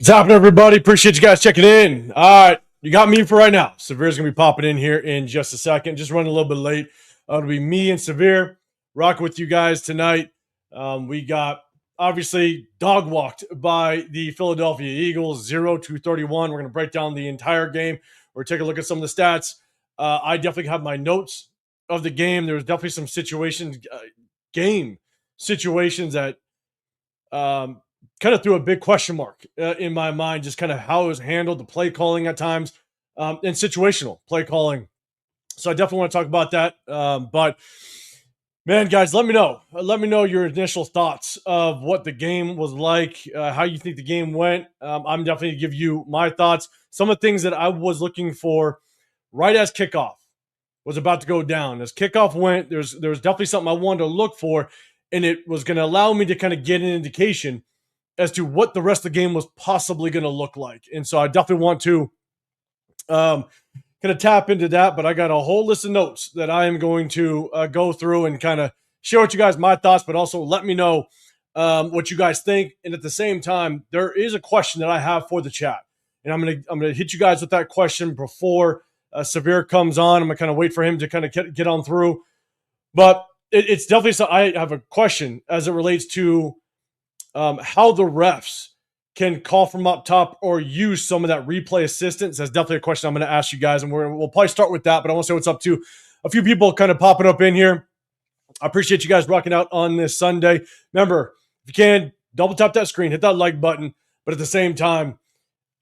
happening, everybody? Appreciate you guys checking in. All right, you got me for right now. Severe's going to be popping in here in just a second. Just running a little bit late. It'll be me and Severe rocking with you guys tonight. We got, obviously, dog walked by the Philadelphia Eagles, 0-31. We're going to break down the entire game. We're going to take a look at some of the stats. I definitely have my notes of the game. There was definitely some game situations that kind of threw a big question mark in my mind, just kind of how it was handled, the play calling at times, and situational play calling. So I definitely want to talk about that. But man, guys, let me know. Let me know your initial thoughts of what the game was like, how you think the game went. I'm definitely going to give you my thoughts. Some of the things that I was looking for right as kickoff was about to go down. As kickoff went, there's definitely something I wanted to look for, and it was going to allow me to kind of get an indication as to what the rest of the game was possibly going to look like. And so I definitely want to kind of tap into that, but I got a whole list of notes that I am going to go through and kind of share with you guys my thoughts, but also let me know what you guys think. And at the same time, there is a question that I have for the chat, and I'm gonna hit you guys with that question before Severe comes on. I'm gonna kind of wait for him to kind of get on through, but it's definitely so. I have a question as it relates to how the refs can call from up top or use some of that replay assistance. That's definitely a question I'm going to ask you guys, and we'll probably start with that, but I want to say what's up to a few people kind of popping up in here. I appreciate you guys rocking out on this Sunday. Remember, if you can, double tap that screen, hit that like button, but at the same time,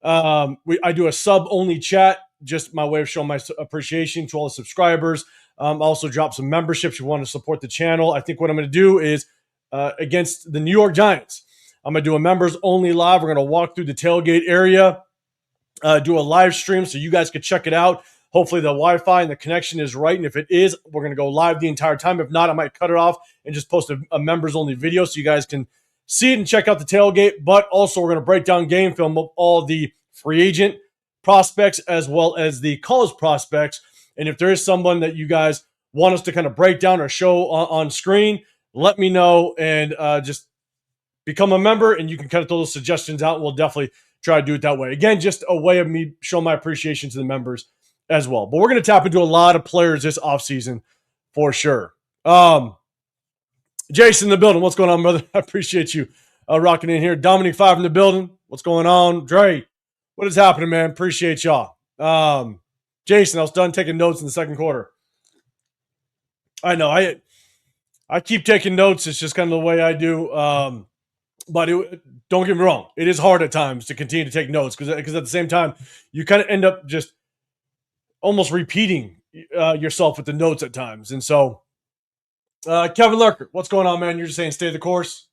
I do a sub-only chat, just my way of showing my appreciation to all the subscribers. Also drop some memberships if you want to support the channel. I think what I'm going to do is against the New York Giants, I'm going to do a members only live. We're going to walk through the tailgate area, do a live stream so you guys can check it out. Hopefully the Wi-Fi and the connection is right. And if it is, we're going to go live the entire time. If not, I might cut it off and just post a members only video so you guys can see it and check out the tailgate. But also we're going to break down game film of all the free agent prospects as well as the college prospects. And if there is someone that you guys want us to kind of break down or show on screen, let me know and just become a member, and you can kind of throw those suggestions out. We'll definitely try to do it that way. Again, just a way of me showing my appreciation to the members as well. But we're going to tap into a lot of players this offseason for sure. Jason in the building. What's going on, brother? I appreciate you rocking in here. Dominic 5 in the building. What's going on? Dre, what is happening, man? Appreciate y'all. Jason, I was done taking notes in the second quarter. I know. I keep taking notes. It's just kind of the way I do. But don't get me wrong. It is hard at times to continue to take notes because at the same time, you kind of end up just almost repeating yourself with the notes at times. And so, Kevin Lurker, what's going on, man? You're just saying stay the course?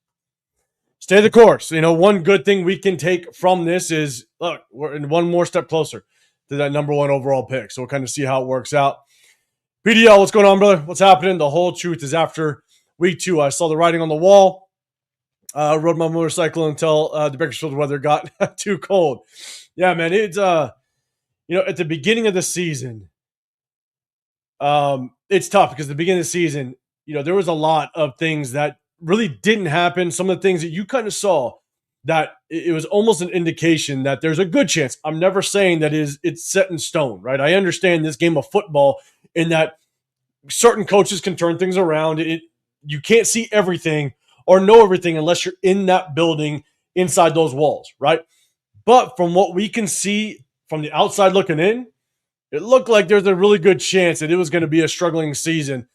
Stay the course. You know, one good thing we can take from this is, look, we're in one more step closer to that number 1 overall pick. So we'll kind of see how it works out. PDL, what's going on, brother? What's happening? The whole truth is after week 2, I saw the writing on the wall. Rode my motorcycle until the Bakersfield weather got too cold. Yeah, man, it's at the beginning of the season, it's tough because at the beginning of the season, there was a lot of things that really didn't happen. Some of the things that you kind of saw that it was almost an indication that there's a good chance. I'm never saying that it's set in stone, right? I understand this game of football in that certain coaches can turn things around. You can't see everything or know everything unless you're in that building inside those walls, right? But from what we can see from the outside looking in, it looked like there's a really good chance that it was going to be a struggling season.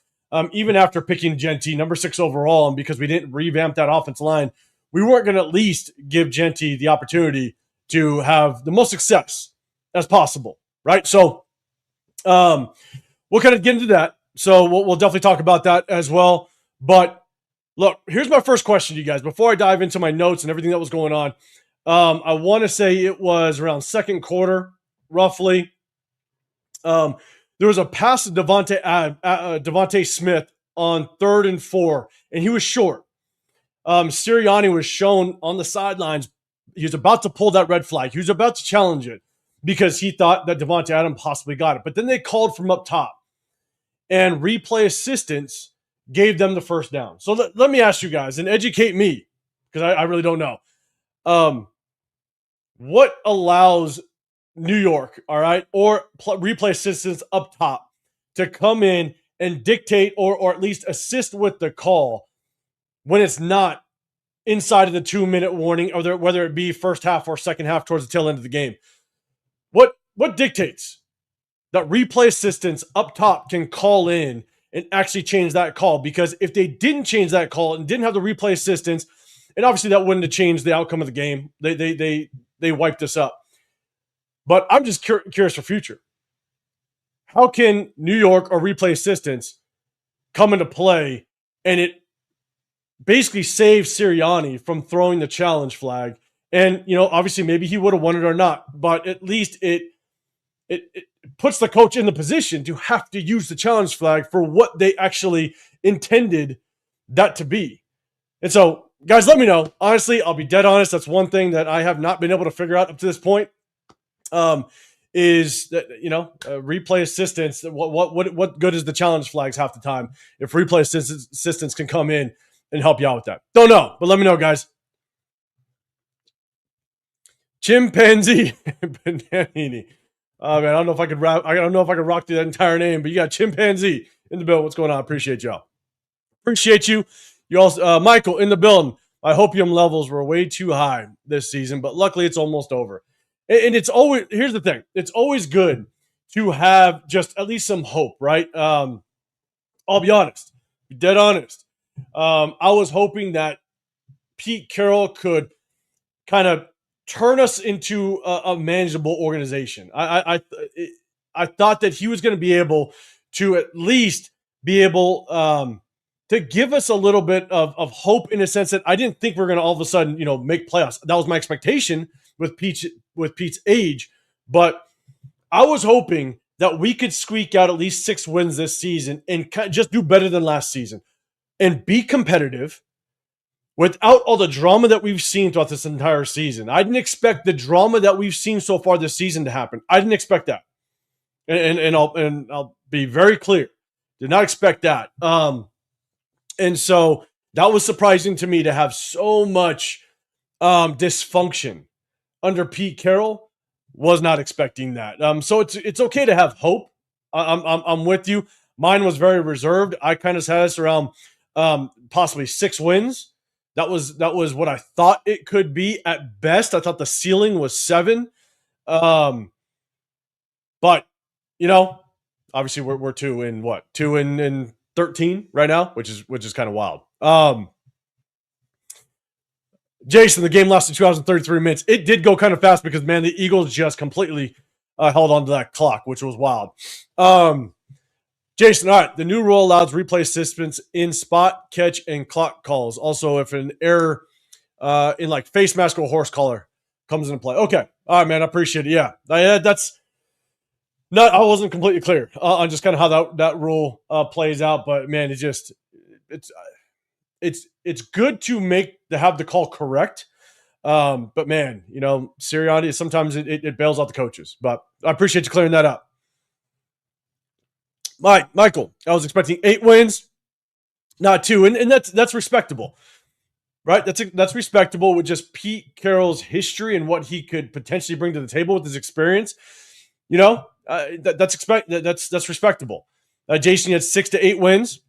Even after picking Genty, number 6 overall, and because we didn't revamp that offensive line, we weren't going to at least give Genty the opportunity to have the most success as possible, right? So we'll kind of get into that. So we'll definitely talk about that as well. But look, here's my first question to you guys. Before I dive into my notes and everything that was going on, I want to say it was around second quarter, roughly. There was a pass to Devontae Smith on 3rd and 4, and he was short. Sirianni was shown on the sidelines. He was about to pull that red flag. He was about to challenge it because he thought that Devontae Adams possibly got it. But then they called from up top, and replay assistance gave them the first down. So let me ask you guys and educate me because I really don't know. what allows New York, all right, or replay assistants up top to come in and dictate or at least assist with the call when it's not inside of the 2-minute warning, or whether it be first half or second half towards the tail end of the game? What dictates that replay assistants up top can call in and actually change that call? Because if they didn't change that call and didn't have the replay assistants, and obviously that wouldn't have changed the outcome of the game. They wiped us up. But I'm just curious for future. How can New York or replay assistants come into play and it basically saves Sirianni from throwing the challenge flag? And, obviously maybe he would have won it or not, but at least it puts the coach in the position to have to use the challenge flag for what they actually intended that to be. And so, guys, let me know. Honestly, I'll be dead honest. That's one thing that I have not been able to figure out up to this point. Is that replay assistants? What good is the challenge flags half the time if replay assistants can come in and help you out with that? Don't know, but let me know, guys. Chimpanzee Bananini. Oh man, I don't know if I could rock through that entire name, but you got Chimpanzee in the building. What's going on? Appreciate y'all. Appreciate you. You also, Michael in the building. My hopium levels were way too high this season, but luckily it's almost over. And it's always, here's the thing, it's always good to have just at least some hope, right? I'll be honest, be dead honest. I was hoping that Pete Carroll could kind of turn us into a manageable organization. I thought that he was going to be able to at least be able to give us a little bit of hope, in a sense that I didn't think we were going to all of a sudden, make playoffs. That was my expectation with Pete's age, but I was hoping that we could squeak out at least 6 wins this season and just do better than last season and be competitive without all the drama that we've seen throughout this entire season. I didn't expect the drama that we've seen so far this season to happen. I didn't expect that, and I'll be very clear, did not expect that. And so that was surprising to me to have so much dysfunction under Pete Carroll. Was not expecting that. So it's okay to have hope. I'm with you. Mine was very reserved. I kind of had us around possibly 6 wins. That was what I thought it could be at best. I thought the ceiling was 7. But obviously we're 2 in 13 right now, which is kind of wild. Jason, the game lasted 2 hours and 33 minutes. It did go kind of fast because, man, the Eagles just completely held on to that clock, which was wild. Jason, all right, the new rule allows replay assistants in spot, catch, and clock calls. Also, if an error in like face mask or horse collar comes into play. Okay. All right, man, I appreciate it. Yeah, that's not. I wasn't completely clear on just kind of how that rule plays out, but man, it's good to have the call correct. But man, Sirianni, sometimes it bails out the coaches. But I appreciate you clearing that up. Michael, I was expecting 8 wins, not 2, and that's respectable, right? That's respectable with just Pete Carroll's history and what he could potentially bring to the table with his experience. That's respectable. Jason had 6 to 8 wins.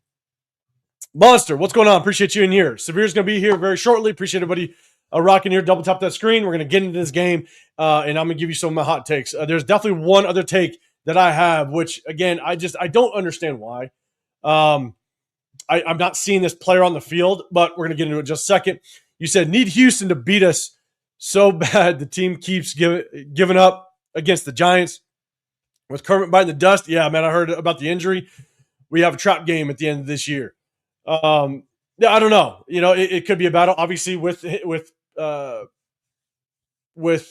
Monster, what's going on? Appreciate you in here. Severe's going to be here very shortly. Appreciate everybody rocking here. Double tap that screen. We're going to get into this game, and I'm going to give you some of my hot takes. There's definitely one other take that I have, which, again, I don't understand why. I'm not seeing this player on the field, but we're going to get into it in just a second. You said, need Houston to beat us so bad the team keeps giving up against the Giants. With Kermit biting the dust, yeah, man, I heard about the injury. We have a trap game at the end of this year. Yeah, I don't know. It could be a battle. Obviously, with Patrick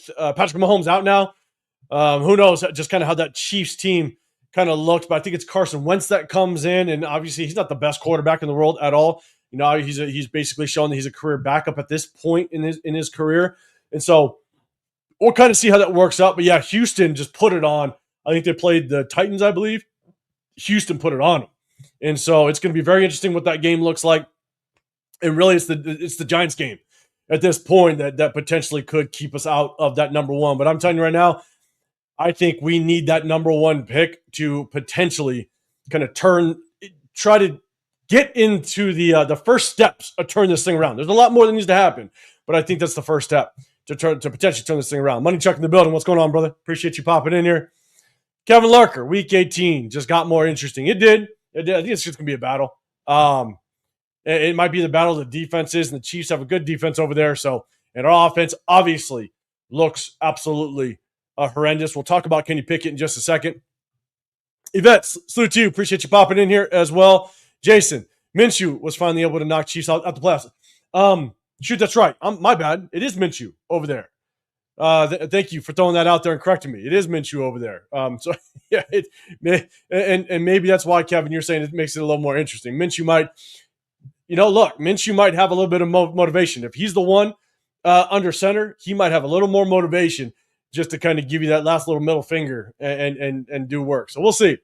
Mahomes out now, who knows just kind of how that Chiefs team kind of looked. But I think it's Carson Wentz that comes in, and obviously he's not the best quarterback in the world at all. He's basically shown that he's a career backup at this point in his career, and so we'll kind of see how that works out. But yeah, Houston just put it on. I think they played the Titans, I believe. Houston put it on them. And so it's going to be very interesting what that game looks like. And really, it's the Giants game. at this point that potentially could keep us out of that number one. But I'm telling you right now, I think we need that number one pick to potentially kind of try to get into the first steps of turning this thing around. There's a lot more that needs to happen, but I think that's the first step to potentially turn this thing around. Money Chuck in the building. What's going on, brother? Appreciate you popping in here. Kevin Larker, week 18 just got more interesting. It did. I think it's just gonna be a battle. It might be the battle of the defenses, and the Chiefs have a good defense over there. So, and our offense obviously looks absolutely horrendous. We'll talk about Kenny Pickett in just a second. Yvette, salute to you. Appreciate you popping in here as well. Jason, Minshew was finally able to knock Chiefs out the playoffs. Shoot, that's right. My bad. It is Minshew over there. Thank you for throwing that out there and correcting me. It is Minshew over there. So yeah, and maybe that's why, Kevin, you're saying it makes it a little more interesting. Minshew might, Minshew might have a little bit of motivation. If he's the one under center, he might have a little more motivation just to kind of give you that last little middle finger and do work. So we'll see.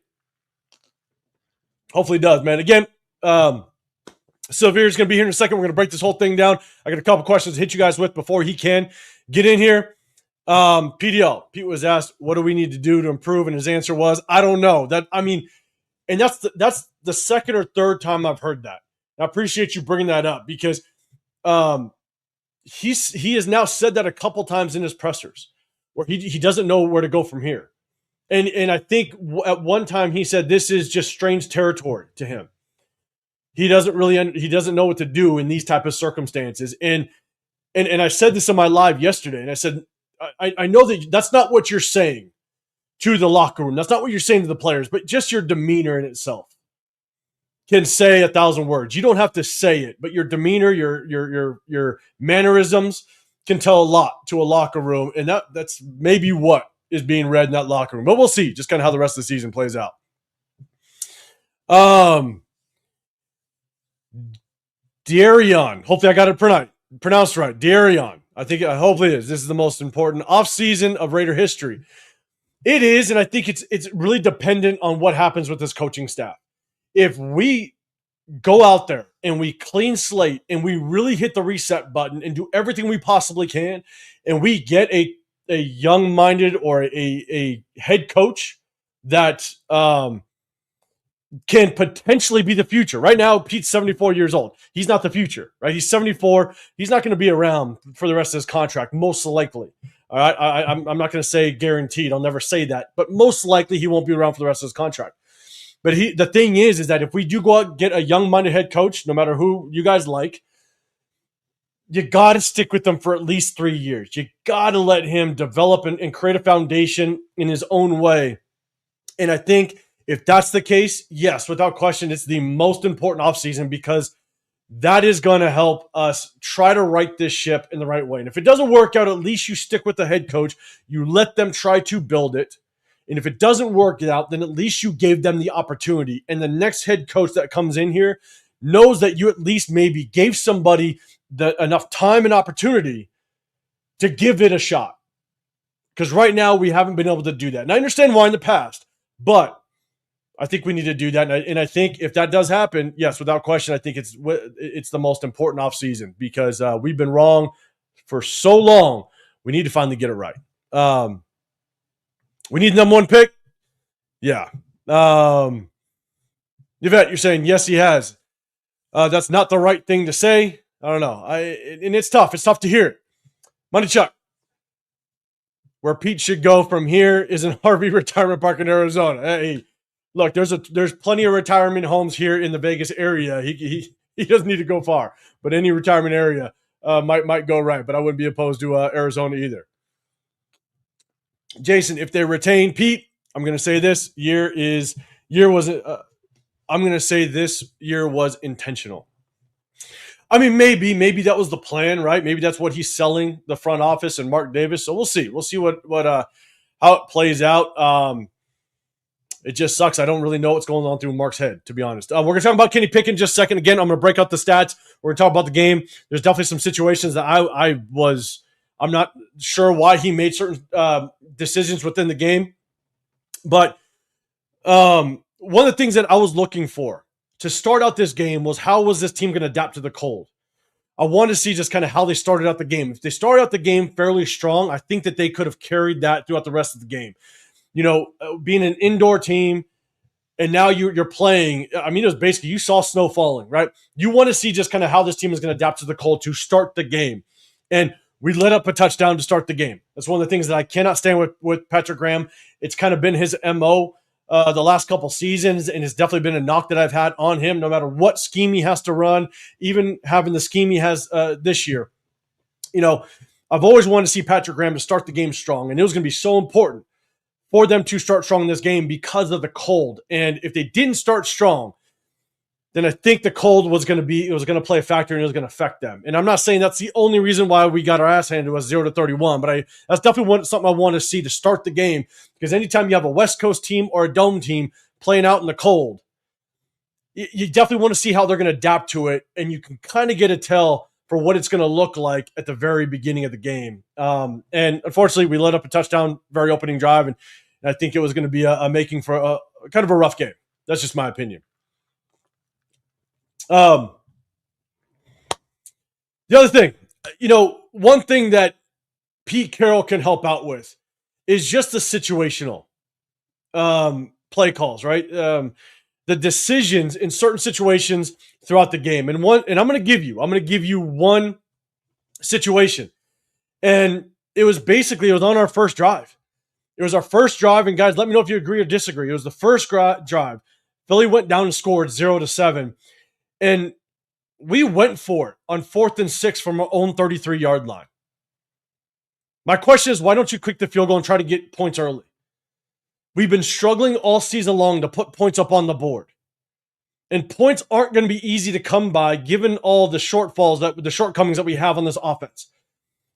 Hopefully it does, man. Again, Sylvier's going to be here in a second. We're going to break this whole thing down. I got a couple questions to hit you guys with before he can get in here. Pete was asked, what do we need to do to improve? And his answer was, I don't know. And that's the second or third time I've heard that. I appreciate you bringing that up because he has now said that a couple times in his pressers where he doesn't know where to go from here. And I think at one time he said this is just strange territory to him. He doesn't know what to do in these type of circumstances. And I said this in my live yesterday, and I said, I know that's not what you're saying to the locker room. That's not what you're saying to the players, but just your demeanor in itself can say 1,000 words. You don't have to say it, but your demeanor, your mannerisms can tell a lot to a locker room, and that's maybe what is being read in that locker room. But we'll see just kind of how the rest of the season plays out. Darion, hopefully I got it pronounced right. Darion, hopefully it is. This is the most important offseason of Raider history. It is, and I think it's really dependent on what happens with this coaching staff. If we go out there and we clean slate and we really hit the reset button and do everything we possibly can, and we get a young-minded or a head coach that can potentially be the future. Right now, Pete's 74 years old. He's not the future, right? He's 74. He's not going to be around for the rest of his contract, most likely. All right, I'm not going to say guaranteed. I'll never say that, but most likely he won't be around for the rest of his contract. But the thing is that if we do go out and get a young-minded head coach, no matter who you guys like, you got to stick with them for at least 3 years. You got to let him develop and create a foundation in his own way. And I think if that's the case, yes, without question, it's the most important offseason because that is going to help us try to right this ship in the right way. And if it doesn't work out, at least you stick with the head coach. You let them try to build it. And if it doesn't work out, then at least you gave them the opportunity. And the next head coach that comes in here knows that you at least maybe gave somebody enough time and opportunity to give it a shot. Because right now we haven't been able to do that. And I understand why in the past, but I think we need to do that. And I think if that does happen, yes, without question, I think it's the most important offseason because we've been wrong for so long. We need to finally get it right. We need the number one pick. Yeah. Yvette, you're saying, yes, he has. That's not the right thing to say. I don't know. And it's tough. It's tough to hear it. Money Chuck. Where Pete should go from here is an RV retirement park in Arizona. Hey, look, there's plenty of retirement homes here in the Vegas area. He doesn't need to go far, but any retirement area might go right. But I wouldn't be opposed to Arizona either. Jason, if they retain Pete, I'm going to say this year was intentional. I mean, maybe that was the plan, right? Maybe that's what he's selling the front office and Mark Davis. So we'll see. We'll see how it plays out. It just sucks. I don't really know what's going on through Mark's head, to be honest. We're going to talk about Kenny Pickett in just a second. Again, I'm going to break out the stats. We're going to talk about the game. There's definitely some situations that I'm not sure why he made certain decisions within the game. But one of the things that I was looking for to start out this game was how was this team going to adapt to the cold? I want to see just kind of how they started out the game. If they started out the game fairly strong, I think that they could have carried that throughout the rest of the game. Being an indoor team, and now you're playing. I mean, it was basically you saw snow falling, right? You want to see just kind of how this team is going to adapt to the cold to start the game, and we let up a touchdown to start the game. That's one of the things that I cannot stand with Patrick Graham. It's kind of been his MO the last couple seasons, and it's definitely been a knock that I've had on him. No matter what scheme he has to run, even having the scheme he has this year, I've always wanted to see Patrick Graham to start the game strong, and it was going to be so important for them to start strong in this game because of the cold. And if they didn't start strong, then I think the cold was going to play a factor and it was going to affect them. And I'm not saying that's the only reason why we got our ass handed was 0-31, but that's definitely something I want to see to start the game, because anytime you have a West Coast team or a dome team playing out in the cold, you definitely want to see how they're going to adapt to it, and you can kind of get a tell for what it's going to look like at the very beginning of the game. And unfortunately, we let up a touchdown very opening drive, and I think it was going to be a making for a kind of a rough game. That's just my opinion. The other thing, one thing that Pete Carroll can help out with is just the situational play calls, right? The decisions in certain situations throughout the game. And I'm going to give you one situation. And it was on our first drive. It was our first drive, and guys, let me know if you agree or disagree. It was the first drive. Philly went down and scored 0-7. And we went for it on 4th and 6 from our own 33-yard line. My question is, why don't you kick the field goal and try to get points early? We've been struggling all season long to put points up on the board. And points aren't going to be easy to come by given all the the shortcomings that we have on this offense.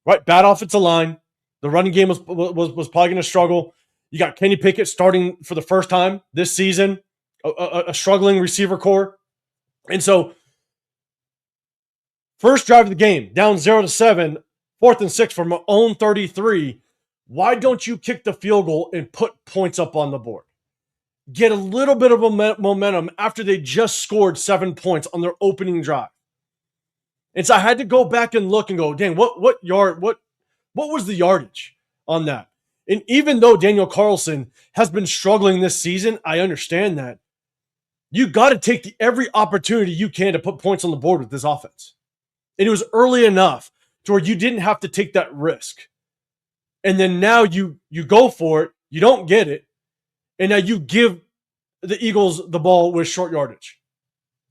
Right? Bad offensive line. The running game was probably going to struggle. You got Kenny Pickett starting for the first time this season, a struggling receiver core. And so, first drive of the game, down 0-7, 4th and 6 from our own 33. Why don't you kick the field goal and put points up on the board? Get a little bit of momentum after they just scored 7 points on their opening drive. And so I had to go back and look and go, dang, what was the yardage on that? And even though Daniel Carlson has been struggling this season, I understand that. You got to take every opportunity you can to put points on the board with this offense. And it was early enough to where you didn't have to take that risk. And then now you go for it, you don't get it, and now you give the Eagles the ball with short yardage.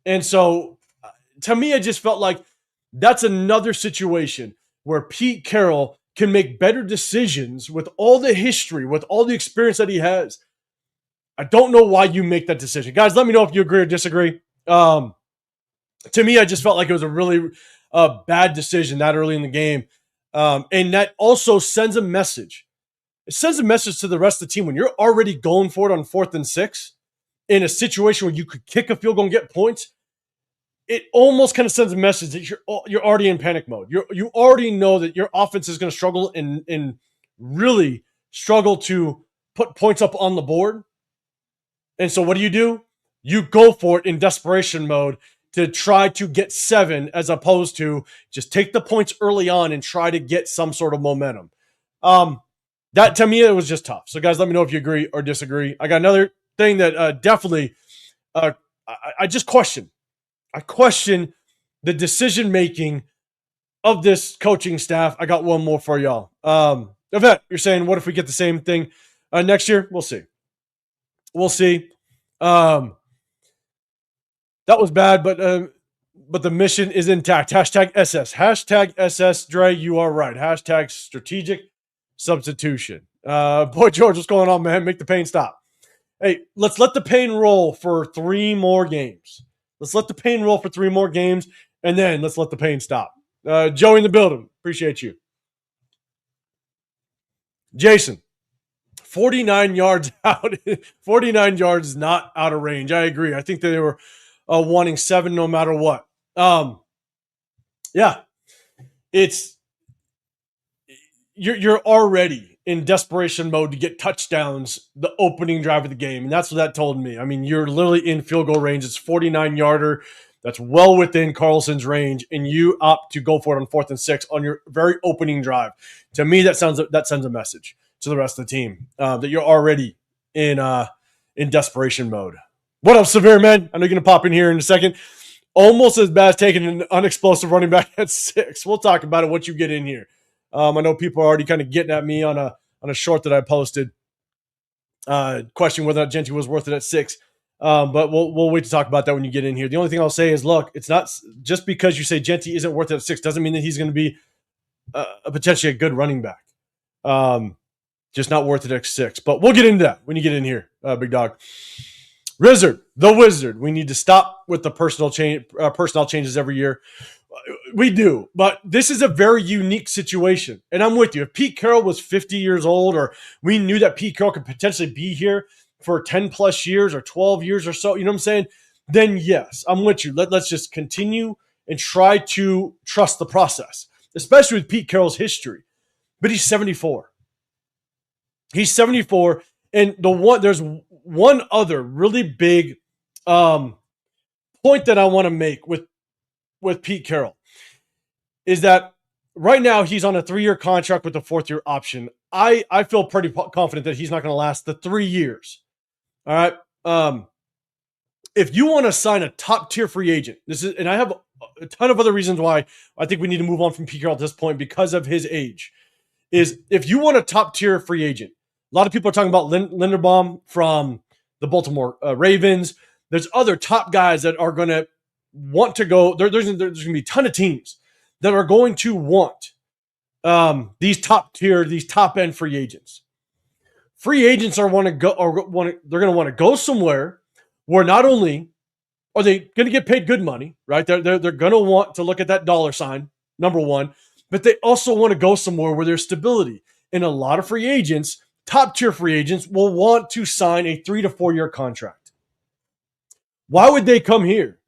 And so, to me, I just felt like that's another situation where Pete Carroll can make better decisions with all the history, with all the experience that he has. I don't know why you make that decision. Guys, let me know if you agree or disagree. To me, I just felt like it was a really bad decision that early in the game. And that also sends a message. It sends a message to the rest of the team when you're already going for it on 4th and 6 in a situation where you could kick a field goal and get points. It almost kind of sends a message that you're already in panic mode. You already know that your offense is going to struggle and really struggle to put points up on the board. And so what do? You go for it in desperation mode to try to get 7 as opposed to just take the points early on and try to get some sort of momentum. That, to me, it was just tough. So, guys, let me know if you agree or disagree. I got another thing that definitely I just question. I question the decision-making of this coaching staff. I got one more for y'all. Yvette, you're saying, what if we get the same thing next year? We'll see. We'll see. That was bad, but the mission is intact. Hashtag SS. Hashtag SS, Dre, you are right. Hashtag strategic substitution. Boy, George, what's going on, man? Make the pain stop. Hey, let's let the pain roll for 3 more games. Let's let the pain roll for 3 more games, and then let's let the pain stop. Joey in the building. Appreciate you. Jason, 49 yards out. 49 yards is not out of range. I agree. I think that they were wanting 7 no matter what. Yeah. You're already in desperation mode to get touchdowns the opening drive of the game, and that's what that told me. I mean, you're literally in field goal range. It's 49-yarder. that's well within Carlson's range, and you opt to go for it on 4th and 6 on your very opening drive. To me, that sends a message to the rest of the team that you're already in desperation mode. What up, Severe, man? I know you're going to pop in here in a second. Almost as bad as taking an unexplosive running back at 6. We'll talk about it once you get in here. I know people are already kind of getting at me on a short that I posted, questioning whether or not Genty was worth it at 6. But we'll wait to talk about that when you get in here. The only thing I'll say is, look, it's not just because you say Genty isn't worth it at 6 doesn't mean that he's going to be potentially a good running back. Just not worth it at 6. But we'll get into that when you get in here, big dog. The Wizard. We need to stop with the personnel changes every year. We do, but this is a very unique situation. And I'm with you. If Pete Carroll was 50 years old, or we knew that Pete Carroll could potentially be here for 10 plus years or 12 years or so, you know what I'm saying? Then yes, I'm with you. Let's just continue and try to trust the process, especially with Pete Carroll's history. But he's 74. He's 74. And there's one other really big point that I want to make with Pete Carroll is that right now he's on a 3-year contract with a 4th-year option. I feel pretty confident that he's not going to last the 3 years. All right. If you want to sign a top-tier free agent, and I have a ton of other reasons why I think we need to move on from Pete Carroll at this point because of his age, is if you want a top-tier free agent, a lot of people are talking about Linderbaum from the Baltimore Ravens. There's other top guys that are going to want to go. There's going to be a ton of teams that are going to want these top-end free agents. Free agents they're going to want to go somewhere where not only are they going to get paid good money, right? They're going to want to look at that dollar sign, number one, but they also want to go somewhere where there's stability. And a lot of free agents, top-tier free agents, will want to sign a 3 to 4 year contract. Why would they come here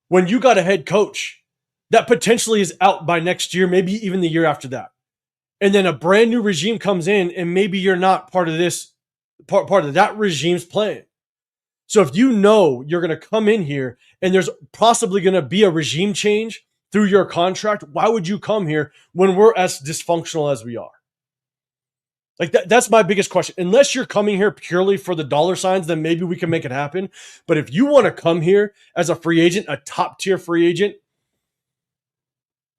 when you got a head coach that potentially is out by next year, maybe even the year after that? And then a brand new regime comes in and maybe you're not part of this, part of that regime's plan. So if you know you're going to come in here and there's possibly going to be a regime change through your contract, why would you come here when we're as dysfunctional as we are? Like that's my biggest question. Unless you're coming here purely for the dollar signs, then maybe we can make it happen. But if you want to come here as a free agent, a top tier free agent,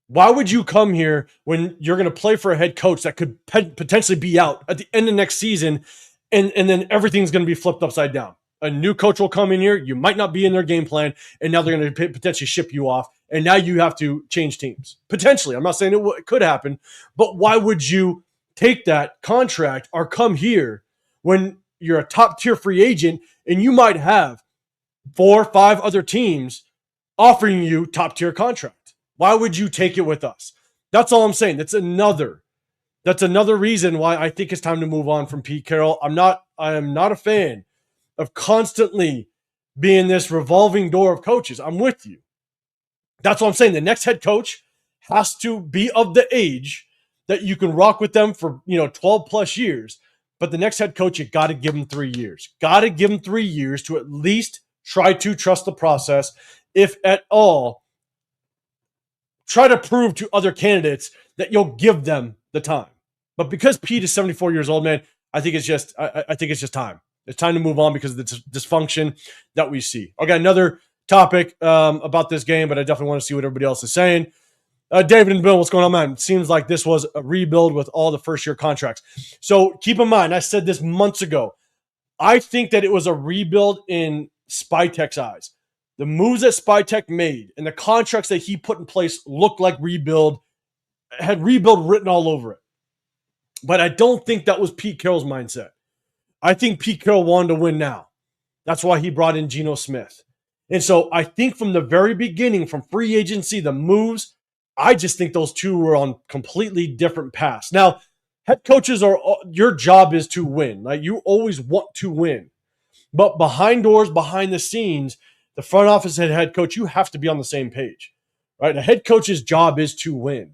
why would you come here when you're going to play for a head coach that could potentially be out at the end of next season and then everything's going to be flipped upside down? A new coach will come in here. You might not be in their game plan, and now they're going to potentially ship you off, and now you have to change teams. Potentially. I'm not saying it could happen, but why would you take that contract or come here when you're a top-tier free agent and you might have 4 or 5 other teams offering you top-tier contract? Why would you take it with us? That's all I'm saying. That's another reason why I think it's time to move on from Pete Carroll. I am not a fan of constantly being this revolving door of coaches. I'm with you. That's what I'm saying. The next head coach has to be of the age that you can rock with them for 12 plus years. But the next head coach, you got to give him 3 years. Got to give him 3 years to at least try to trust the process, if at all. Try to prove to other candidates that you'll give them the time. But because Pete is 74 years old, man, I think it's just time. It's time to move on because of the dysfunction that we see. Okay, another topic about this game, but I definitely want to see what everybody else is saying. David and Bill, what's going on, man? It seems like this was a rebuild with all the first-year contracts. So keep in mind, I said this months ago. I think that it was a rebuild in Spytek's eyes. The moves that Spytek made and the contracts that he put in place looked like rebuild, had rebuild written all over it. But I don't think that was Pete Carroll's mindset. I think Pete Carroll wanted to win now. That's why he brought in Geno Smith. And so I think from the very beginning, from free agency, the moves, I just think those two were on completely different paths. Now, head coaches your job is to win. Like, you always want to win. But behind doors, behind the scenes, the front office and head coach, you have to be on the same page, right? A head coach's job is to win.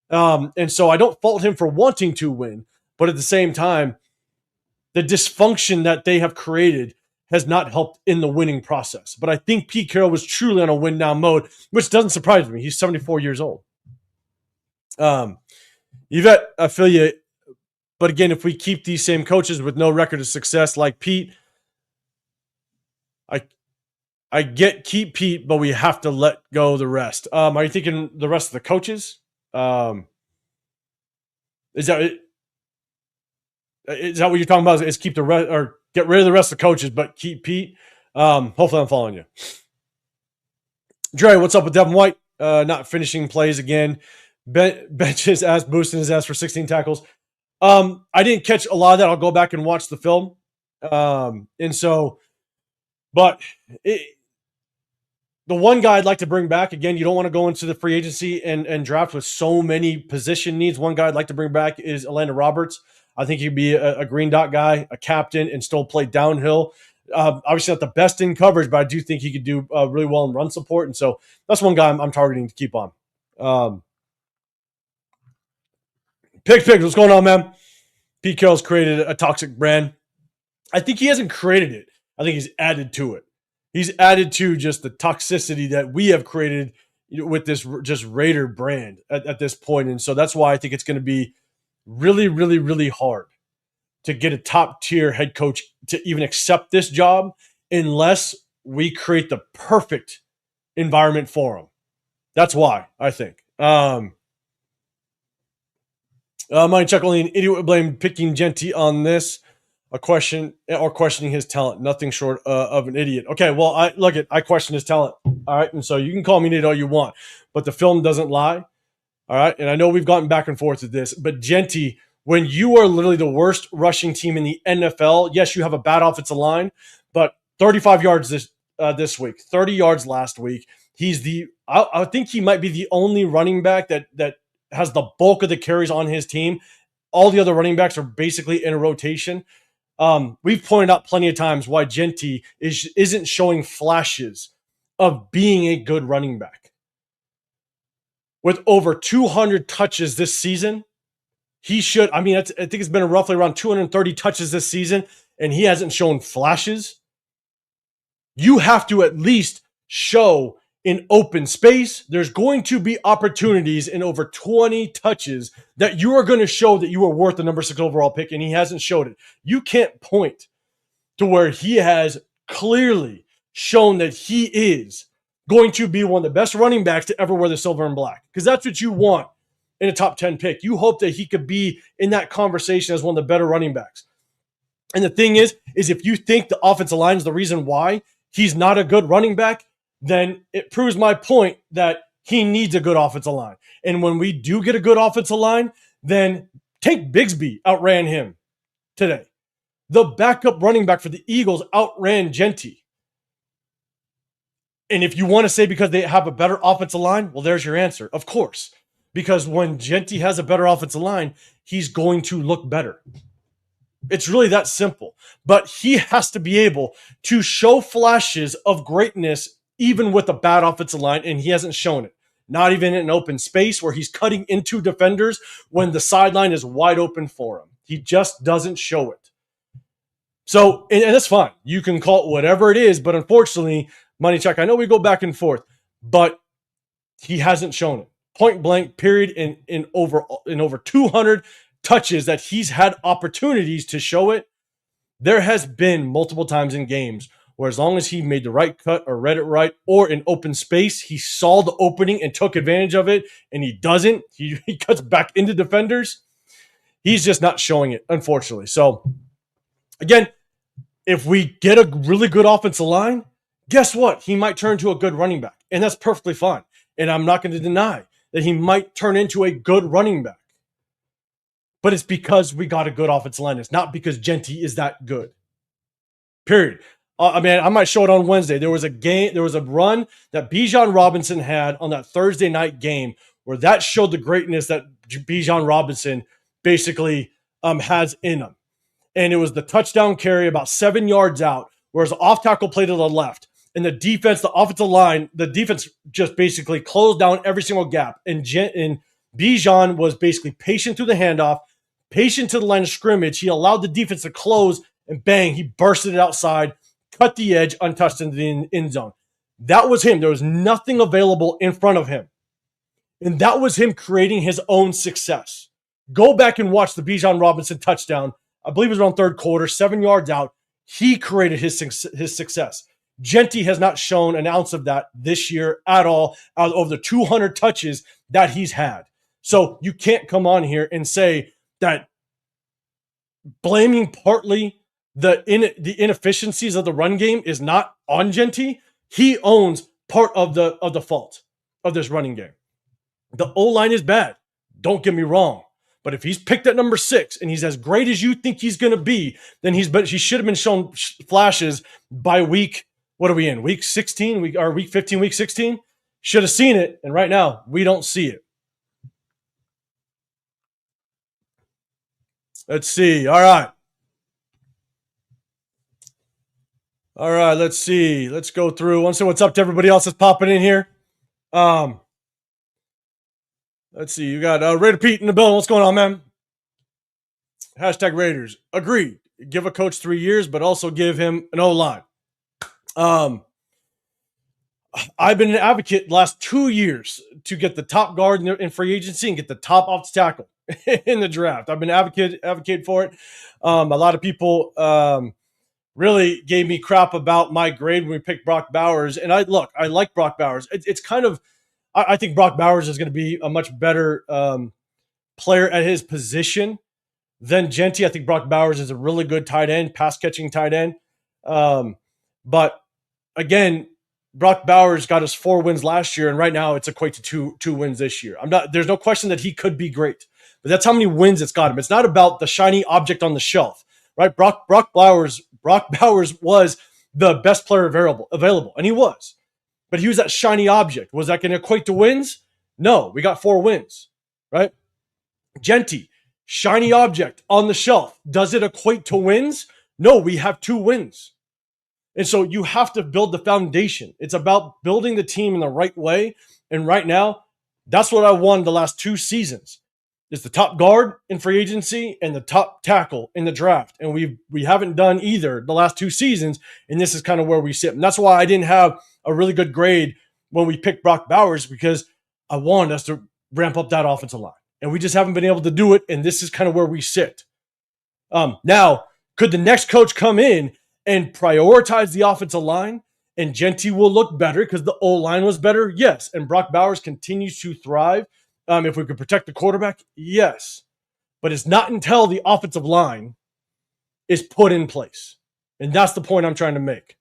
And so I don't fault him for wanting to win, but at the same time, the dysfunction that they have created has not helped in the winning process. But I think Pete Carroll was truly on a win now mode, which doesn't surprise me. He's 74 years old. Yvette, I feel you. But again, if we keep these same coaches with no record of success like Pete, I get keep Pete, but we have to let go the rest. Are you thinking the rest of the coaches? Is that what you're talking about? Is keep the rest or get rid of the rest of the coaches, but keep Pete? Hopefully, I'm following you. Dre, what's up with Devin White? Not finishing plays again. Bench his ass, boosting his ass for 16 tackles. I didn't catch a lot of that. I'll go back and watch the film. The one guy I'd like to bring back, again, you don't want to go into the free agency and draft with so many position needs. One guy I'd like to bring back is Elandon Roberts. I think he'd be a green dot guy, a captain, and still play downhill. Obviously not the best in coverage, but I do think he could do really well in run support. And so that's one guy I'm targeting to keep on. Pigs, what's going on, man? Pete Carroll's created a toxic brand. I think he hasn't created it. I think he's added to it. He's added to just the toxicity that we have created with this just Raider brand at this point. And so that's why I think it's going to be really, really, really hard to get a top-tier head coach to even accept this job unless we create the perfect environment for him. That's why, I think. Money Chuckling, idiot would blame picking Genty on this. A question or questioning his talent, nothing short of an idiot. Okay, well, I question his talent. All right, and so you can call me an idiot all you want, but the film doesn't lie. All right, and I know we've gotten back and forth with this, but Genty, when you are literally the worst rushing team in the NFL, yes, you have a bad offensive line, but 35 yards this week, 30 yards last week. I think he might be the only running back that has the bulk of the carries on his team. All the other running backs are basically in a rotation. We've pointed out plenty of times why Genty isn't showing flashes of being a good running back. With over 200 touches this season, he should. I think it's been roughly around 230 touches this season, and he hasn't shown flashes. You have to at least show in open space. There's going to be opportunities in over 20 touches that you are going to show that you are worth the number 6 overall pick, and he hasn't showed it. You can't point to where he has clearly shown that he is going to be one of the best running backs to ever wear the silver and black, because that's what you want in a top 10 pick. You hope that he could be in that conversation as one of the better running backs. And the thing is if you think the offensive line is the reason why he's not a good running back, then it proves my point that he needs a good offensive line. And when we do get a good offensive line, then Tank Bigsby outran him today. The backup running back for the Eagles outran Genty. And if you want to say because they have a better offensive line, well, there's your answer. Of course. Because when Genty has a better offensive line, he's going to look better. It's really that simple. But he has to be able to show flashes of greatness even with a bad offensive line, and he hasn't shown it. Not even in an open space where he's cutting into defenders when the sideline is wide open for him. He just doesn't show it. So, and that's fine. You can call it whatever it is, but unfortunately, Money Check, I know we go back and forth, but he hasn't shown it. Point blank, period, in over 200 touches that he's had opportunities to show it. There has been multiple times in games where as long as he made the right cut or read it right, or in open space, he saw the opening and took advantage of it, and he doesn't. He cuts back into defenders. He's just not showing it, unfortunately. So, again, if we get a really good offensive line, guess what? He might turn into a good running back, and that's perfectly fine. And I'm not going to deny that he might turn into a good running back. But it's because we got a good offensive line. It's not because Genty is that good. Period. I might show it on Wednesday. There was a run that Bijan Robinson had on that Thursday night game where that showed the greatness that Bijan Robinson basically has in him. And it was the touchdown carry about 7 yards out, whereas the off tackle play to the left. And the defense, the offensive line, the defense just basically closed down every single gap. And Bijan was basically patient through the handoff, patient to the line of scrimmage. He allowed the defense to close, and bang, he bursted it outside. cut the edge, untouched into the end zone. That was him. There was nothing available in front of him. And that was him creating his own success. Go back and watch the Bijan Robinson touchdown. I believe it was around third quarter, 7 yards out. He created his success. Genty has not shown an ounce of that this year at all out of the 200 touches that he's had. So you can't come on here and say that blaming partly the inefficiencies of the run game is not on Genty. He owns part of the fault of this running game. The O-line is bad. Don't get me wrong. But if he's picked at number 6 and he's as great as you think he's going to be, then he should have been shown flashes by week, what are we in? Week 16? Week 15, week 16? Should have seen it. And right now, we don't see it. Let's see. All right. Let's see. Let's go through. I want to say what's up to everybody else that's popping in here. Let's see. You got Raider Pete in the building. What's going on, man? Hashtag Raiders. Agreed. Give a coach 3 years, but also give him an O-line. I've been an advocate the last 2 years to get the top guard in free agency and get the top offensive tackle in the draft. I've been advocate for it. A lot of people really gave me crap about my grade when we picked Brock Bowers. And I like Brock Bowers. It's kind of, I think Brock Bowers is going to be a much better player at his position than Genty. I think Brock Bowers is a really good tight end, pass-catching tight end. But again, Brock Bowers got us 4 wins last year, and right now it's equated to two wins this year. There's no question that he could be great, but that's how many wins it's got him. It's not about the shiny object on the shelf, right? Brock Bowers was the best player available, and he was. But he was that shiny object. Was that going to equate to wins? No, we got 4 wins, right? Genty, shiny object on the shelf. Does it equate to wins? No, we have 2 wins. And so you have to build the foundation. It's about building the team in the right way. And right now, that's what I won the last 2 seasons. It's the top guard in free agency and the top tackle in the draft. And we haven't done either the last 2 seasons. And this is kind of where we sit. And that's why I didn't have a really good grade when we picked Brock Bowers, because I wanted us to ramp up that offensive line. And we just haven't been able to do it. And this is kind of where we sit. Now, could the next coach come in and prioritize the offensive line, and Genty will look better because the O-line was better? Yes. And Brock Bowers continues to thrive. If we could protect the quarterback, yes. But it's not until the offensive line is put in place. And that's the point I'm trying to make.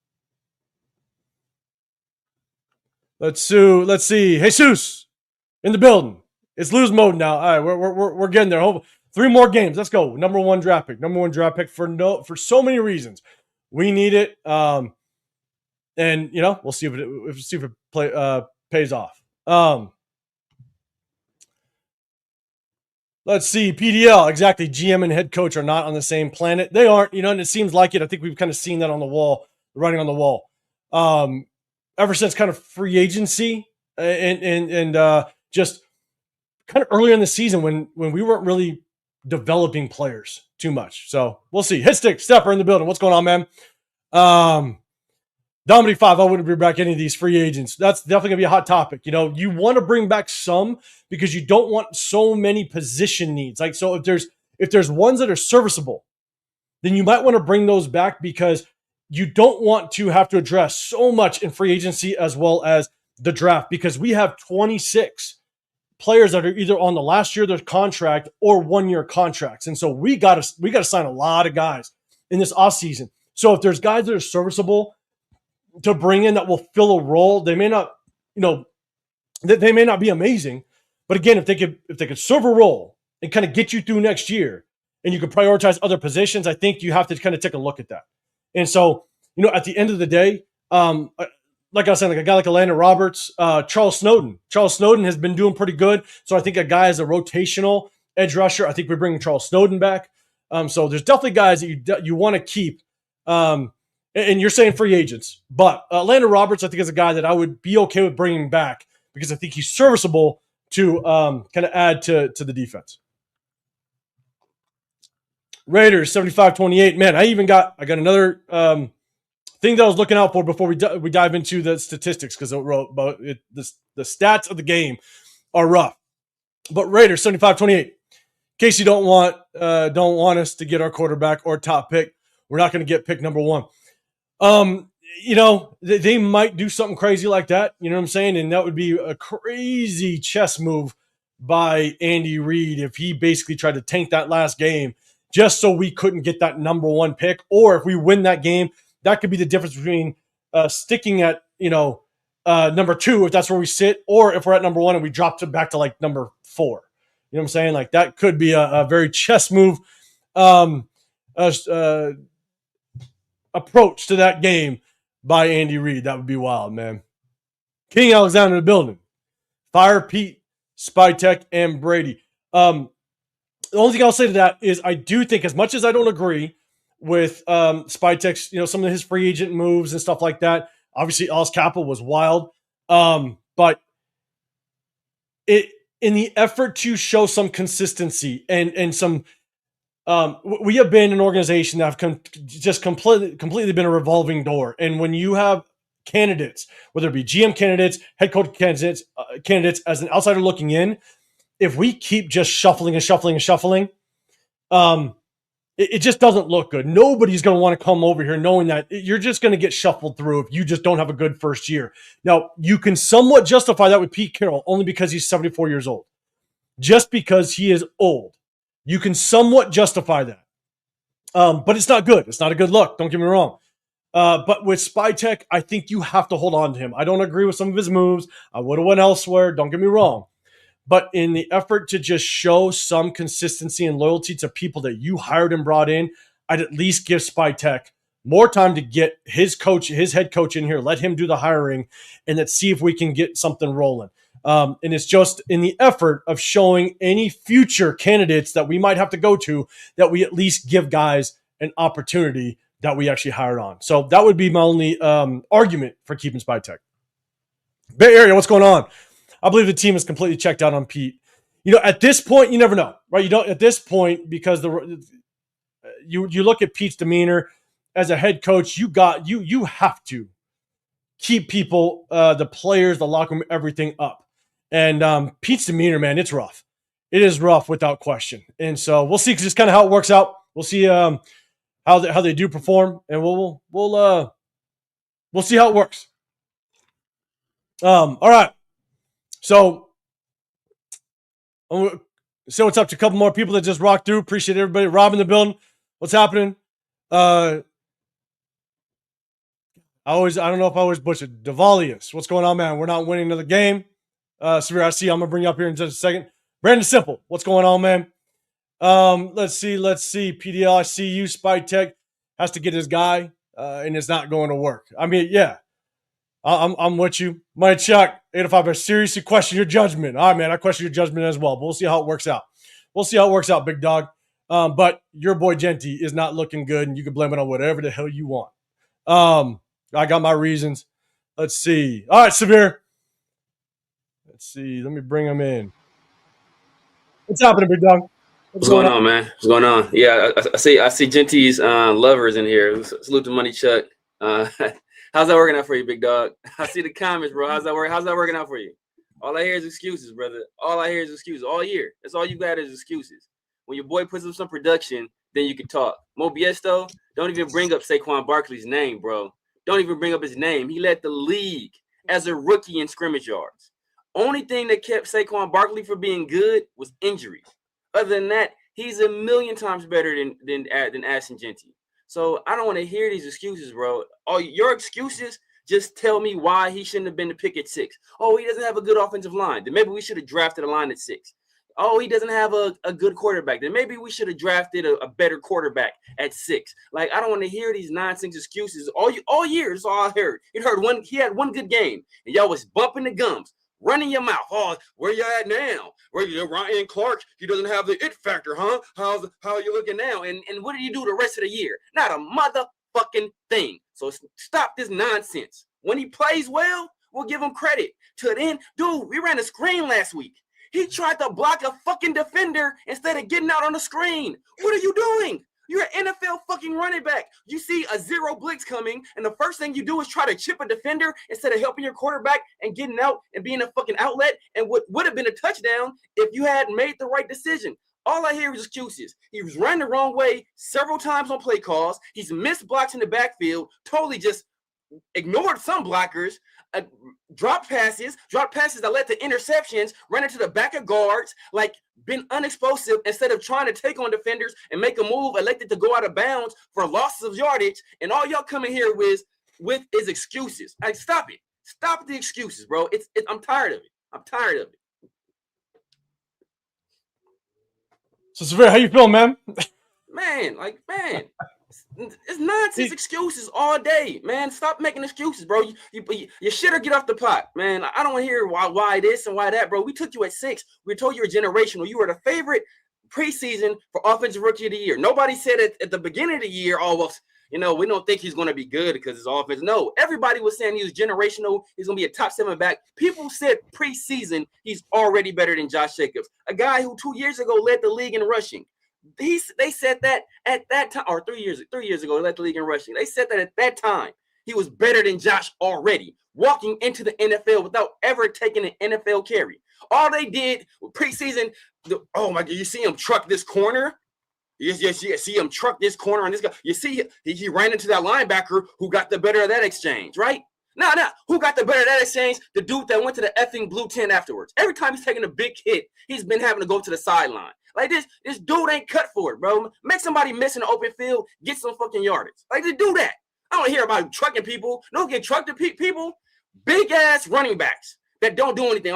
Let's see. Jesus in the building. It's lose mode now. All right, we're getting there. 3 more games. Let's go. Number 1 draft pick. Number 1 draft pick for so many reasons. We need it, and we'll see if it pays off. Let's see, PDL, exactly. GM and head coach are not on the same planet. They aren't, and it seems like it. I think we've kind of seen that on the wall, writing on the wall. Ever since kind of free agency and just kind of earlier in the season when we weren't really developing players too much. So we'll see. Hitstick, Stepper in the building. What's going on, man? Dominic 5, I wouldn't bring back any of these free agents. That's definitely going to be a hot topic. You want to bring back some because you don't want so many position needs. Like, so if there's ones that are serviceable, then you might want to bring those back because you don't want to have to address so much in free agency as well as the draft, because we have 26 players that are either on the last year of their contract or 1-year contracts. And so we got to sign a lot of guys in this offseason. So if there's guys that are serviceable to bring in that will fill a role, they may not, they may not be amazing, but again, if they could serve a role and kind of get you through next year, and you could prioritize other positions, I think you have to kind of take a look at that. And so, at the end of the day, like I was saying, like a guy like Landon Roberts, Charles Snowden. Charles Snowden has been doing pretty good. So I think a guy as a rotational edge rusher, I think we're bringing Charles Snowden back. So there's definitely guys that you want to keep. And you're saying free agents. But Landon Roberts, I think, is a guy that I would be okay with bringing back because I think he's serviceable to kind of add to the defense. Raiders, 75-28. Man, I got another thing that I was looking out for before we dive into the statistics, because the stats of the game are rough. But Raiders 75-28. In case you don't want us to get our quarterback or top pick, we're not going to get pick number 1. They might do something crazy like that. You know what I'm saying? And that would be a crazy chess move by Andy Reid if he basically tried to tank that last game just so we couldn't get that number 1 pick. Or if we win that game, that could be the difference between sticking at, number 2, if that's where we sit, or if we're at number 1 and we drop back to like number 4. You know what I'm saying? Like that could be a very chess move approach to that game by Andy Reid. That would be wild, man. King Alexander in the building. Fire Pete, Spytek, and Brady. The only thing I'll say to that is I do think, as much as I don't agree with Spytek's, some of his free agent moves and stuff like that. Obviously, Oz Kappa was wild. But in the effort to show some consistency and some we have been an organization that have just completely been a revolving door. And when you have candidates, whether it be GM candidates, head coach candidates, as an outsider looking in, if we keep just shuffling, it just doesn't look good. Nobody's going to want to come over here knowing that you're just going to get shuffled through if you just don't have a good first year. Now, you can somewhat justify that with Pete Carroll, only because he's 74 years old. Just because he is old. You can somewhat justify that. But it's not good. It's not a good look. Don't get me wrong. But with Spytek, I think you have to hold on to him. I don't agree with some of his moves. I would have went elsewhere. Don't get me wrong. But in the effort to just show some consistency and loyalty to people that you hired and brought in, I'd at least give Spytek more time to get his head coach in here, let him do the hiring, and let's see if we can get something rolling. And it's just in the effort of showing any future candidates that we might have to go to that we at least give guys an opportunity that we actually hired on. So that would be my only argument for keeping Spytek. Bay Area, what's going on? I believe the team is completely checked out on Pete. At this point, you never know, right? You don't at this point, because you look at Pete's demeanor as a head coach. You have to keep people, the players, the locker room, everything up. And Pete's demeanor, man, it's rough. It is rough without question. And so we'll see just kind of how it works out. We'll see how they do perform, and we'll see how it works. All right. So I'll say what's up to a couple more people that just rocked through. Appreciate everybody. Rob in the building. What's happening? I don't know if I always butchered. Devalius. What's going on, man? We're not winning another game. Severe, I see. I'm going to bring you up here in just a second. Brandon Simple. What's going on, man? Let's see. PDL, I see you. Spytek has to get his guy, and it's not going to work. I mean, yeah. I'm with you. My Chuck, 805, I seriously question your judgment. All right, man, I question your judgment as well, but we'll see how it works out. Big dog. But your boy Genty is not looking good, and you can blame it on whatever the hell you want. I got my reasons. Let's see. All right, Severe. Let's see. Let me bring him in. What's happening, big dog? What's going on, man? What's going on? Yeah, I see Genty's lovers in here. Salute to Money Chuck. How's that working out for you, big dog? I see the comments, bro. How's that working out for you? All I hear is excuses, brother. All I hear is excuses all year. That's all you got is excuses. When your boy puts up some production, then you can talk. Mo Biesto, don't even bring up Saquon Barkley's name, bro. Don't even bring up his name. He led the league as a rookie in scrimmage yards. Only thing that kept Saquon Barkley from being good was injuries. Other than that, he's a million times better than Ashton Genty. So I don't want to hear these excuses, bro. All your excuses, just tell me why he shouldn't have been the pick at 6. Oh, he doesn't have a good offensive line. Then maybe we should have drafted a line at 6. Oh, he doesn't have a good quarterback. Then maybe we should have drafted a better quarterback at 6. Like, I don't want to hear these nonsense excuses all year. That's all I heard. He had one good game, and y'all was bumping the gums, running your mouth. Oh, where you at now? Where you, Ryan Clark? He doesn't have the it factor, huh? How you looking now? And what did you do the rest of the year? Not a motherfucking thing. So stop this nonsense. When he plays well, we'll give him credit. To then, dude, we ran a screen last week. He tried to block a fucking defender instead of getting out on the screen. What are you doing? You're an NFL fucking running back. You see a zero blitz coming, and the first thing you do is try to chip a defender instead of helping your quarterback and getting out and being a fucking outlet, and what would have been a touchdown if you had made the right decision. All I hear is excuses. He was running the wrong way several times on play calls. He's missed blocks in the backfield, totally just ignored some blockers, dropped passes that led to interceptions, ran into the back of guards, like been unexplosive instead of trying to take on defenders and make a move, elected to go out of bounds for losses of yardage. And all y'all coming here with is excuses. Like, stop it. Stop the excuses, bro. I'm tired of it. I'm tired of it. So, Severe, how you feeling, man? Man, it's nonsense excuses all day, man. Stop making excuses, bro. You shit or get off the pot, man. I don't want to hear why this and why that, bro. We took you at 6. We told you were generational. You were the favorite preseason for Offensive Rookie of the Year. Nobody said at the beginning of the year, oh, well, we don't think he's going to be good because his offense. No, everybody was saying he was generational. He's going to be a top 7 back. People said preseason he's already better than Josh Jacobs, a guy who 2 years ago led the league in rushing. They said that at that time, or 3 years ago, led the league in rushing. They said that at that time he was better than Josh already, walking into the NFL without ever taking an NFL carry. All they did preseason, oh my God, you see him truck this corner. Yes, you see him truck this corner on this guy. You see he ran into that linebacker who got the better of that exchange, right? No, who got the better of that exchange? The dude that went to the effing blue tent afterwards. Every time he's taking a big hit, he's been having to go to the sideline. Like, this dude ain't cut for it, bro. Make somebody miss in the open field, get some fucking yardage. Like, just do that. I don't hear about trucking people. Don't get trucked to people. Big ass running backs that don't do anything.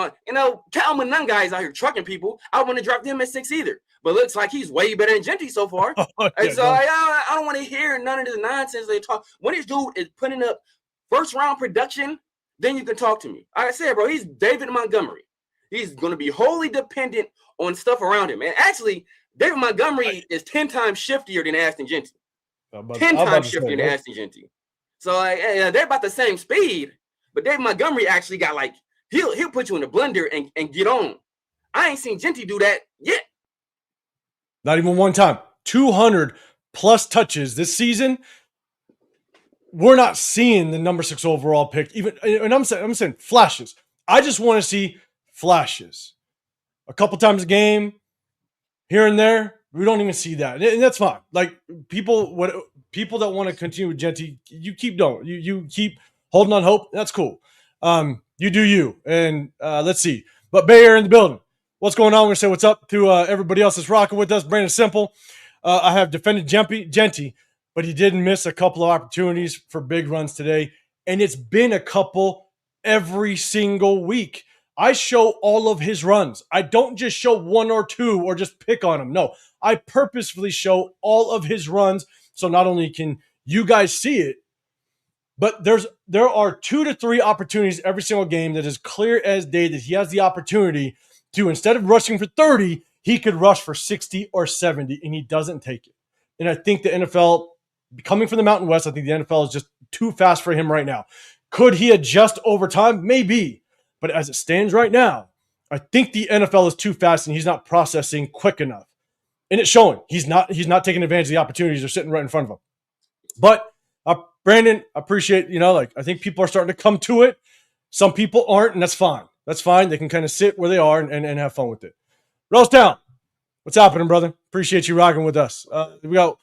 Calvin Nunn guys out here trucking people. I wouldn't have dropped him at 6 either. But looks like he's way better than Genty so far. And so I don't want to hear none of this nonsense they talk. When this dude is putting up first round production, then you can talk to me. Like I said, bro, he's David Montgomery. He's going to be wholly dependent on stuff around him. And actually, David Montgomery is 10 times shiftier than Ashton Genty. 10 times shiftier than Ashton Genty. So they're about the same speed, but David Montgomery actually got he'll put you in the blender and get on. I ain't seen Genty do that yet. Not even one time. 200 plus touches this season. We're not seeing the number 6 overall pick. And I'm saying flashes. I just want to see flashes. A couple times a game, here and there. We don't even see that, and that's fine. Like people that want to continue with Genty, you keep doing. You keep holding on hope. That's cool. You do you, and let's see. But Bay Area in the building. What's going on? We're going to say what's up to everybody else that's rocking with us. Brandon Simple. I have defended Genty, but he did miss a couple of opportunities for big runs today. And it's been a couple every single week. I show all of his runs. I don't just show 1 or 2 or just pick on him. No, I purposefully show all of his runs. So not only can you guys see it, but there are 2 to 3 opportunities every single game that is clear as day that he has the opportunity to, instead of rushing for 30, he could rush for 60 or 70, and he doesn't take it. And I think the NFL, coming from the Mountain West, I think the NFL is just too fast for him right now. Could he adjust over time? Maybe. But as it stands right now, I think the NFL is too fast and he's not processing quick enough. And it's showing. He's not taking advantage of the opportunities that are sitting right in front of him. But Brandon, I appreciate, I think people are starting to come to it. Some people aren't, and that's fine. That's fine. They can kind of sit where they are and have fun with it. Rosetown, what's happening, brother? Appreciate you rocking with us. We got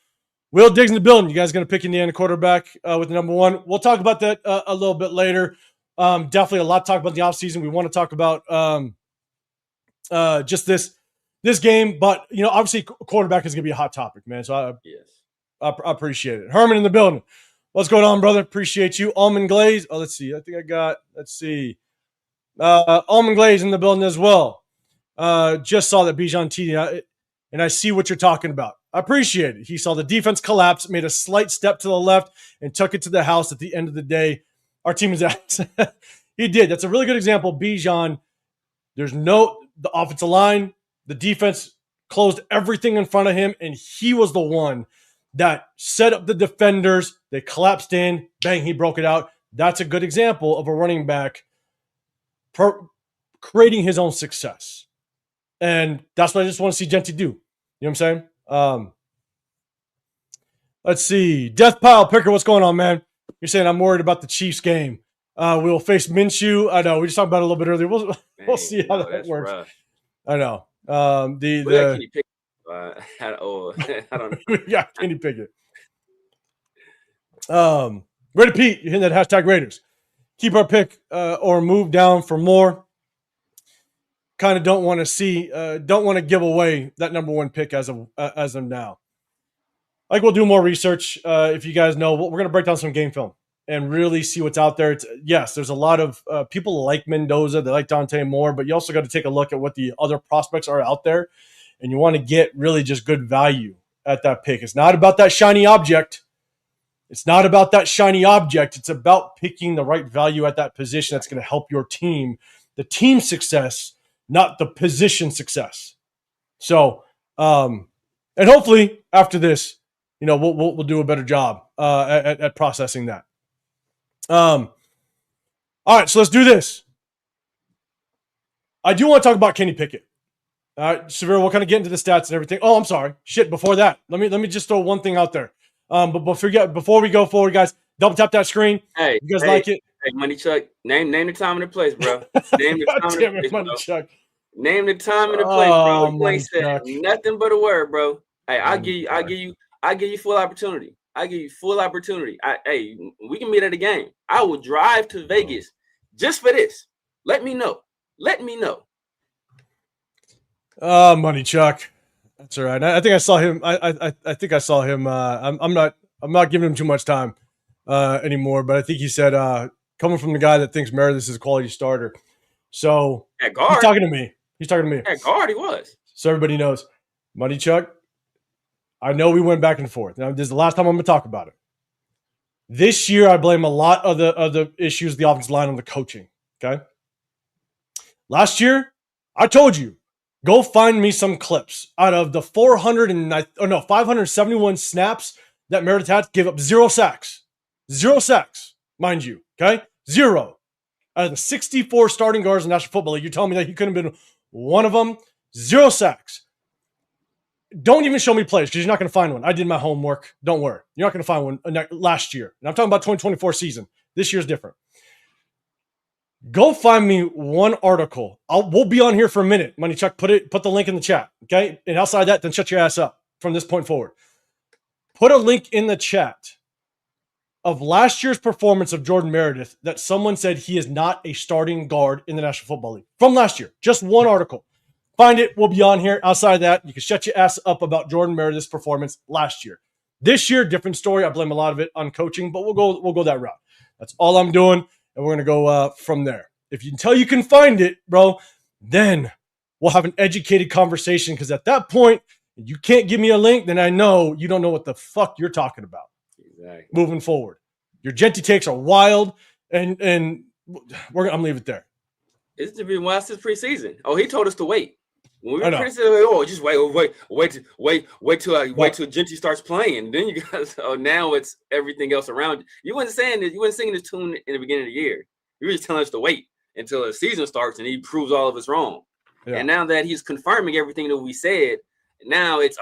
Will Diggs in the building. You guys going to pick Indiana quarterback with the number 1. We'll talk about that a little bit later. Definitely a lot to talk about the offseason. We want to talk about just this game. But, obviously quarterback is going to be a hot topic, man. So I appreciate it. Herman in the building. What's going on, brother? Appreciate you. Almond Glaze. Oh, let's see. Almond Glaze in the building as well. Just saw that Bijan TD, and I see what you're talking about. I appreciate it. He saw the defense collapse, made a slight step to the left, and took it to the house at the end of the day. Our team is out. He did. That's a really good example. Bijan, the offensive line, the defense closed everything in front of him, and he was the one that set up the defenders. They collapsed in. Bang, he broke it out. That's a good example of a running back creating his own success. And that's what I just want to see Genty do. You know what I'm saying? Let's see. Death Pile Picker, what's going on, man? You're saying I'm worried about the Chiefs game. We will face Minshew. I know. We just talked about it a little bit earlier. We'll see how that works. Rough. I know. We got Kenny Pickett. I don't know. We got Kenny Pickett. Ready, Pete? You're hitting that hashtag Raiders. Keep our pick or move down for more. Kind of don't want to give away that number one pick as of now. Like, we'll do more research. If you guys know, we're going to break down some game film and really see what's out there. Yes, there's a lot of people like Mendoza, they like Dante Moore, but you also got to take a look at what the other prospects are out there, and you want to get really just good value at that pick. It's not about that shiny object. It's about picking the right value at that position that's going to help your team, the team success, not the position success. So, and hopefully after this, we'll do a better job at processing that. All right, so let's do this. I do want to talk about Kenny Pickett. All right, Severe, we'll kind of get into the stats and everything. Oh, I'm sorry. Shit, before that, let me just throw one thing out there. But before we go forward, guys, double tap that screen. Hey, you guys like it? Hey, Money Chuck, name the time and the place, bro. Name the time and the place, Money Chuck. Name the time and the place, bro. You ain't said nothing but a word, bro. Hey, I give you full opportunity. Hey, we can meet at a game. I will drive to Vegas just for this. Let me know. Money Chuck. That's all right. I think I saw him. I think I saw him. I'm not giving him too much time anymore. But I think he said coming from the guy that thinks Meredith is a quality starter. So at guard, he's talking to me. At guard, he was. So everybody knows, Money Chuck. I know we went back and forth. Now this is the last time I'm going to talk about it. This year, I blame a lot of the issues of the offensive line on the coaching. Okay. Last year, I told you. Go find me some clips out of the 571 snaps that Meredith had to give up 0 sacks. 0 sacks, mind you, okay? 0. Out of the 64 starting guards in the National Football League, you're telling me that he couldn't have been one of them? 0 sacks. Don't even show me plays because you're not going to find one. I did my homework. Don't worry. You're not going to find one last year. And I'm talking about 2024 season. This year's different. Go find me one article. We'll be on here for a minute. Money Chuck, put the link in the chat, okay? And outside that, then shut your ass up from this point forward. Put a link in the chat of last year's performance of Jordan Meredith that someone said he is not a starting guard in the National Football League. From last year. Just one article. Find it. We'll be on here. Outside of that, you can shut your ass up about Jordan Meredith's performance last year. This year, different story. I blame a lot of it on coaching, but we'll go that route. That's all I'm doing. And we're going to go from there. Until you can find it, bro, then we'll have an educated conversation. Because at that point, you can't give me a link, then I know you don't know what the fuck you're talking about. Exactly. Moving forward. Your Genty takes are wild, and I'm going to leave it there. It's been wild since preseason. Oh, he told us to wait. When we were preseason, just wait till Genty starts playing. Then you guys, now it's everything else around you. You weren't saying this. You weren't singing this tune in the beginning of the year. You were just telling us to wait until the season starts and he proves all of us wrong. Yeah. And now that he's confirming everything that we said, now it's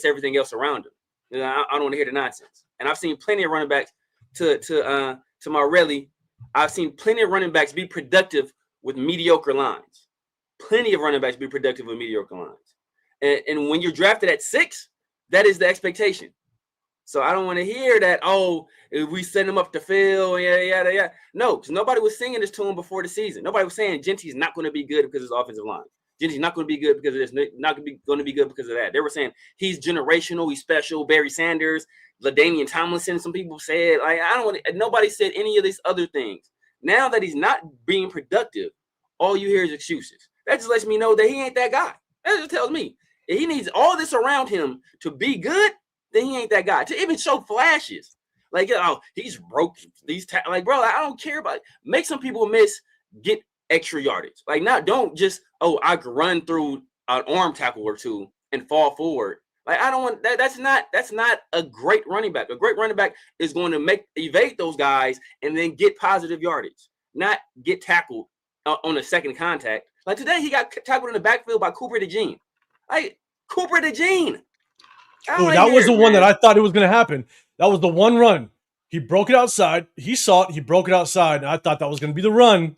everything else around him. I don't want to hear the nonsense. And I've seen plenty of running backs to Marelli. I've seen plenty of running backs be productive with mediocre lines. Plenty of running backs be productive with mediocre lines. And when you're drafted at 6, that is the expectation. So I don't want to hear that, if we set him up to fail, yada. No, because nobody was singing this to him before the season. Nobody was saying Genty's not going to be good because of his offensive line. Genty's not going to be good because of this, not going to be good because of that. They were saying he's generational, he's special. Barry Sanders, LaDainian Tomlinson, some people said, nobody said any of these other things. Now that he's not being productive, all you hear is excuses. That just lets me know that he ain't that guy. That just tells me if he needs all this around him to be good, then he ain't that guy. To even show flashes. Like, he's broke. Bro, I don't care about it. Make some people miss, get extra yardage. Like, don't just, I could run through an arm tackle or two and fall forward. Like, I don't want that. That's not a great running back. A great running back is going to evade those guys and then get positive yardage, not get tackled on a second contact. Like today, he got tackled in the backfield by Cooper DeJean. Like, Cooper DeJean. I don't Oh, like that was the hearing, one that man. I thought it was going to happen. That was the one run. He broke it outside. He saw it. He broke it outside. And I thought that was going to be the run.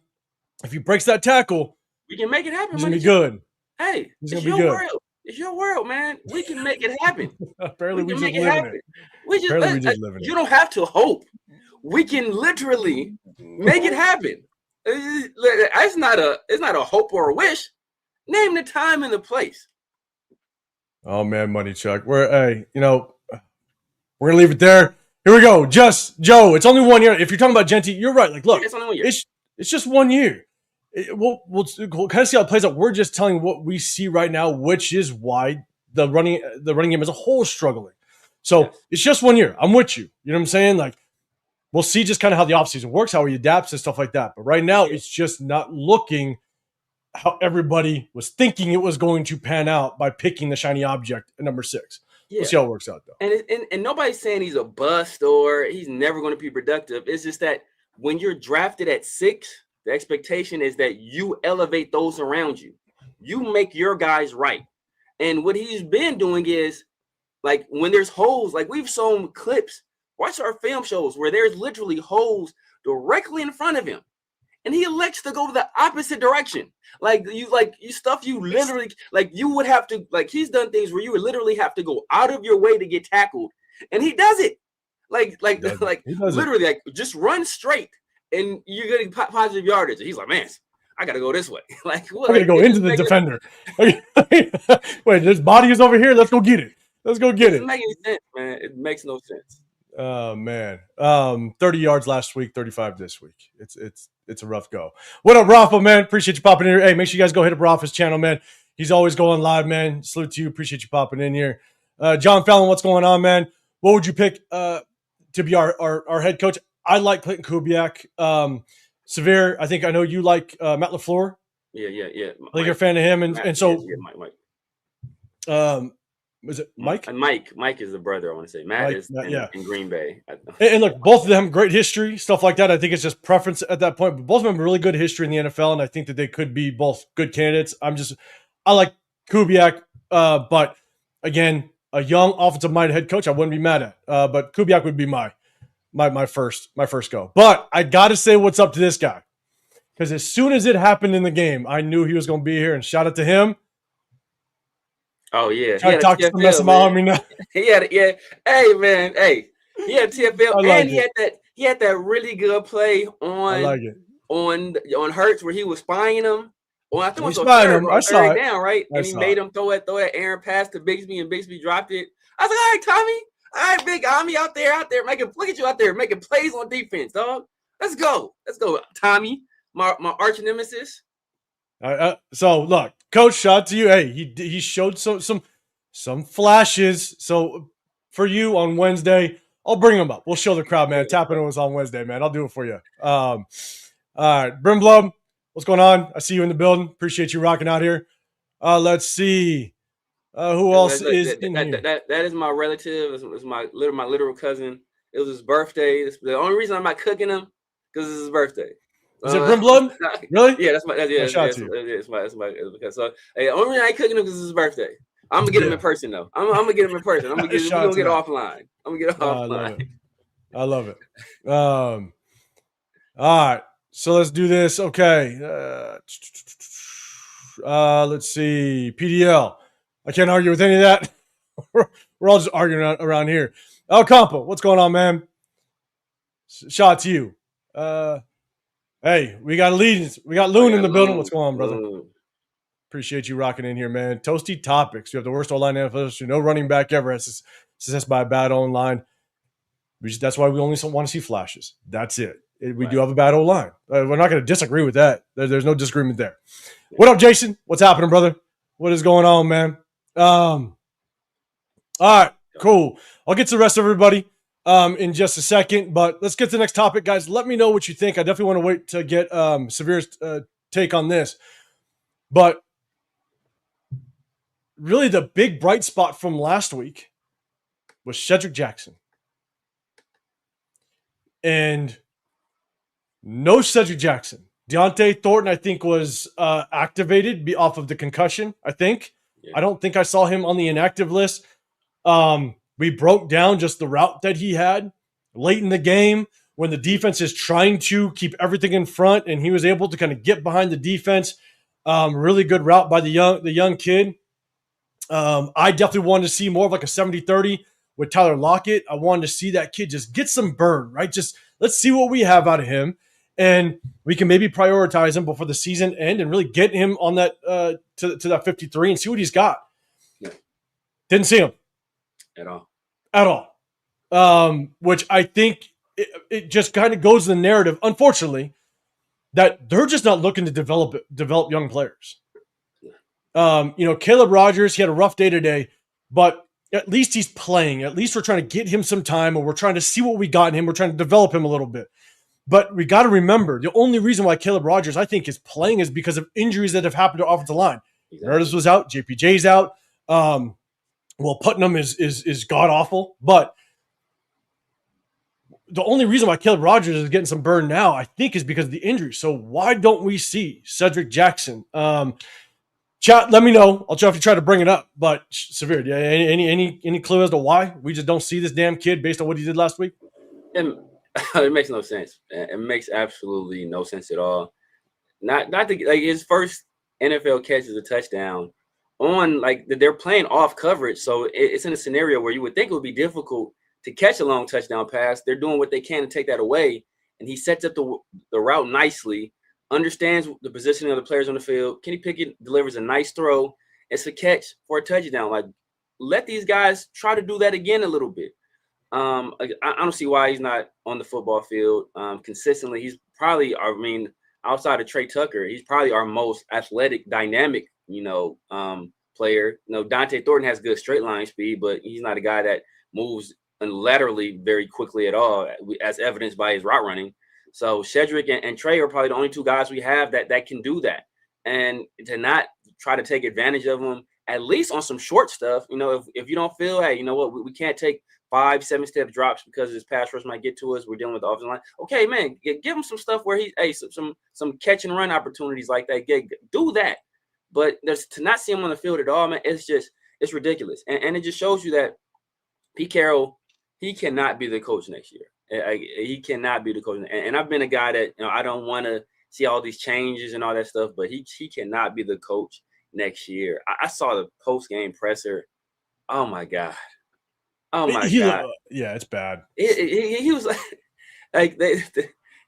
If he breaks that tackle, We can make it happen, he's going Money to be Chuck. good. Hey, He's it's going to be your good. world. It's your world, man. We can make it happen. Apparently, We we can just make it live in happen. it. We just, Apparently, we just live in you it. don't have to hope. We can literally make it happen. It's not a hope or a wish. Name the time and the place. Oh, man, Money Chuck. We're going to leave it there. Here we go. Joe, it's only 1 year. If you're talking about Genty, you're right. Like, look, It's only 1 year. it's just 1 year. We'll kind of see how it plays out. We're just telling what we see right now, which is why the running game as a whole is struggling. So Yes. It's just 1 year. I'm with you. You know what I'm saying? Like, we'll see just kind of how the offseason works, how he adapts and stuff like that. But right now, it's just not looking how everybody was thinking it was going to pan out by picking the shiny object at number 6. Yeah. We'll see how it works out, though. And nobody's saying he's a bust or he's never going to be productive. It's just that when you're drafted at 6, the expectation is that you elevate those around you. You make your guys right. And what he's been doing is, like, when there's holes, like we've shown clips, watch our film shows where there's literally holes directly in front of him. And he elects to go the opposite direction. You literally, like, you would have to, like, he's done things where you would literally have to go out of your way to get tackled. And he does it. Literally, like, just run straight and you're getting positive yardage. And he's like, man, I got to go this way. Like, I'm going to go into the defender. Wait, this body is over here. Let's go get it. It doesn't make any sense, man. It makes no sense. Oh, man. 30 yards last week, 35 this week. It's a rough go. What up, Rafa, man? Appreciate you popping in here. Hey, make sure you guys go hit up Rafa's channel, man. He's always going live, man. Salute to you. Appreciate you popping in here. John Fallon, what's going on, man? What would you pick to be our head coach? I like Clinton Kubiak. Severe, I know you like Matt LaFleur. Yeah. I think you're a fan of him. And so Mike. Was it Mike? Mike is the brother, I want to say. Matt is in Green Bay. And look, both of them great history, stuff like that. I think it's just preference at that point. But both of them have really good history in the NFL, and I think that they could be both good candidates. I like Kubiak, but again, a young offensive-minded head coach, I wouldn't be mad at. But Kubiak would be my first go. But I got to say what's up to this guy, because as soon as it happened in the game, I knew he was going to be here. And shout out to him. Oh yeah, I talk to some mess of my army now. Yeah. Hey man, he had TFL, and he had that really good play on Hurts where he was spying him. Well, I think it was I saw it down, right? And he made him throw that Aaron pass to Bigsby, and Bigsby dropped it. I was like, all right, Tommy, all right, big Ami out there look at you out there making plays on defense, dog. Let's go, Tommy, my arch nemesis. So look, Coach, shout out to you. Hey, he showed some flashes. So for you on Wednesday, I'll bring them up. We'll show the crowd, man. Tapping it was on Wednesday, man. I'll do it for you. All right, Brimblum, what's going on? I see you in the building. Appreciate you rocking out here. Let's see. Who else is in here? That is my relative. It's my literal cousin. It was his birthday. The only reason I'm not cooking him because it's his birthday. Is it Brimblum? Really? Yeah, that's my. It's my. So the only reason I ain't cooking him because it's his birthday. I'm gonna get him in person though. I'm gonna get him in person. We're gonna get offline. I'm gonna get offline. I love it. All right, so let's do this. Okay. Let's see. PDL. I can't argue with any of that. We're all just arguing around here. El Campo, what's going on, man? Shout out to you. Hey, we got Loon in the building. What's going on, brother? Appreciate you rocking in here, man. Toasty topics. You have the worst O-line in NFL history. No running back ever has success by a bad O-line. That's why we only want to see flashes. That's it. We do have a bad O-line. We're not going to disagree with that. There's no disagreement there. What up, Jason? What's happening, brother? What is going on, man? All right, cool. I'll get to the rest of everybody in just a second, but let's get to the next topic, guys. Let me know what you think. I definitely want to wait to get Severe's take on this. But really the big bright spot from last week was Cedric Jackson. And no Cedric Jackson. Deontay Thornton, I think, was activated off of the concussion, I think. Yeah. I don't think I saw him on the inactive list. We broke down just the route that he had late in the game when the defense is trying to keep everything in front, and he was able to kind of get behind the defense. Really good route by the young kid. I definitely wanted to see more of like a 70-30 with Tyler Lockett. I wanted to see that kid just get some burn, right? Just let's see what we have out of him, and we can maybe prioritize him before the season end and really get him on that to that 53 and see what he's got. Yeah. Didn't see him at all. Which I think it just kind of goes to the narrative, unfortunately, that they're just not looking to develop young players. Caleb Rogers, he had a rough day today, but at least he's playing. At least we're trying to get him some time, or we're trying to see what we got in him. We're trying to develop him a little bit. But we got to remember, the only reason why Caleb Rogers, I think, is playing is because of injuries that have happened to offensive line. Exactly. Meredith was out. JPJ's out. Putnam is god-awful. But the only reason why Caleb Rogers is getting some burn now, I think, is because of the injury. So why don't we see Cedric Jackson? Chat, let me know. I'll try to bring it up. But Severe, yeah, any clue as to why we just don't see this damn kid based on what he did last week? It makes no sense. It makes absolutely no sense at all. Not his first NFL catch is a touchdown on they're playing off coverage, so it's in a scenario where you would think it would be difficult to catch a long touchdown pass. They're doing what they can to take that away, and he sets up the route nicely. Understands the positioning of the players on the field. Kenny Pickett delivers a nice throw. It's a catch for a touchdown. Let these guys try to do that again a little bit. I don't see why he's not on the football field consistently. He's probably, outside of Trey Tucker, he's probably our most athletic, dynamic, player. Dante Thornton has good straight line speed, but he's not a guy that moves laterally very quickly at all, as evidenced by his route running. So Cedric and Trey are probably the only two guys we have that can do that. And to not try to take advantage of them, at least on some short stuff, if you don't feel, hey, you know what, we can't take 5-7 step drops because his pass rush might get to us. We're dealing with the offensive line. Okay, man, give him some stuff where some catch and run opportunities like that. Do that. But to not see him on the field at all, man, it's ridiculous. And it just shows you that Pete Carroll, he cannot be the coach next year. He cannot be the coach. And I've been a guy that, I don't want to see all these changes and all that stuff, but he cannot be the coach next year. I saw the post-game presser. Oh, my God. Oh, my God. Yeah, it's bad. He was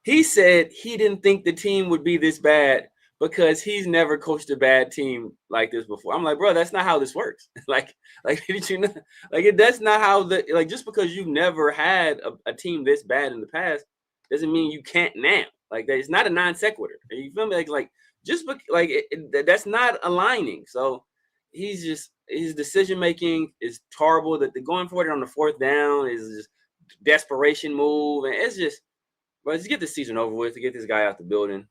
he said he didn't think the team would be this bad because he's never coached a bad team like this before. I'm like, bro, that's not how this works. Did you know? That's not how just because you've never had a team this bad in the past doesn't mean you can't now. It's not a non sequitur. You feel me? That's not aligning. So his decision making is horrible. That they're going for it on the fourth down is just desperation move, and it's just, bro, just get the season over with to get this guy out the building.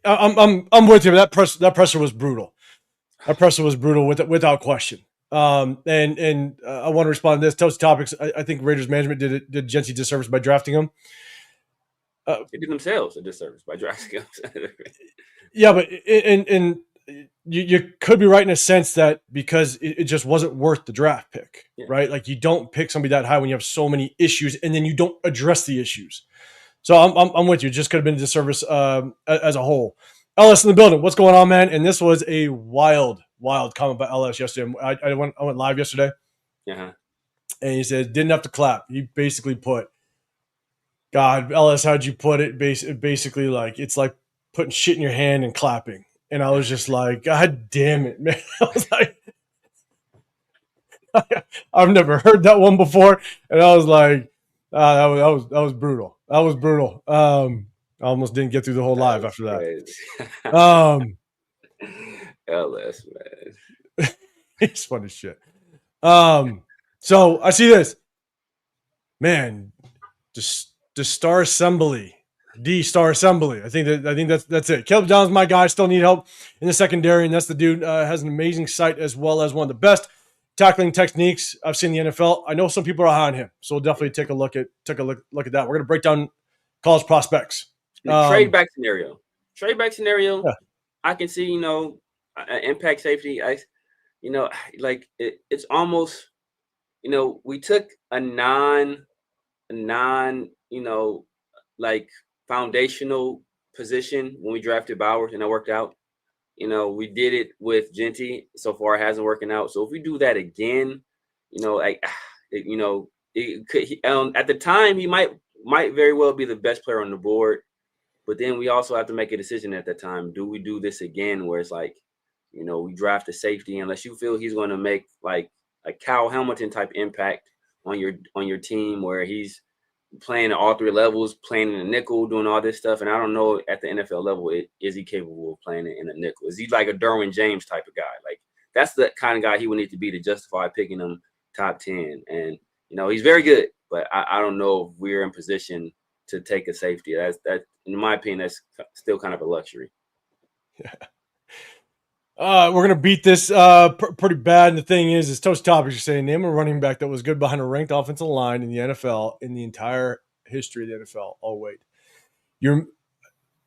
I'm with you. That pressure was brutal. That pressure was brutal without question. And I want to respond to this. Toast topics. I think Raiders management did Jency disservice by drafting him. They did themselves a disservice by drafting him. Yeah, but you could be right in a sense that because it just wasn't worth the draft pick, right? You don't pick somebody that high when you have so many issues, and then you don't address the issues. So I'm with you. Just could have been a disservice as a whole. LS in the building. What's going on, man? And this was a wild comment by LS yesterday. I went live yesterday. Yeah. And he said didn't have to clap. He basically put, God, LS, how'd you put it? Basically, it's like putting shit in your hand and clapping. And I was just like, God damn it, man. I was like, I've never heard that one before. And I was like, that was brutal. That was brutal. I almost didn't get through the whole live after that. LS, man. It's funny shit. So I see this. Man, just the Star Assembly. D-Star Assembly. I think that's it. Caleb John's my guy. Still need help in the secondary, and that's the dude has an amazing sight as well as one of the best tackling techniques I've seen in the NFL. I know some people are high on him, so we'll definitely take a look at that. We're going to break down college prospects. Trade back scenario. Yeah. I can see, impact safety. like it's almost, we took a non, like foundational position when we drafted Bowers, and it worked out. We did it with Genty. So far, it hasn't working out. So if we do that again, like, it could. At the time, he might very well be the best player on the board. But then we also have to make a decision at that time. Do we do this again, where it's like, we draft a safety unless you feel he's going to make like a Kyle Hamilton type impact on your team, where he's playing at all three levels, playing in a nickel, doing all this stuff. And I don't know at the NFL level, is he capable of playing it in a nickel? Is he like a Derwin James type of guy? Like, that's the kind of guy he would need to be to justify picking him top 10. And, he's very good, but I don't know if we're in position to take a safety. That, in my opinion, that's still kind of a luxury. Yeah. We're going to beat this pretty bad. And the thing is Toast Topics are saying, name a running back that was good behind a ranked offensive line in the NFL in the entire history of the NFL. Oh, wait.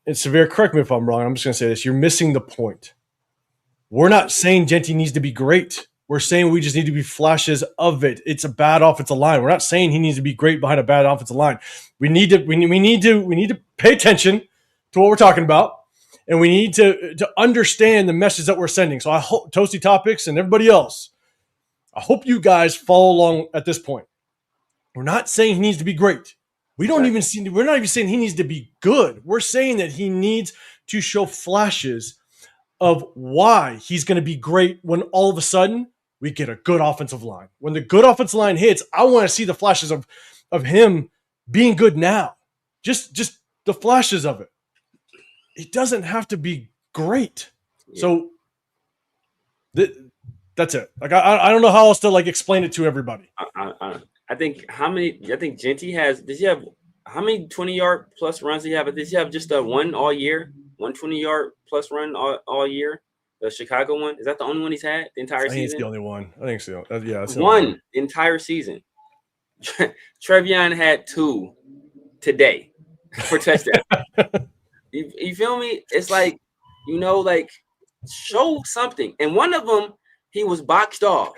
It's severe. Correct me if I'm wrong. I'm just going to say this. You're missing the point. We're not saying Genty needs to be great. We're saying we just need to be flashes of it. It's a bad offensive line. We're not saying he needs to be great behind a bad offensive line. We need to pay attention to what we're talking about. And we need to understand the message that we're sending. So I hope Toasty Topics and everybody else, I hope you guys follow along at this point. We're not saying he needs to be great. We're not even saying he needs to be good. We're saying that he needs to show flashes of why he's going to be great when all of a sudden we get a good offensive line. When the good offensive line hits, I want to see the flashes of him being good now. Just the flashes of it. It doesn't have to be great. Yeah. So that's it. Like, I don't know how else to like explain it to everybody. I think Genty has, does he have, how many 20-yard plus runs does he have? Does he have just a one all year? 120-yard plus run all year? The Chicago one? Is that the only one he's had the entire season? I think it's the only one. I think so. Yeah. It's one entire season. Trevion had 2 today for touchdown. You feel me? It's like, like, show something. And one of them, he was boxed off.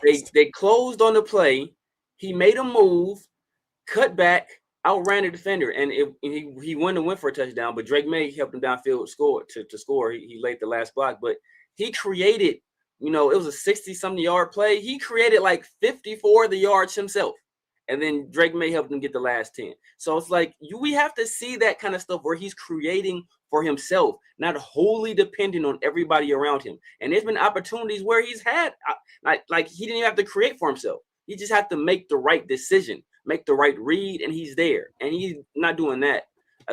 They closed on the play. He made a move, cut back, outran the defender, and he went for a touchdown. But Drake May helped him downfield to score. He laid the last block, but he created, it was a 60-something yard play. He created like 54 of the yards himself. And then Drake May helped him get the last 10. So it's like we have to see that kind of stuff where he's creating for himself, not wholly depending on everybody around him. And there's been opportunities where he's had, like he didn't even have to create for himself. He just had to make the right decision, make the right read, and he's there. And he's not doing that.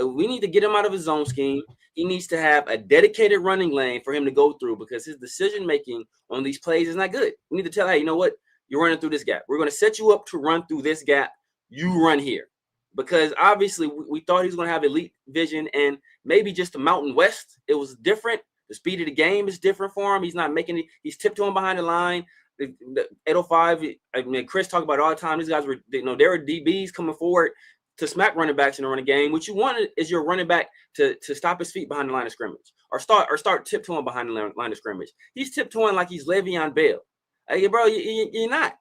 We need to get him out of his zone scheme. He needs to have a dedicated running lane for him to go through, because his decision-making on these plays is not good. We need to tell him, hey, you know what? You're running through this gap. We're going to set you up to run through this gap. You run here. Because obviously we thought he was going to have elite vision, and maybe just the Mountain West, it was different. The speed of the game is different for him. He's not making it. He's tiptoeing behind the line. The 805, I mean, Chris talked about it all the time. These guys were, there were DBs coming forward to smack running backs in the running game. What you want is your running back to stop his feet behind the line of scrimmage, or start tiptoeing behind the line of scrimmage. He's tiptoeing like he's Le'Veon Bell. Hey, bro, you're not.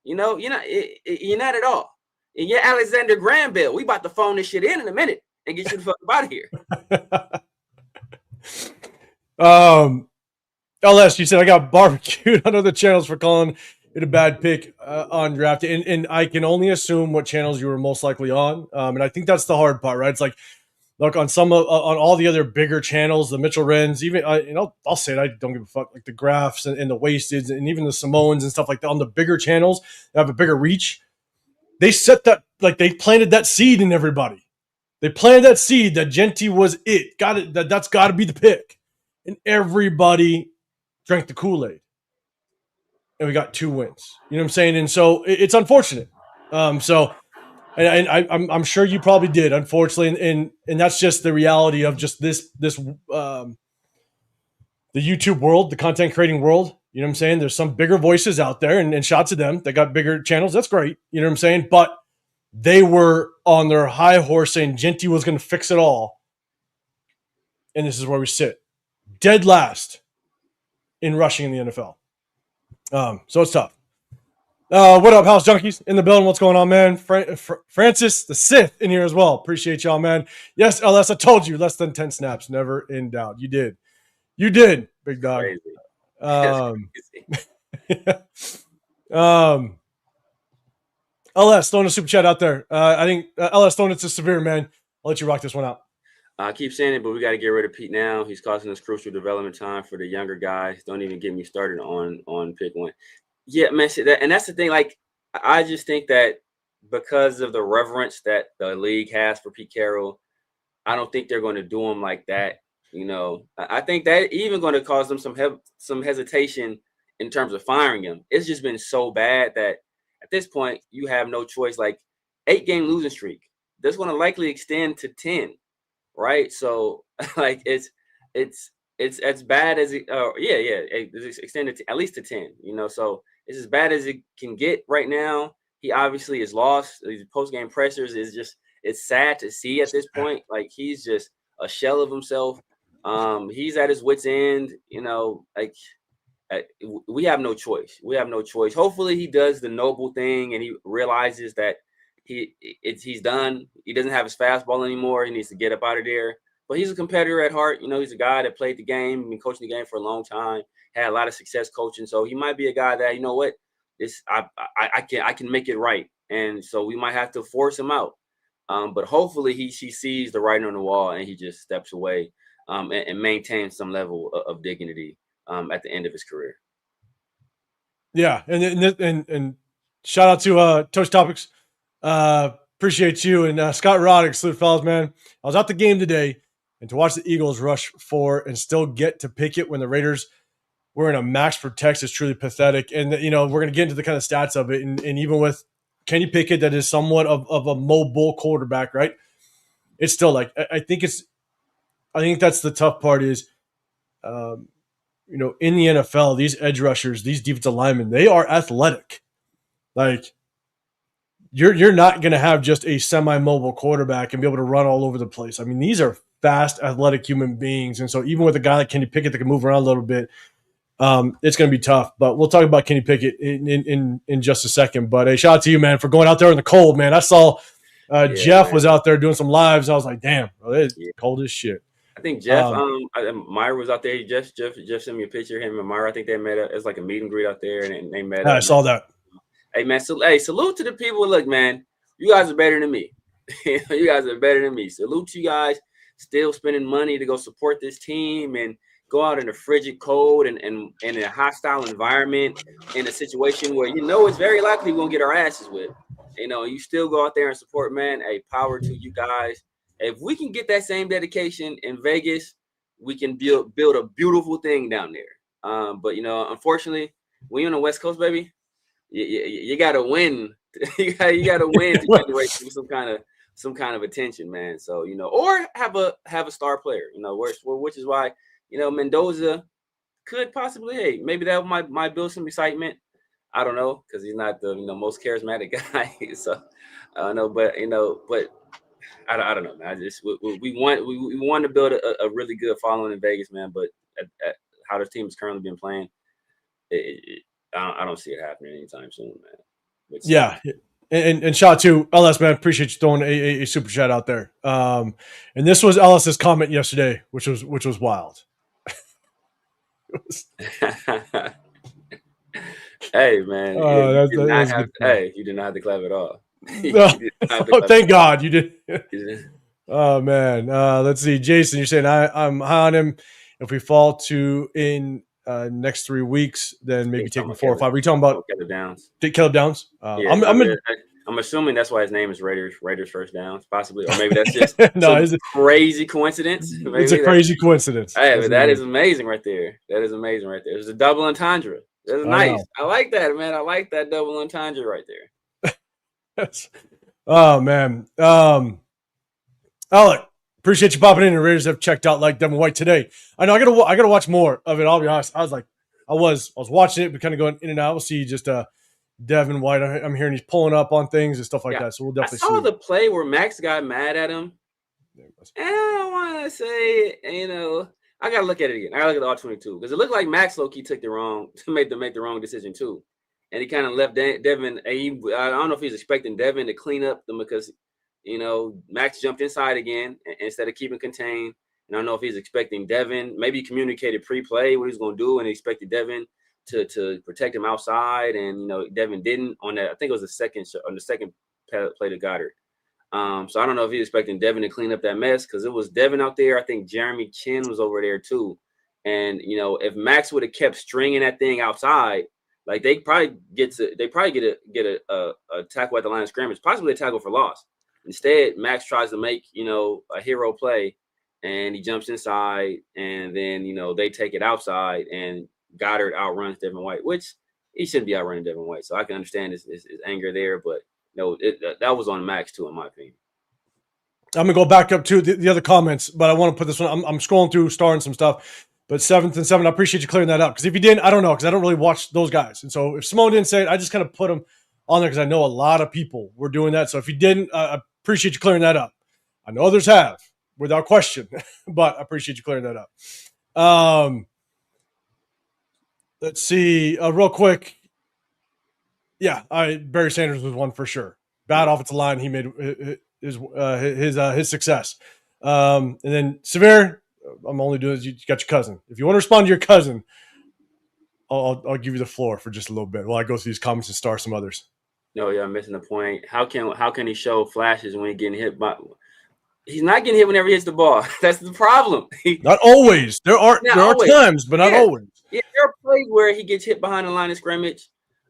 You're not at all. And you're Alexander Graham Bell. We about to phone this shit in a minute and get you the fuck out of here. LS, you said I got barbecued on other channels for calling it a bad pick on draft, and I can only assume what channels you were most likely on. And I think that's the hard part, right? It's like, look, on on all the other bigger channels, the Mitchell Wrens, even I'll say it, I don't give a fuck, like the Graphs and the Wasteds and even the Samoans and stuff like that. On the bigger channels that have a bigger reach, they set that, like, they planted that seed in everybody. They planted that seed that Genty was it. That's got to be the pick, and everybody drank the Kool-Aid, and we got 2 wins. You know what I'm saying? And so it's unfortunate. And I'm sure you probably did, unfortunately, and that's just the reality of just this the YouTube world, the content creating world. You know what I'm saying? There's some bigger voices out there, and shots of them that got bigger channels. That's great. You know what I'm saying? But they were on their high horse saying Genty was going to fix it all, and this is where we sit, dead last in rushing in the NFL. So it's tough. What up, House Junkies in the building? What's going on, man? Francis the Sith in here as well. Appreciate y'all, man. Yes, LS, I told you, less than 10 snaps. Never in doubt. You did. You did, big dog. Crazy. That's Um, crazy. LS throwing a super chat out there. I think LS throwing it to Severe, man. I'll let you rock this one out. I keep saying it, but we got to get rid of Pete now. He's costing us crucial development time for the younger guys. Don't even get me started on pick one. Yeah, man. And that's the thing. Like, I just think that because of the reverence that the league has for Pete Carroll, I don't think they're going to do him like that. I think that even going to cause them some hesitation in terms of firing him. It's just been so bad that at this point you have no choice. Like 8-game losing streak, that's going to likely extend to 10, right? So like it's as bad as it. It's extended to at least to 10. So it's as bad as it can get right now. He obviously is lost. These post-game pressures is just. It's sad to see at this point. Like he's just a shell of himself. He's at his wit's end. We have no choice. We have no choice. Hopefully, he does the noble thing and he realizes that he's done. He doesn't have his fastball anymore. He needs to get up out of there. But he's a competitor at heart. He's a guy that played the game, been coaching the game for a long time, had a lot of success coaching. So he might be a guy that I can make it right. And so we might have to force him out. But hopefully he sees the writing on the wall and he just steps away and maintains some level of dignity at the end of his career. Yeah, and shout out to Toast Topics. Appreciate you and Scott Roddick, salute fellas, man. I was at the game today, and to watch the Eagles rush for and still get to pick it when the Raiders were in a max protect is truly pathetic. And we're going to get into the kind of stats of it, and even with Kenny Pickett, that is somewhat of a mobile quarterback, right? It's still like I think that's the tough part is, in the NFL, these edge rushers, these defensive linemen, they are athletic. Like you're not going to have just a semi-mobile quarterback and be able to run all over the place. I mean, these are fast, athletic human beings, and so even with a guy like Kenny Pickett that can move around a little bit, it's going to be tough. But we'll talk about Kenny Pickett in just a second. But hey, shout out to you, man, for going out there in the cold, man. I saw Jeff was out there doing some lives. I was like, damn, bro, it's cold as shit. I think Jeff, Meyer was out there. Jeff sent me a picture of him and Meyer. I think they met up. It was like a meet and greet out there, and they met up. I saw that. Hey, man, salute to the people. Look, man, you guys are better than me. You guys are better than me. Salute to you guys still spending money to go support this team and go out in a frigid cold and in a hostile environment in a situation where it's very likely we're going to get our asses whipped. You still go out there and support, man. Hey, power to you guys. If we can get that same dedication in Vegas, we can build a beautiful thing down there. But unfortunately, when you're on the West Coast, baby, you got to win. you got to win to generate some kind of attention, man. So or have a star player, which is why Mendoza could possibly, maybe that might build some excitement. I don't know, because he's not the most charismatic guy. So I don't know, but I don't know, man. I just we want to build a really good following in Vegas, man. But at how the team has currently been playing, I don't see it happening anytime soon, man. Yeah, and shout out to LS, man. Appreciate you throwing a super chat out there. And this was LS's comment yesterday, which was wild. Hey, man, you did not have to clap at all. Thank God you did. Oh man, let's see, Jason. You're saying I'm high on him. If we fall to in next 3 weeks, then maybe take him 4 or 5. Are you talking about Caleb Downs? Caleb Downs? I'm assuming that's why his name is Raiders First Downs, possibly, or maybe that's just crazy coincidence. Maybe it's a crazy coincidence. Hey, but that is amazing right there. That is amazing right there. It's a double entendre. That's nice. I like that, man. I like that double entendre right there. Oh man, Alec, appreciate you popping in. The Raiders have checked out like Devin White today. I know I gotta watch more of it. I'll be honest. I was watching it, but kind of going in and out. We'll see just Devin White. I'm hearing he's pulling up on things and stuff like that. So we'll definitely see. I saw the play where Max got mad at him. And I don't want to say, I gotta look at it again. I gotta look at the all-22 because it looked like Max low-key took the wrong decision too, and he kind of left Devin. I don't know if he's expecting Devin to clean up them because Max jumped inside again instead of keeping contained. And I don't know if he's expecting Devin. Maybe he communicated pre-play what he's going to do, and he expected Devin to protect him outside, and Devin didn't on that. I think it was the second play to Goddard. So I don't know if he's expecting Devin to clean up that mess because it was Devin out there. I think Jeremy Chin was over there too. And if Max would have kept stringing that thing outside, like they probably get a tackle at the line of scrimmage, possibly a tackle for loss. Instead, Max tries to make a hero play, and he jumps inside, and then they take it outside, and Goddard outruns Devin White, which he shouldn't be outrunning Devin White. So I can understand his anger there, but that was on Max too, in my opinion. I'm gonna go back up to the other comments, but I want to put this one. I'm scrolling through, starring some stuff. But 7th and 7, I appreciate you clearing that up because if you didn't, I don't know because I don't really watch those guys. And so if Simone didn't say it, I just kind of put them on there because I know a lot of people were doing that. So if you didn't, I appreciate you clearing that up. I know others have, without question, but I appreciate you clearing that up. Let's see, real quick. Yeah, Barry Sanders was one for sure. Bad offensive line. He made his success. And then Severe, I'm only doing this. You got your cousin. If you want to respond to your cousin, I'll give you the floor for just a little bit while I go through these comments and star some others. No, yeah, I'm missing the point. How can he show flashes when he's getting hit by? He's not getting hit whenever he hits the ball. That's the problem. Not always. There are times, but not always. Yeah, there are plays where he gets hit behind the line of scrimmage.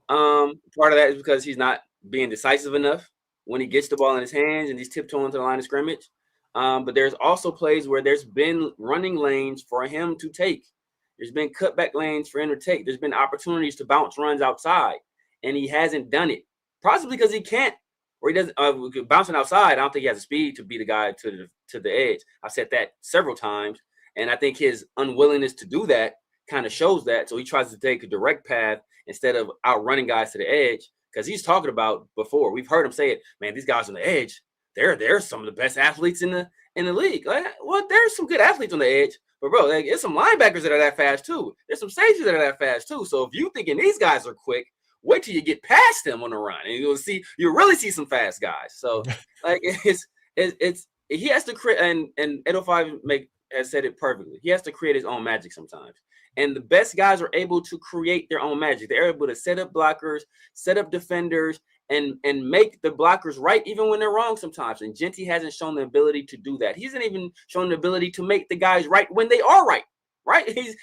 Part of that is because he's not being decisive enough when he gets the ball in his hands and he's tiptoeing to the line of scrimmage. But there's also plays where there's been running lanes for him to take. There's been cutback lanes for him to take. There's been opportunities to bounce runs outside, and he hasn't done it. Possibly because he can't, or he doesn't. Bouncing outside, I don't think he has the speed to be the guy to the edge. I've said that several times, and I think his unwillingness to do that kind of shows that. So he tries to take a direct path instead of outrunning guys to the edge, because he's talking about before. We've heard him say it, man, these guys on the edge, they're some of the best athletes in the league. Like, well, there's some good athletes on the edge, but bro, like, there's some linebackers that are that fast too. There's some safeties that are that fast too. So if you thinking these guys are quick, wait till you get past them on the run, and you'll really see some fast guys. So like it's he has to create, and 805 has said it perfectly. He has to create his own magic sometimes. And the best guys are able to create their own magic. They're able to set up blockers, set up defenders, and make the blockers right even when they're wrong sometimes. And Genty hasn't shown the ability to do that. He hasn't even shown the ability to make the guys right when they are right.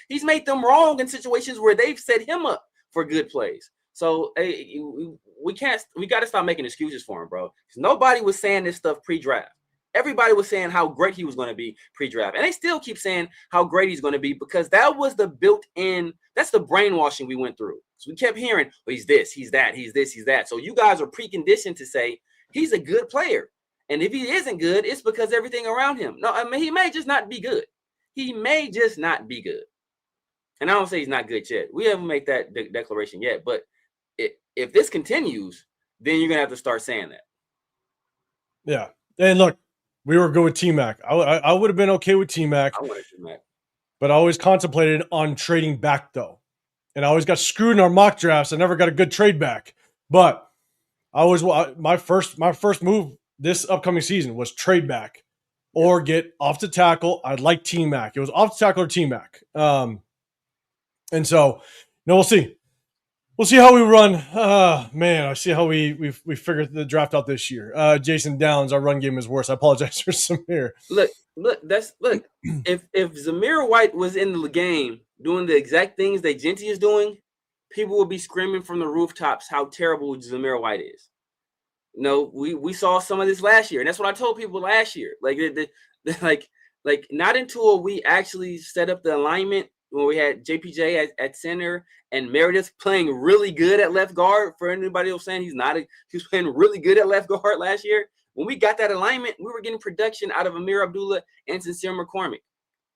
He's made them wrong in situations where they've set him up for good plays. So we got to stop making excuses for him, bro. Because nobody was saying this stuff pre-draft. Everybody was saying how great he was going to be pre-draft. And they still keep saying how great he's going to be because that was the built-in, that's the brainwashing we went through. So we kept hearing, well, he's this, he's that, he's this, he's that. So you guys are preconditioned to say he's a good player. And if he isn't good, it's because everything around him. No, I mean, he may just not be good. He may just not be good. And I don't say he's not good yet. We haven't made that declaration yet. But if this continues, then you're going to have to start saying that. Yeah. And look, we were good with T-Mac. I would have been okay with T-Mac. I wanted T-Mac. But I always contemplated on trading back, though. And I always got screwed in our mock drafts. I never got a good trade back. But my first move this upcoming season was trade back or get off the tackle. I'd like T-Mac. It was off the tackle or T-Mac. And so, we'll see. We'll see how we run. Man, I see how we figured the draft out this year. Jason Downs, our run game is worse. I apologize for Samir. Look. If Zamir White was in the game doing the exact things that Genty is doing, people would be screaming from the rooftops how terrible Zamir White is. We saw some of this last year, and that's what I told people last year. Like not until we actually set up the alignment when we had JPJ at center and Meredith playing really good at left guard. For anybody else saying he was playing really good at left guard last year. When we got that alignment, we were getting production out of Amir Abdullah and Sincere McCormick.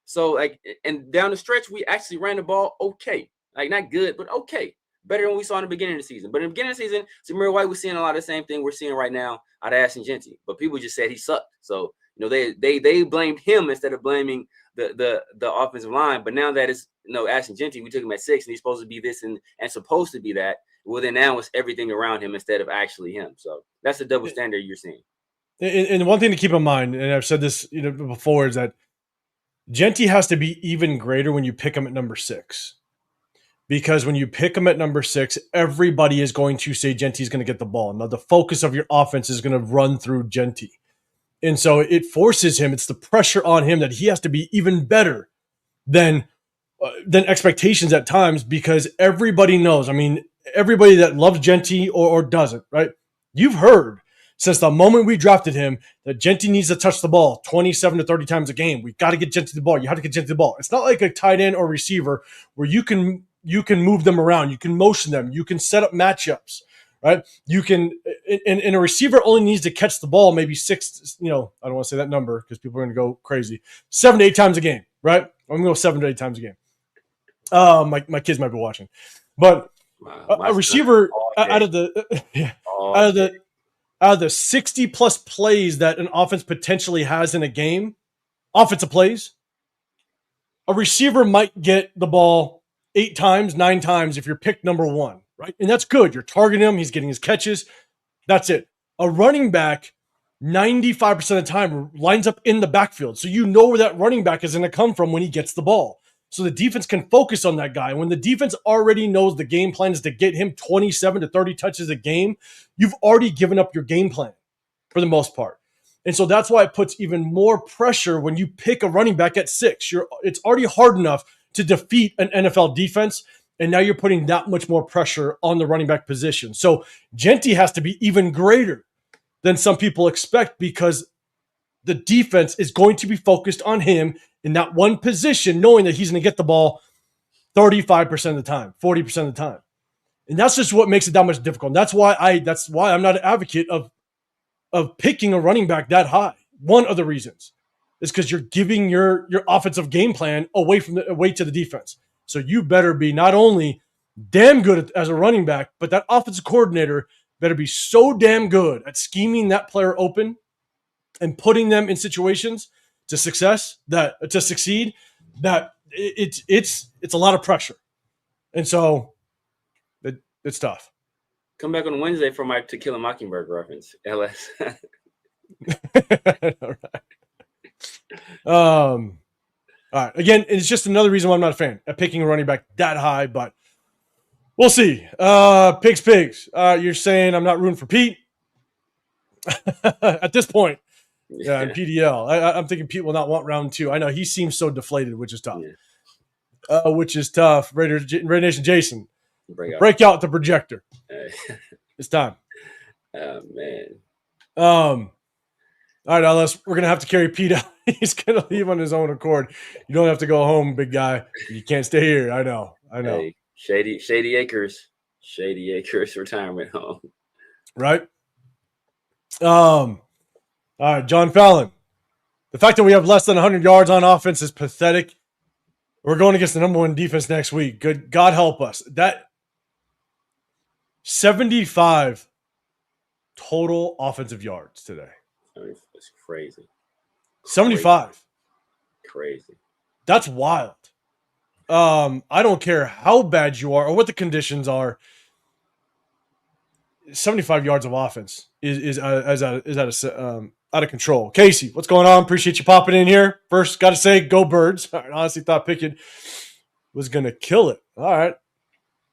So and down the stretch, we actually ran the ball okay. Like not good, but okay. Better than we saw in the beginning of the season. But in the beginning of the season, Zamir White was seeing a lot of the same thing we're seeing right now out of Ashton Genty. But people just said he sucked. So, they blamed him instead of blaming the offensive line. But now that it's Ashton Jeanty, we took him at 6, and he's supposed to be this and supposed to be that. Well, then now it's everything around him instead of actually him. So that's the double standard you're seeing. And one thing to keep in mind, and I've said this before, is that Jeanty has to be even greater when you pick him at number 6. Because when you pick him at number 6, everybody is going to say Jeanty's going to get the ball. Now, the focus of your offense is going to run through Jeanty. And so it forces him, it's the pressure on him that he has to be even better than expectations at times, because everybody knows. I mean, everybody that loves Jeanty or doesn't, right? You've heard since the moment we drafted him that Jeanty needs to touch the ball 27 to 30 times a game. We've got to get Jeanty the ball. You have to get Jeanty the ball. It's not like a tight end or receiver where you can move them around. You can motion them. You can set up matchups, right? You can, and a receiver only needs to catch the ball maybe 6, I don't want to say that number because people are going to go crazy, 7 to 8 times a game, right? I'm going to go 7 to 8 times a game. My kids might be watching, but a receiver out of the 60 plus plays that an offense potentially has in a game, offensive plays, a receiver might get the ball 8 times, 9 times if you're picked number 1, right? And that's good. You're targeting him. He's getting his catches. That's it. A running back, 95% of the time, lines up in the backfield. So you know where that running back is going to come from when he gets the ball. So the defense can focus on that guy. When the defense already knows the game plan is to get him 27 to 30 touches a game, you've already given up your game plan for the most part. And so that's why it puts even more pressure when you pick a running back at 6. It's already hard enough to defeat an NFL defense, and now you're putting that much more pressure on the running back position. So Jeanty has to be even greater than some people expect, because the defense is going to be focused on him in that one position, knowing that he's going to get the ball 35% of the time, 40% of the time. And that's just what makes it that much difficult. And that's why I'm not an advocate of picking a running back that high. One of the reasons is because you're giving your offensive game plan away to the defense. So you better be not only damn good as a running back, but that offensive coordinator better be so damn good at scheming that player open and putting them in situations to succeed that it's a lot of pressure. And so it's tough. Come back on Wednesday for my To Kill a Mockingbird reference, LS. All right. All right. Again, it's just another reason why I'm not a fan of picking a running back that high, but we'll see. Pigs. You're saying I'm not rooting for Pete at this point. Yeah, and PDL. I'm thinking Pete will not want round 2. I know he seems so deflated, which is tough. Yeah. Raiders Nation Jason, break out the projector. It's time. Oh man. All right, Ellis, we're gonna have to carry Pete out. He's gonna leave on his own accord. You don't have to go home, big guy. You can't stay here. I know. Hey, Shady Acres retirement home. Right. All right, John Fallon. The fact that we have less than 100 yards on offense is pathetic. We're going against the number 1 defense next week. Good God help us. That 75 total offensive yards today. I mean, it's crazy. 75. Crazy. That's wild. I don't care how bad you are or what the conditions are. 75 yards of offense is out of control. Casey, what's going on? Appreciate you popping in here. First, got to say, go Birds. I honestly thought Pickett was going to kill it. All right.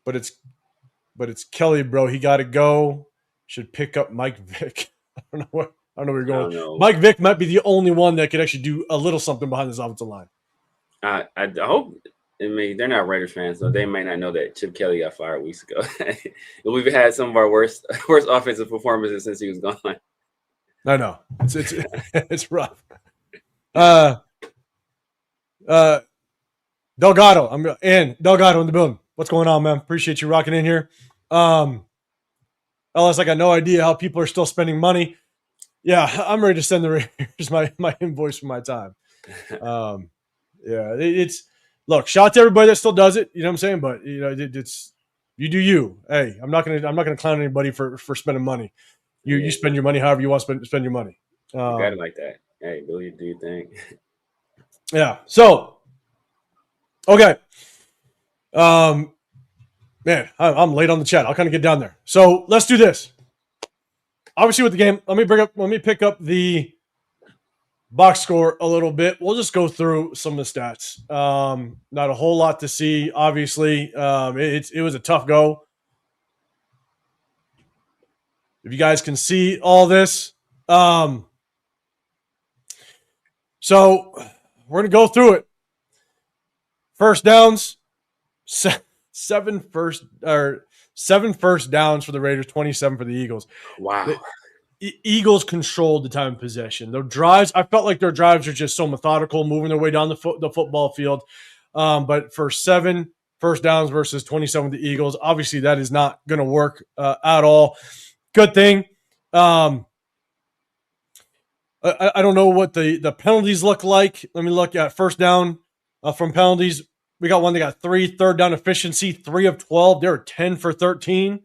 But it's Kelly, bro. He got to go. Should pick up Mike Vick. I don't know where you're going. Mike Vick might be the only one that could actually do a little something behind this offensive line. I hope. I mean, they're not Raiders fans, so they may not know that Chip Kelly got fired weeks ago. We've had some of our worst offensive performances since he was gone. I know. It's rough. Delgado. Delgado in the building. What's going on, man? Appreciate you rocking in here. Ellis, I got no idea how people are still spending money. Yeah, I'm ready to send the Raiders my invoice for my time. Look, shout out to everybody that still does it. You know what I'm saying? But it's you do you. Hey, I'm not gonna clown anybody for spending money. You spend your money however you want to spend your money. You got it like that. Hey, do you think? Yeah. So, okay. Man, I'm late on the chat. I'll kind of get down there. So let's do this. Obviously, with the game, let me pick up the box score a little bit. We'll just go through some of the stats. Not a whole lot to see. Obviously, it was a tough go. If you guys can see all this, so we're gonna go through it. First downs, seven first downs for the Raiders, 27 for the Eagles. Wow. The Eagles controlled the time of possession. Their drives, I felt like their drives are just so methodical, moving their way down the football field. But for 7 first downs versus 27 with the Eagles, obviously that is not going to work at all. Good thing. I don't know what the penalties look like. Let me look at first down from penalties. We got one that got 3 third down efficiency, 3 of 12. They were 10 for 13.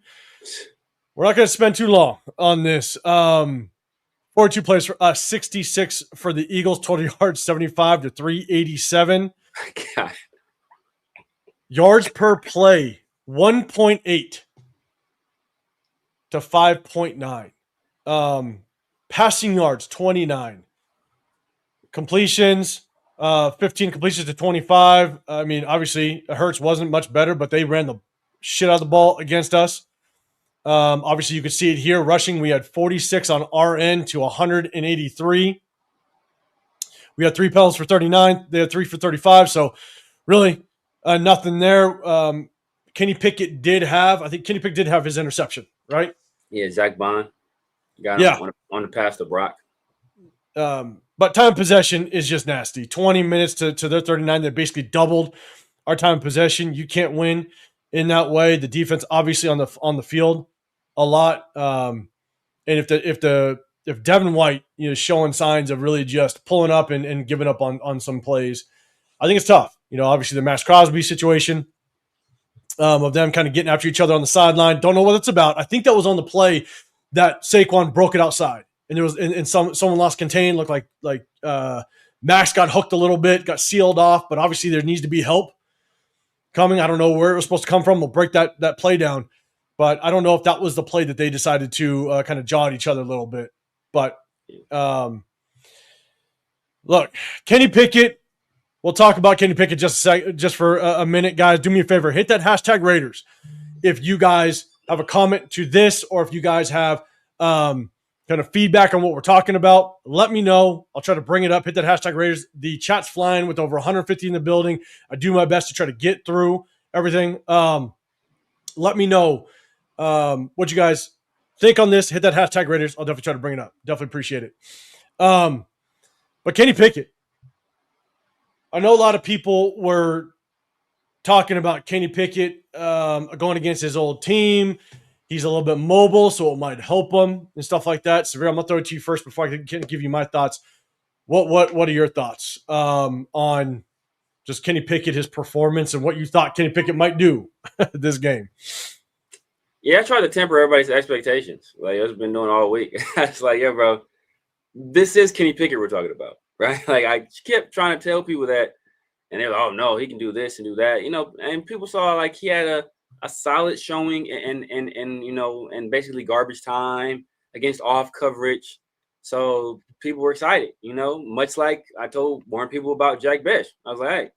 We're not going to spend too long on this. 42 plays for 66 for the Eagles, total yards 75 to 387. God. Yards per play 1.8 to 5.9. Passing yards 29. Completions 15 completions to 25. I mean, obviously Hurts wasn't much better, but they ran the shit out of the ball against us. Obviously, you can see it here. Rushing, we had 46 on our end to 183. We had 3 penalties for 39. They had 3 for 35. So, really, nothing there. Kenny Pickett did have his interception, right? Yeah, Zach Bond got him on the pass to Brock. But time of possession is just nasty. 20 minutes to their 39. They basically doubled our time of possession. You can't win in that way. The defense obviously on the field a lot. And if Devin White is showing signs of really just pulling up and giving up on some plays, I think it's tough. Obviously the Max Crosby situation of them kind of getting after each other on the sideline. Don't know what it's about. I think that was on the play that Saquon broke it outside. And there was and someone lost contain. Looked like Max got hooked a little bit, got sealed off. But obviously there needs to be help coming. I don't know where it was supposed to come from. We'll break that play down. But I don't know if that was the play that they decided to kind of jaw at each other a little bit. But look, Kenny Pickett. We'll talk about Kenny Pickett just for a minute, guys. Do me a favor, hit that hashtag Raiders if you guys have a comment to this, or if you guys have kind of feedback on what we're talking about. Let me know. I'll try to bring it up. Hit that hashtag Raiders. The chat's flying with over 150 in the building. I do my best to try to get through everything. Let me know what you guys think on this. Hit that hashtag Raiders. I'll definitely try to bring it up. Definitely appreciate it. But Kenny Pickett, I know a lot of people were talking about Kenny Pickett going against his old team. He's a little bit mobile, so it might help him and stuff like that. Severe, I'm going to throw it to you first before I can give you my thoughts. What are your thoughts on just Kenny Pickett, his performance, and what you thought Kenny Pickett might do this game? Yeah, I try to temper everybody's expectations. Like it's been doing all week. It's like, yeah, bro, this is Kenny Pickett we're talking about, right? Like I kept trying to tell people that, and they're like, oh no, he can do this and do that, and people saw like he had a solid showing and basically garbage time against off coverage. So people were excited, much like I warned people about Jack Bech. I was like,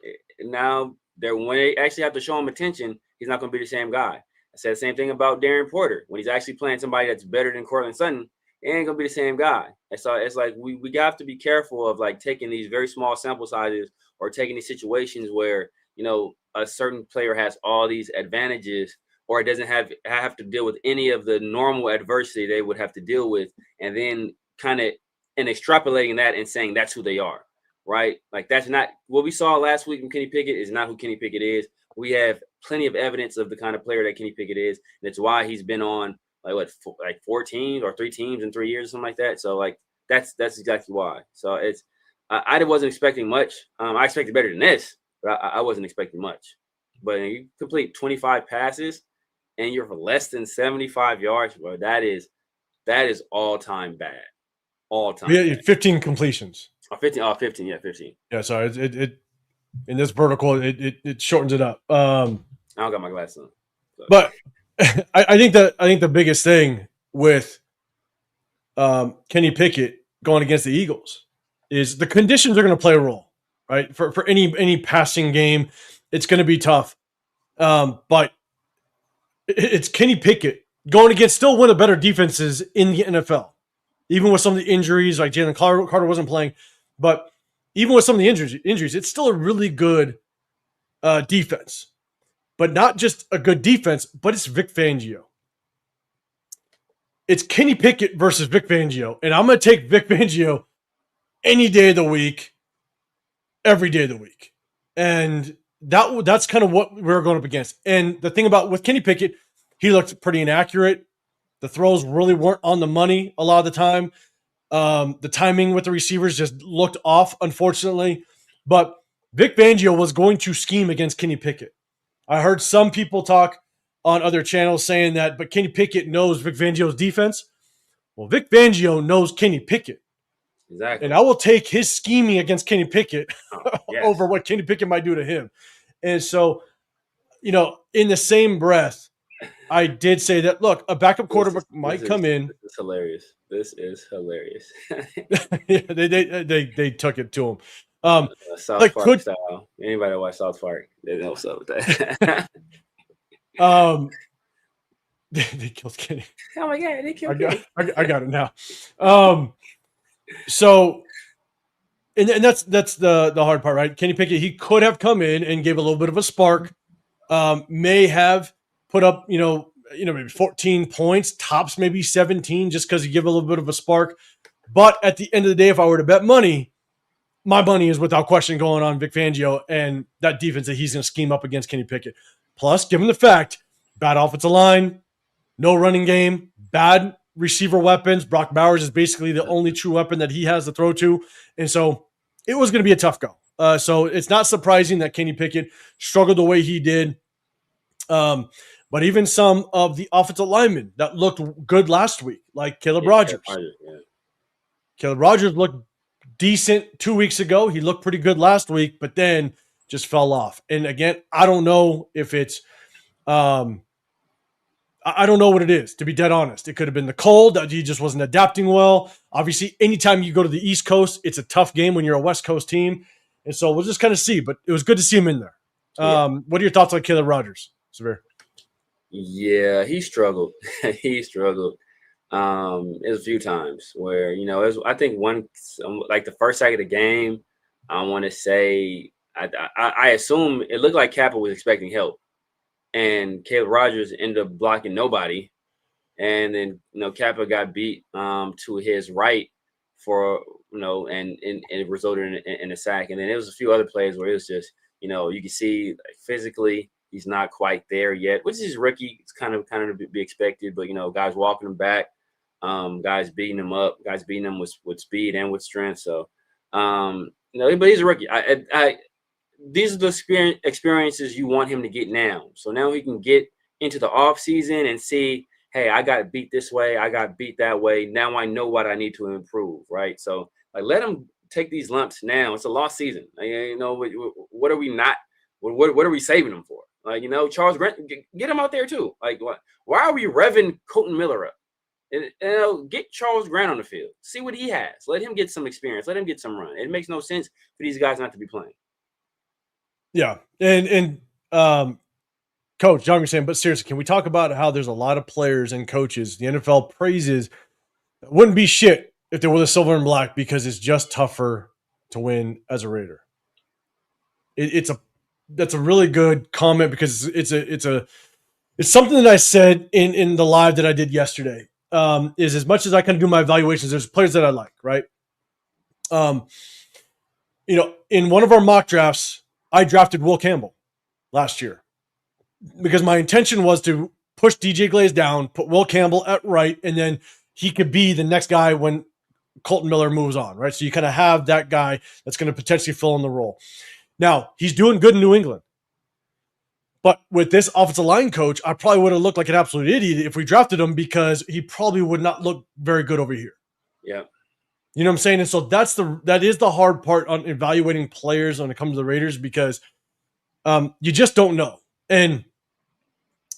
hey, now when they actually have to show him attention, he's not going to be the same guy. I said the same thing about Darren Porter. When he's actually playing somebody that's better than Cortland Sutton, he ain't going to be the same guy. And so it's like we have to be careful of like taking these very small sample sizes or taking these situations where, a certain player has all these advantages or it doesn't have to deal with any of the normal adversity they would have to deal with, and then kind of extrapolating that and saying that's who they are, right? Like that's not what we saw last week from Kenny Pickett is not who Kenny Pickett is. We have plenty of evidence of the kind of player that Kenny Pickett is. And that's why he's been on like 4 teams or 3 teams in 3 years or something like that. So like that's exactly why. So it's I wasn't expecting much. I expected better than this, but I wasn't expecting much. But you complete 25 passes and you're for less than 75 yards, bro. That is all time bad. all time. Yeah, 15 completions. 15. Oh, 15. Yeah, 15. Yeah, sorry. It in this vertical, it shortens it up. I don't got my glasses on. So. But I think the biggest thing with Kenny Pickett going against the Eagles is the conditions are going to play a role, right? For any passing game, it's going to be tough. But it's Kenny Pickett going against still one of the better defenses in the NFL, even with some of the injuries, like Jalen Carter wasn't playing, but even with some of the injuries, it's still a really good defense. But not just a good defense, but it's Vic Fangio. It's Kenny Pickett versus Vic Fangio, and I'm going to take Vic Fangio any day of the week, every day of the week. And that's kind of what we're going up against. And the thing about with Kenny Pickett, he looked pretty inaccurate. The throws really weren't on the money a lot of the time. The timing with the receivers just looked off, unfortunately. But Vic Fangio was going to scheme against Kenny Pickett. I heard some people talk on other channels saying that, but Kenny Pickett knows Vic Fangio's defense. Well, Vic Fangio knows Kenny Pickett. Exactly. And I will take his scheming against Kenny Pickett over what Kenny Pickett might do to him. And so, in the same breath, I did say that, look, a backup quarterback might come in. This is hilarious. This is hilarious. Yeah, they took it to him. South Park style. Anybody watch South Park, they know what's up with that. They killed Kenny. Oh my God, they killed Kenny. I got it now. So, and that's the hard part, right? Kenny Pickett, he could have come in and gave a little bit of a spark. May have put up, maybe 14 points, tops maybe 17, just because he gave a little bit of a spark. But at the end of the day, if I were to bet money, my money is without question going on Vic Fangio and that defense that he's going to scheme up against Kenny Pickett. Plus, given the fact, bad offensive line, no running game, bad receiver weapons. Brock Bowers is basically the only true weapon that he has to throw to. And so it was going to be a tough go. So it's not surprising that Kenny Pickett struggled the way he did. But even some of the offensive linemen that looked good last week, like Caleb Rogers. Caleb Rogers looked decent 2 weeks ago. He looked pretty good last week, but then just fell off. And again, I don't know if it's I don't know what it is, to be dead honest. It could have been the cold, that he just wasn't adapting well. Obviously, anytime you go to the East Coast, it's a tough game when you're a West Coast team. And so we'll just kind of see, but it was good to see him in there. What are your thoughts on Caleb Rogers, Severe? Yeah, he struggled. He struggled. It was a few times where, I think like the first sack of the game, I want to say, I assume it looked like Kappa was expecting help. And Caleb Rogers ended up blocking nobody. And then, Kappa got beat to his right for, and it resulted in a sack. And then there was a few other plays where it was just, you can see like, physically he's not quite there yet, which is rookie. It's kind of to be expected, but, guys walking him back, guys beating him up, guys beating him with speed and with strength. So, but he's a rookie. These are the experiences you want him to get now. So now he can get into the off season and see, hey, I got beat this way, I got beat that way. Now I know what I need to improve, right? So let him take these lumps now. It's a lost season. What are we not? What are we saving him for? Charles Grant, get him out there too. Why are we revving Colton Miller up? And get Charles Grant on the field. See what he has. Let him get some experience. Let him get some run. It makes no sense for these guys not to be playing. Yeah. And Coach, John, you're saying, but seriously, can we talk about how there's a lot of players and coaches the NFL praises wouldn't be shit if they were the silver and black because it's just tougher to win as a Raider. That's a really good comment because it's something that I said in the live that I did yesterday. Is as much as I can do my evaluations, there's players that I like, right? In one of our mock drafts, I drafted Will Campbell last year because my intention was to push DJ Glaze down, put Will Campbell at right, and then he could be the next guy when Colton Miller moves on, right? So you kind of have that guy that's going to potentially fill in the role. Now, he's doing good in New England. But with this offensive line coach, I probably would have looked like an absolute idiot if we drafted him because he probably would not look very good over here. Yeah. You know what I'm saying? And so that is the hard part on evaluating players when it comes to the Raiders, because you just don't know. And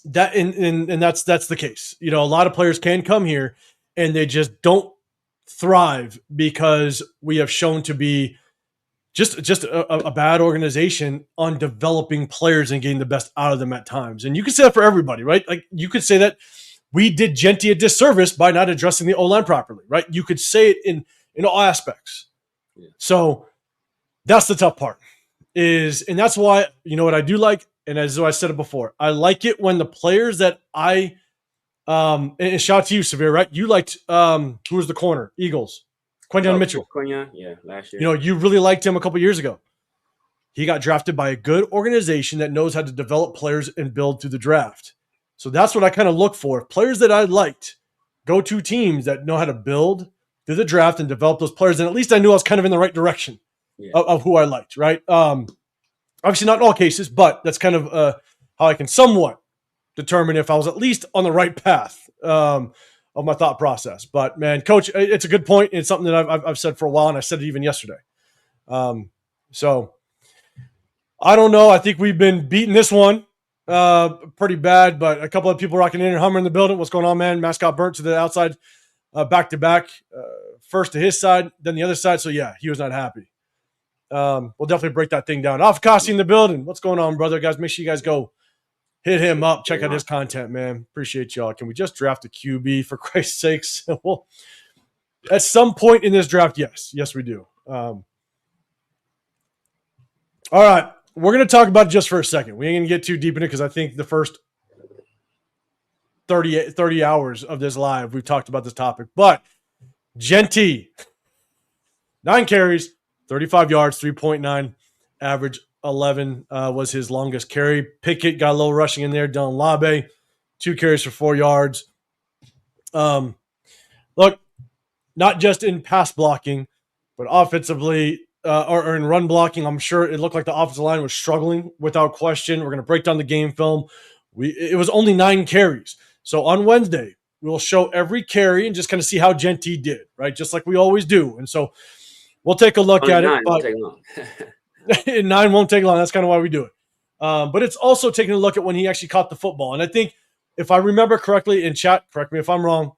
that's the case. You know, a lot of players can come here and they just don't thrive because we have shown to be just a bad organization on developing players and getting the best out of them at times. And you can say that for everybody, right? Like, you could say that we did Genty a disservice by not addressing the O-line properly, right? You could say it in all aspects. Yeah. So that's the tough part and that's why, you know what I do like, and as I said it before, I like it when the players that and shout out to you, Severe, right? You liked who was the corner? Eagles. Quinyon Mitchell. Quinyon, yeah, last year. You know, you really liked him a couple years ago. He got drafted by a good organization that knows how to develop players and build through the draft. So that's what I kind of look for. Players that I liked go to teams that know how to build through the draft and develop those players. And at least I knew I was kind of in the right direction of who I liked, right? Obviously not in all cases, but that's kind of how I can somewhat determine if I was at least on the right path of my thought process. But man, Coach, it's a good point. It's something that I've said for a while, and I said it even yesterday. So I don't know. I think we've been beating this one pretty bad, but a couple of people rocking in and Hummer in the building. What's going on, man? Mascot burnt to the outside back-to-back. First to his side, then the other side. So yeah, he was not happy. We'll definitely break that thing down. Afkasi in the building. What's going on, brother? Guys, make sure you guys go hit him up. Check out his content, man. Appreciate y'all. Can we just draft a QB for Christ's sakes? Well, at some point in this draft, yes. Yes, we do. All right. We're going to talk about it just for a second. We ain't going to get too deep in it because I think the first 30 hours of this live, we've talked about this topic. But Genty, 9 carries, 35 yards, 3.9 average. 11 was his longest carry. Pickett got a little rushing in there. Dylan Labe, 2 carries for 4 yards. Look, not just in pass blocking, but offensively or in run blocking, I'm sure it looked like the offensive line was struggling without question. We're going to break down the game film. It was only 9 carries. So on Wednesday, we'll show every carry and just kind of see how Genty did, right? Just like we always do. And so we'll take a look at it. But 9 won't take long. That's kind of why we do it. But it's also taking a look at when he actually caught the football. And I think if I remember correctly in chat, correct me if I'm wrong,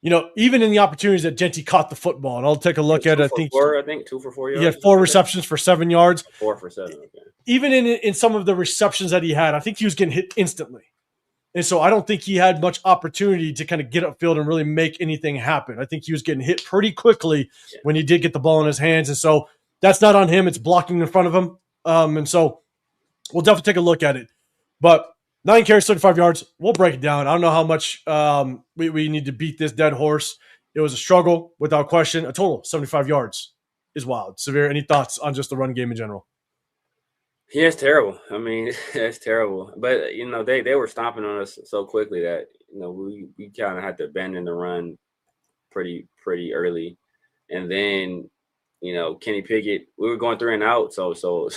even in the opportunities that Genty caught the football, and I'll take a look at it. I think 2 for 4 yards. He had 4 receptions for 7 yards. 4 for 7, okay. Even in some of the receptions that he had, I think he was getting hit instantly. And so I don't think he had much opportunity to kind of get upfield and really make anything happen. I think he was getting hit pretty quickly when he did get the ball in his hands. And so that's not on him. It's blocking in front of him. And so we'll definitely take a look at it. But 9 carries, 35 yards. We'll break it down. I don't know how much we need to beat this dead horse. It was a struggle without question. A total 75 yards is wild. Severe, any thoughts on just the run game in general? Yeah, it's terrible. I mean, it's terrible. But, they were stomping on us so quickly that, we kind of had to abandon the run pretty early. And then, Kenny Pickett, we were going 3 and out so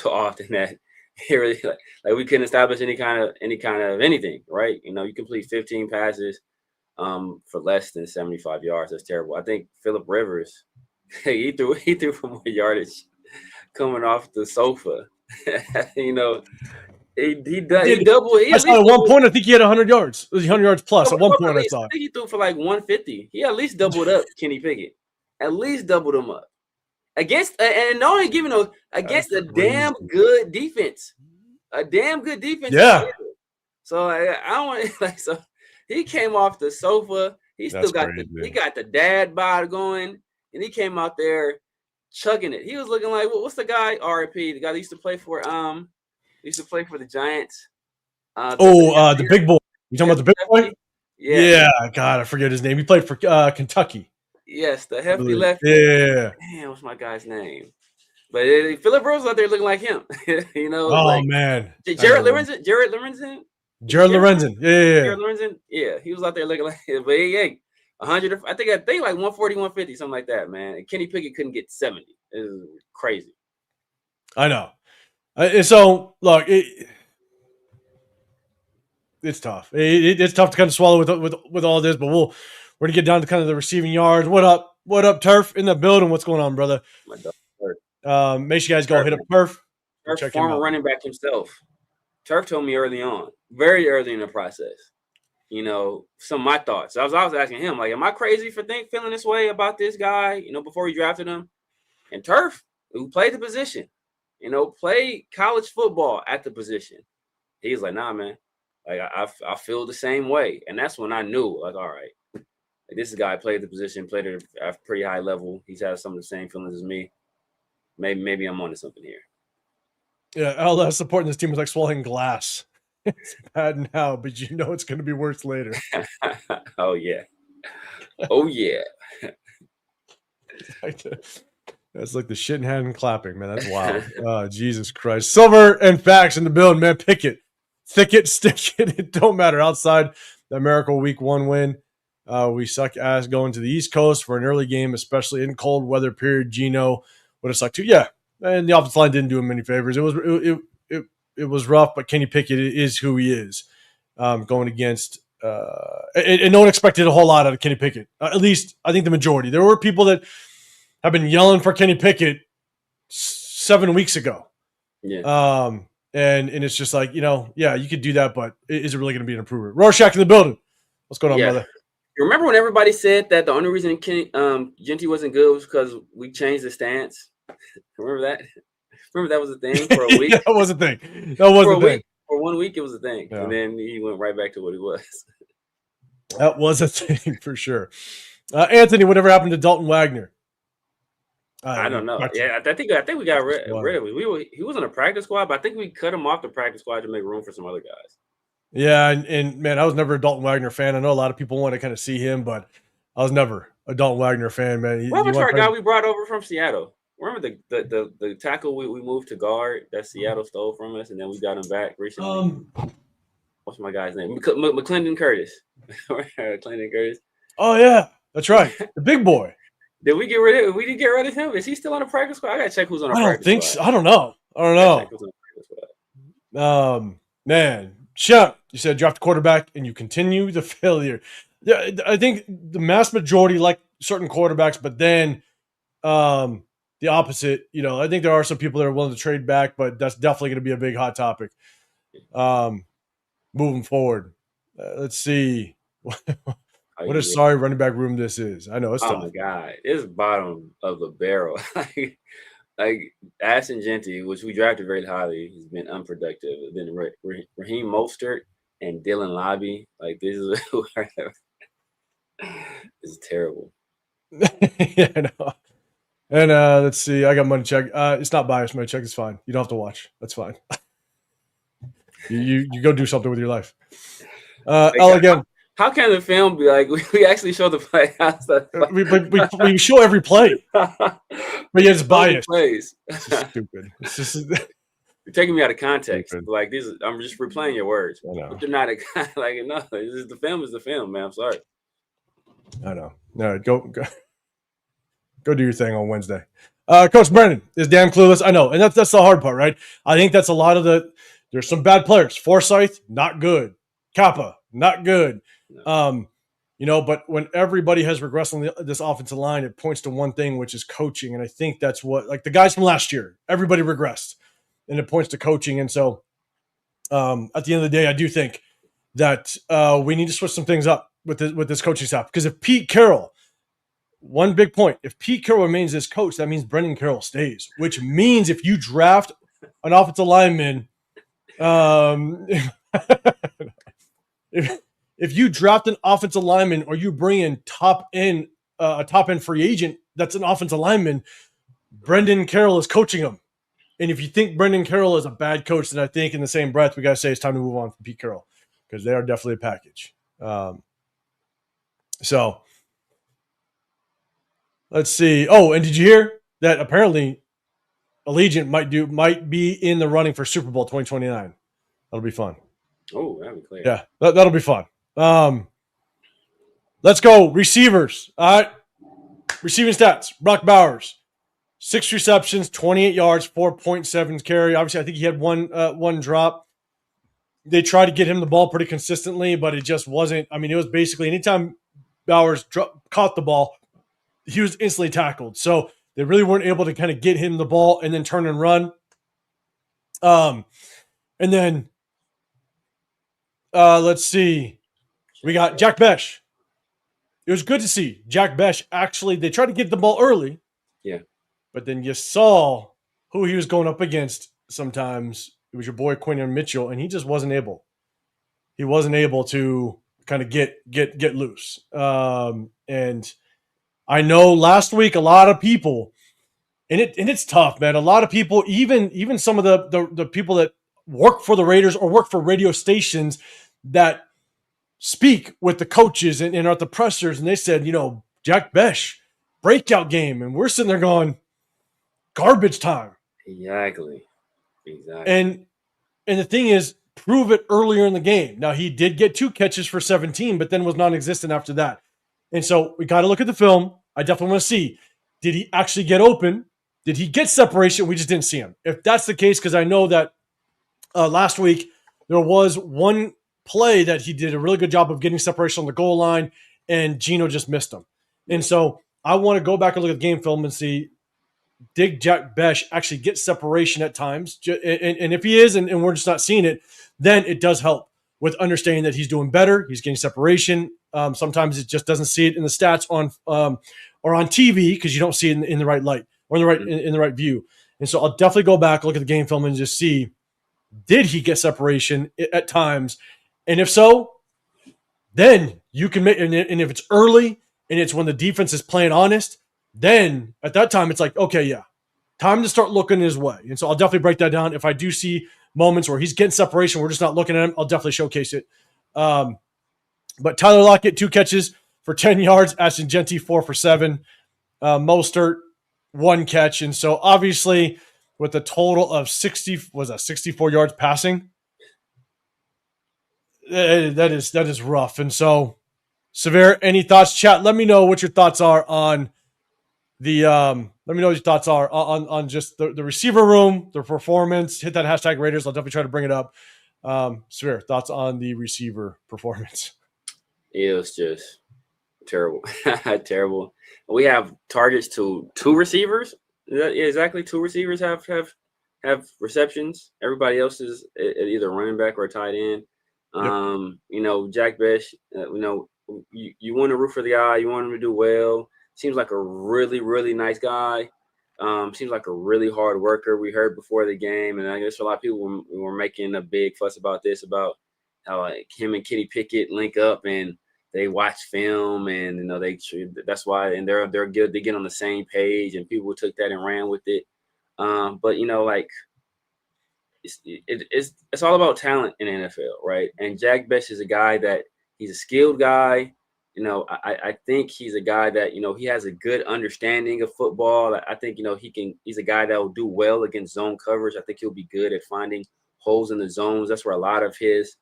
often that it really like we couldn't establish any kind of anything, right? You complete 15 passes for less than 75 yards. That's terrible. I think Phillip Rivers, he threw for more yardage coming off the sofa. He doubled. I saw at one point, I think he had 100 yards. It was 100 yards plus at one point. I saw. I think he threw for like 150. He at least doubled up Kenny Pickett. At least doubled him up against and not only giving those against a damn good defense. A damn good defense. Yeah. So I don't want so he came off the sofa. He still got he got the dad bod going, and he came out there chugging it. He was looking like what's the guy? RIP, the guy that used to play for the Giants. The big boy. You talking about the big boy? Yeah. God, I forget his name. He played for Kentucky. Yes, the hefty lefty. Yeah. Damn, what's my guy's name? But Phillip Rivers out there looking like him. Man. Jared Lorenzen. Jared Lorenzen. Yeah. Jared Lorenzen. Yeah, he was out there looking like him. But 100. I think like 140, 150, something like that, man. And Kenny Pickett couldn't get 70. It was crazy. I know. So look, it's tough. It's tough to kind of swallow with all this, but we're gonna get down to kind of the receiving yards. What up, What up, Turf? In the building. What's going on, brother? My dog. Make sure you guys go hit up Turf. Turf, Check him former out. running back himself. Turf told me early on, very early in the process, some of my thoughts. I was asking him, like, am I crazy for feeling this way about this guy, before we drafted him? And Turf, who played the position, played college football at the position. He's like, nah, man. Like, I feel the same way. And that's when I knew, like, all right, like, this guy played the position, played it at a pretty high level. He's had some of the same feelings as me. Maybe I'm onto something here. Yeah, LS supporting this team was like swallowing glass. It's bad now, but it's going to be worse later. Oh, yeah. Oh, yeah. That's like the shit in hand and clapping, man. That's wild. Oh, Jesus Christ. Silver and Facts in the building, man. Pick it. Thick it, stick it. It don't matter. Outside the Miracle Week 1 win, we suck ass going to the East Coast for an early game, especially in cold weather period. Gino would have sucked too. Yeah, and the offensive line didn't do him any favors. It was rough, but Kenny Pickett is who he is. Going against and no one expected a whole lot out of Kenny Pickett. At least I think the majority. There were people that have been yelling for Kenny Pickett 7 weeks ago. Yeah. And it's just like, yeah, you could do that, but is it really going to be an improvement? Rorschach in the building. What's going on, brother? You remember when everybody said that the only reason Genty wasn't good was because we changed the stance? Remember that? Remember that was a thing for a week? That was a thing. That was a thing. For 1 week, it was a thing. Yeah. And then he went right back to what he was. That was a thing for sure. Anthony, whatever happened to Dalton Wagner? I don't know. Yeah, I think we got rid of him. He was on a practice squad, but I think we cut him off the practice squad to make room for some other guys. Yeah, and man, I was never a Dalton Wagner fan. I know a lot of people want to kind of see him, but I was never a Dalton Wagner fan, man. What happened to our guy we brought over from Seattle? Remember the tackle we moved to guard that Seattle stole from us, and then we got him back recently? What's my guy's name? McClendon Curtis. McClendon Curtis. Oh, yeah. That's right. The big boy. Did we get rid of? We didn't get rid of him. Is he still on the practice squad? I gotta check who's on the practice squad. I don't think so. I don't know. Man, Shep, you said draft a quarterback and you continue the failure. Yeah, I think the mass majority like certain quarterbacks, but then the opposite. I think there are some people that are willing to trade back, but that's definitely going to be a big hot topic moving forward. Let's see. What a sorry running back room this is. I know it's tough. Oh my God, it's bottom of the barrel. like Ashton Genty, which we drafted very highly, has been unproductive. Then Raheem Mostert and Dylan Lobby, like this is terrible. Yeah, I know. And let's see. I got money check. It's not biased. Money check is fine. You don't have to watch. That's fine. you go do something with your life. Again. How can the film be like we actually show the play? we show every play, but yeah, it's biased. Plays. This is stupid. It's just you're taking me out of context. Stupid. Like this, I'm just replaying your words. But they're not like no. The film is the film, man. I'm sorry. I know. No, go do your thing on Wednesday. Coach Brennan is damn clueless. I know, and that's the hard part, right? I think that's a lot of there's some bad players. Forsyth, not good. Kappa, not good. But when everybody has regressed on this offensive line, it points to one thing, which is coaching. And I think that's what, like the guys from last year, everybody regressed, and it points to coaching. And so at the end of the day, I do think that we need to switch some things up with this coaching staff. Because if Pete Carroll, one big point, if Pete Carroll remains this coach, that means Brendan Carroll stays, which means if you draft an offensive lineman, if you draft an offensive lineman or you bring in a top end free agent that's an offensive lineman, Brendan Carroll is coaching him. And if you think Brendan Carroll is a bad coach, then I think in the same breath we got to say it's time to move on from Pete Carroll because they are definitely a package. So let's see. Oh, and did you hear that apparently Allegiant might be in the running for Super Bowl 2029? That'll be fun. Oh, that'll be clear. Yeah, that'll be fun. Let's go. Receivers. All right. Receiving stats. Brock Bowers. 6 receptions, 28 yards, 4.7 carry. Obviously, I think he had one drop. They tried to get him the ball pretty consistently, but it just wasn't. I mean, it was basically anytime Bowers caught the ball, he was instantly tackled. So they really weren't able to kind of get him the ball and then turn and run. And then let's see. We got Jack Besh. It was good to see Jack Besh. Actually, they tried to get the ball early. Yeah. But then you saw who he was going up against sometimes. It was your boy Quinn Mitchell, and he just wasn't able. He wasn't able to kind of get loose. And I know last week a lot of people, and it's tough, man. A lot of people, even some of the people that work for the Raiders or work for radio stations that speak with the coaches and are at the pressers, and they said, Jack Besh, breakout game. And we're sitting there going, garbage time. Exactly. And the thing is, prove it earlier in the game. Now, he did get 2 catches for 17, but then was non-existent after that. And so we got to look at the film. I definitely want to see, did he actually get open? Did he get separation? We just didn't see him. If that's the case, because I know that last week there was one play that he did a really good job of getting separation on the goal line, and Geno just missed him. And so I want to go back and look at the game film and see, did Jack Besh actually get separation at times? And if he is, and we're just not seeing it, then it does help with understanding that he's doing better. He's getting separation. Sometimes it just doesn't see it in the stats on or on TV because you don't see it in the right light or in the right view. And so I'll definitely go back, look at the game film, and just see, did he get separation at times? And if so, then you can make, and if it's early and it's when the defense is playing honest, then at that time it's like, okay, yeah, time to start looking his way. And so I'll definitely break that down. If I do see moments where he's getting separation, we're just not looking at him, I'll definitely showcase it. But Tyler Lockett, 2 catches for 10 yards. Ashton Jeanty, 4 for 7. Mostert, 1 catch. And so obviously with a total of 64 yards passing, that is rough. And so, Severe, any thoughts? Chat, let me know what your thoughts are on the let me know what your thoughts are on just the receiver room, the performance. Hit that hashtag Raiders. I'll definitely try to bring it up. Severe, thoughts on the receiver performance? It was just terrible. Terrible. We have targets to 2 receivers. Yeah, exactly. 2 receivers have receptions. Everybody else is either running back or tight end. Yep. Jack Besh, you want to root for the guy. You want him to do well. Seems like a really, really nice guy. Seems like a really hard worker. We heard before the game, and I guess a lot of people were making a big fuss about this, about how like him and Kenny Pickett link up and they watch film, and that's why, and they're good. They get on the same page, and people took that and ran with it. But it's all about talent in the NFL, right? And Jack Besh is a guy that he's a skilled guy. I think he's a guy that, he has a good understanding of football. I think, he's a guy that will do well against zone coverage. I think he'll be good at finding holes in the zones. That's where a lot of his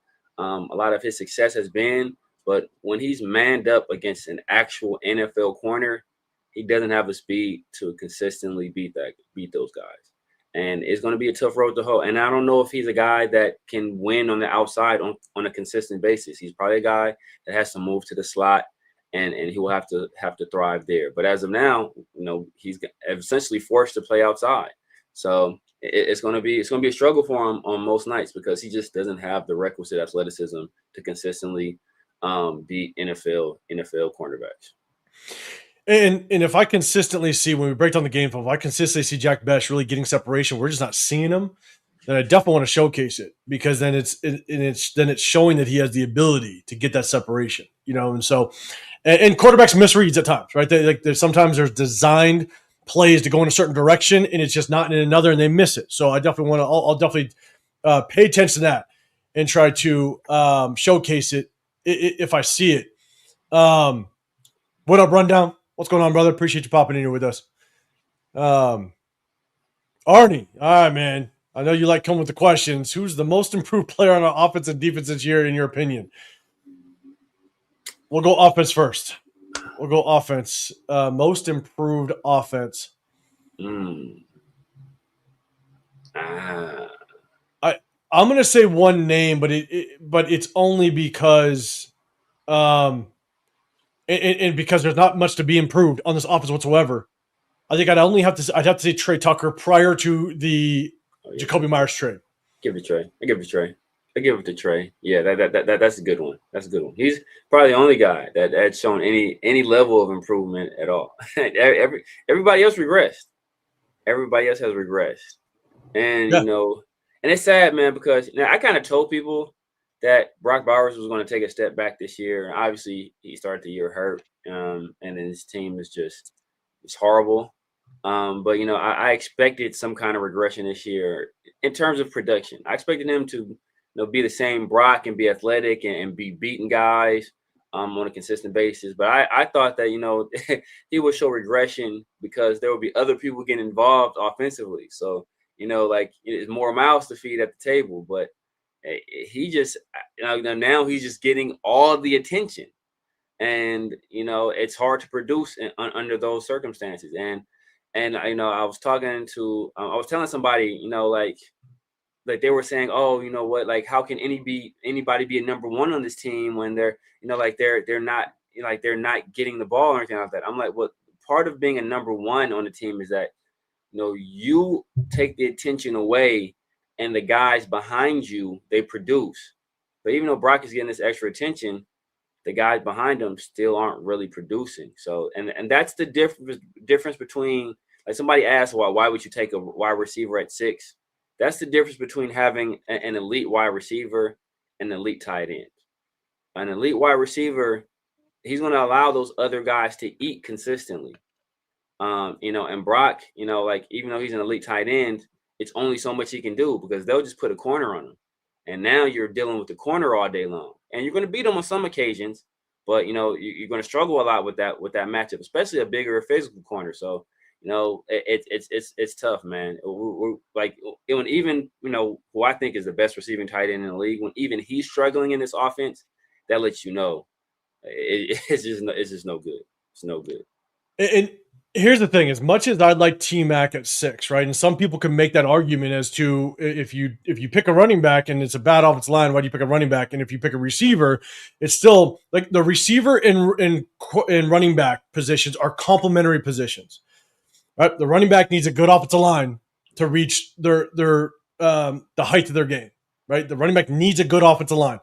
success has been. But when he's manned up against an actual NFL corner, he doesn't have the speed to consistently beat those guys. And it's going to be a tough road to hoe. And I don't know if he's a guy that can win on the outside on a consistent basis. He's probably a guy that has to move to the slot, and he will have to thrive there. But as of now, he's essentially forced to play outside. So it's going to be a struggle for him on most nights because he just doesn't have the requisite athleticism to consistently beat NFL cornerbacks. And if I consistently see, when we break down the game film, if I consistently see Jack Besh really getting separation, we're just not seeing him, then I definitely want to showcase it, because then it's showing that he has the ability to get that separation, and so, and quarterbacks misreads at times, right? Sometimes there's designed plays to go in a certain direction and it's just not in another, and they miss it. So I definitely I'll definitely pay attention to that and try to showcase it if I see it. What up, Rundown? What's going on, brother? Appreciate you popping in here with us. Arnie, all right, man. I know you like coming with the questions. Who's the most improved player on our offense and defense this year, in your opinion? We'll go offense first. We'll go offense. Most improved offense. I'm going to say one name, but it's only because, and and because there's not much to be improved on this offense whatsoever, I think I'd have to say Trey Tucker prior to the Jacoby Myers trade. Give it to Trey. I give it to Trey. Yeah, that's a good one. That's a good one. He's probably the only guy that had shown any level of improvement at all. Everybody else regressed. Everybody else has regressed. And and it's sad, man, because I kind of told people that Brock Bowers was going to take a step back this year. Obviously, he started the year hurt, and then his team is it's horrible. But I expected some kind of regression this year in terms of production. I expected him to be the same Brock and be athletic and be beating guys on a consistent basis. But I thought that he would show regression because there would be other people getting involved offensively. So it's more mouths to feed at the table. But he just now he's just getting all the attention, and it's hard to produce under those circumstances. And I was telling somebody, like they were saying, oh, like how can anybody be a number one on this team when they're they're not getting the ball or anything like that. I'm like, well, part of being a number one on the team is that you take the attention away, and the guys behind you, they produce. But even though Brock is getting this extra attention, the guys behind him still aren't really producing. So, and that's the difference between, like somebody asked, why would you take a wide receiver at 6? That's the difference between having an elite wide receiver and an elite tight end. An elite wide receiver, he's going to allow those other guys to eat consistently. And Brock, like even though he's an elite tight end, it's only so much he can do because they'll just put a corner on him. And now you're dealing with the corner all day long, and you're going to beat them on some occasions, but you're going to struggle a lot with that matchup, especially a bigger physical corner. So it's tough, man. We're like when even who I think is the best receiving tight end in the league, when even he's struggling in this offense, that lets it's just no good. It's no good. And here's the thing: as much as I'd like T-Mac at 6, right? And some people can make that argument as to if you pick a running back and it's a bad offensive line, why do you pick a running back? And if you pick a receiver, it's still like the receiver and running back positions are complementary positions. Right? The running back needs a good offensive line to reach their the height of their game. Right? The running back needs a good offensive line.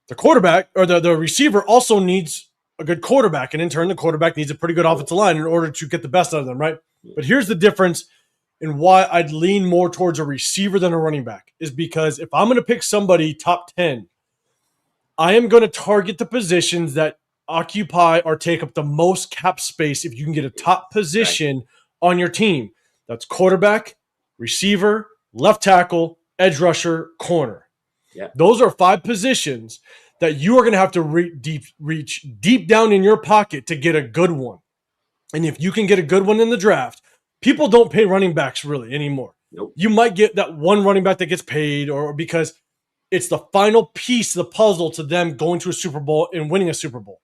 The quarterback or the receiver also needs a good quarterback, and in turn, the quarterback needs a pretty good offensive line in order to get the best out of them, right? But here's the difference in why I'd lean more towards a receiver than a running back is because if I'm going to pick somebody top 10, I am going to target the positions that occupy or take up the most cap space if you can get a top position on your team. That's quarterback, receiver, left tackle, edge rusher, corner. Yeah. Those are 5 positions that you are going to have to reach deep down in your pocket to get a good one. And if you can get a good one in the draft, people don't pay running backs really anymore. Nope. You might get that one running back that gets paid or because it's the final piece of the puzzle to them going to a Super Bowl and winning a Super Bowl,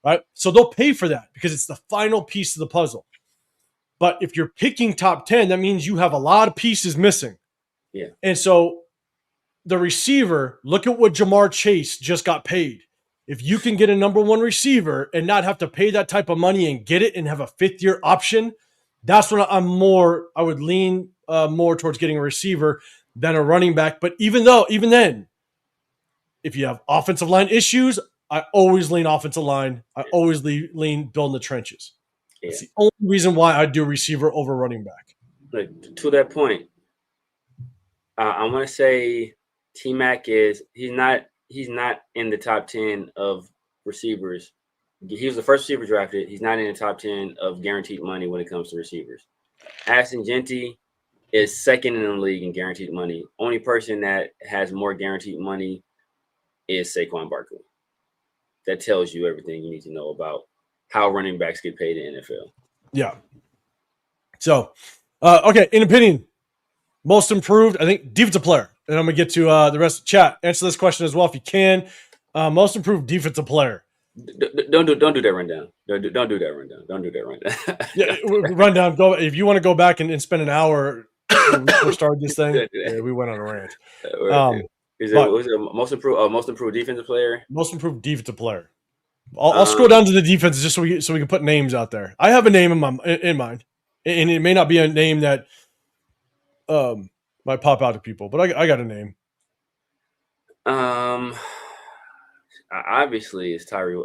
right? So they'll pay for that because it's the final piece of the puzzle. But if you're picking top 10, that means you have a lot of pieces missing. Yeah. And so the receiver, look at what Jamar Chase just got paid. If you can get a number one receiver and not have to pay that type of money and get it and have a 5th-year option, that's when I would lean more towards getting a receiver than a running back. But even then, if you have offensive line issues, I always lean offensive line. I always lean building the trenches. Yeah. That's the only reason why I do receiver over running back. Like, to that point, I want to say T-Mac he's not in the top 10 of receivers. He was the first receiver drafted. He's not in the top 10 of guaranteed money when it comes to receivers. Ashton Genty is second in the league in guaranteed money. Only person that has more guaranteed money is Saquon Barkley. That tells you everything you need to know about how running backs get paid in the NFL. Yeah. So, okay, in opinion, most improved, I think, defensive player. And I'm going to get to the rest of the chat. Answer this question as well if you can. Most improved defensive player. Don't do that rundown. Don't do that rundown. Don't do that rundown. Yeah, rundown. Go if you want to go back and spend an hour before starting this thing. Yeah, we went on a rant. Was it most improved defensive player? Most improved defensive player. I'll scroll down to the defenses just so we can put names out there. I have a name in mind, and it may not be a name that might pop out to people, but I got a name. Obviously it's Tyree.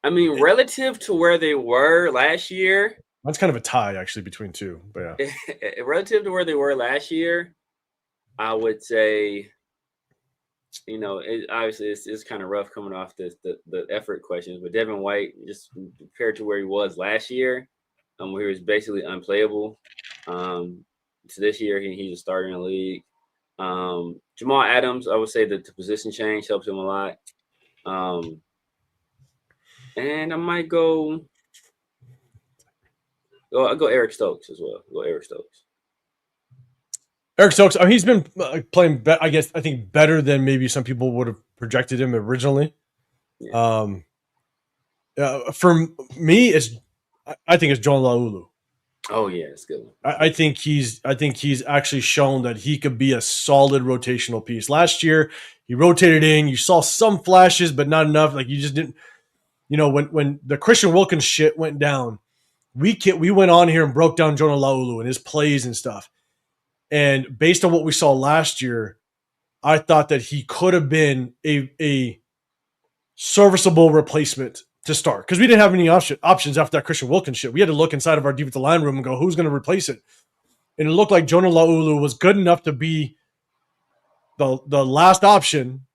I mean, relative to where they were last year, that's kind of a tie actually between two. But yeah, relative to where they were last year, I would say, obviously it's kind of rough coming off the effort questions, but Devin White, just compared to where he was last year, where he was basically unplayable. So this year he's a starter in the league. Jamal Adams, I would say that the position change helps him a lot. And I might go Eric Stokes as well. Go Eric Stokes. Eric Stokes, he's been playing, I think, better than maybe some people would have projected him originally. Yeah. For me, I think it's John Laulu. Oh yeah, it's good. I think he's actually shown that he could be a solid rotational piece. Last year, he rotated in. You saw some flashes, but not enough. Like you just didn't. When the Christian Wilkins shit went down, we went on here and broke down Jonah Laulu and his plays and stuff. And based on what we saw last year, I thought that he could have been a serviceable replacement to start, because we didn't have any options after that Christian Wilkins shit. We had to look inside of our defensive line room and go, who's going to replace it? And it looked like Jonah Laulu was good enough to be the last option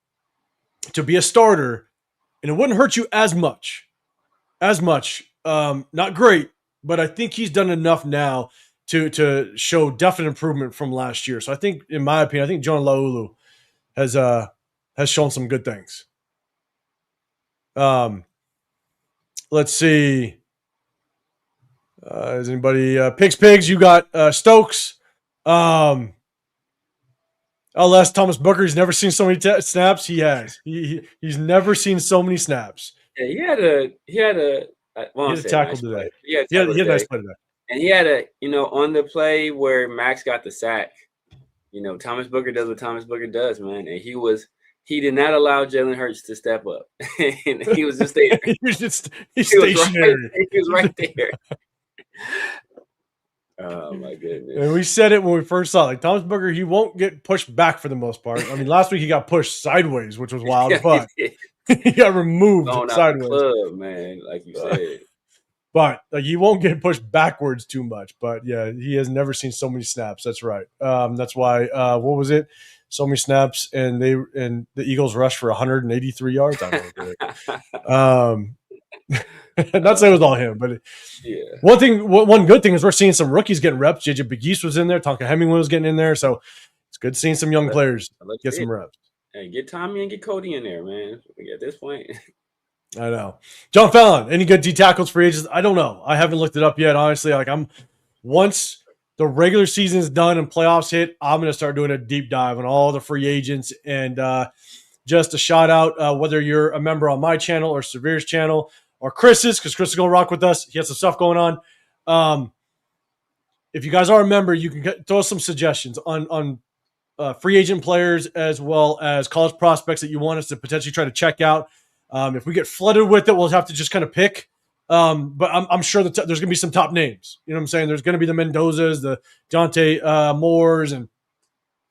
to be a starter, and it wouldn't hurt you as much. Not great, but I think he's done enough now to show definite improvement from last year. So I think, in my opinion, I think Jonah Laulu has shown some good things. Let's see. Is anybody Pigs? You got Stokes. I'll ask Thomas Booker. He's never seen so many snaps. He has. He's never seen so many snaps. Yeah, he had a tackle today. He had a nice play today. And he had on the play where Max got the sack. Thomas Booker does what Thomas Booker does, man. And he did not allow Jalen Hurts to step up. And he was just there. He's stationary. He was right there. Oh my goodness. And we said it when we first saw it. Like, Thomas Booker, he won't get pushed back for the most part. I mean, last week he got pushed sideways, which was wild, but he got removed sideways. Club, man, like you said. But he won't get pushed backwards too much. But yeah, he has never seen so many snaps. That's right. That's why. What was it? So many snaps, and the Eagles rushed for 183 yards. I don't know. Not saying it was all him, but yeah. One good thing is we're seeing some rookies getting reps. JJ Begis was in there. Tonka Hemingway was getting in there. So it's good seeing some young players get some reps. Hey, get Tommy and get Cody in there, man. At this point. I know. John Fallon, any good D tackles for ages? I don't know. I haven't looked it up yet, honestly. Once the regular season is done and playoffs hit, I'm going to start doing a deep dive on all the free agents. And just a shout out, whether you're a member on my channel or Severe's channel or Chris's, because Chris is going to rock with us. He has some stuff going on. If you guys are a member, you can throw some suggestions on free agent players as well as college prospects that you want us to potentially try to check out. If we get flooded with it, we'll have to just kind of pick. But I'm sure that there's going to be some top names. You know what I'm saying? There's going to be the Mendozas, the Jonte Moores, and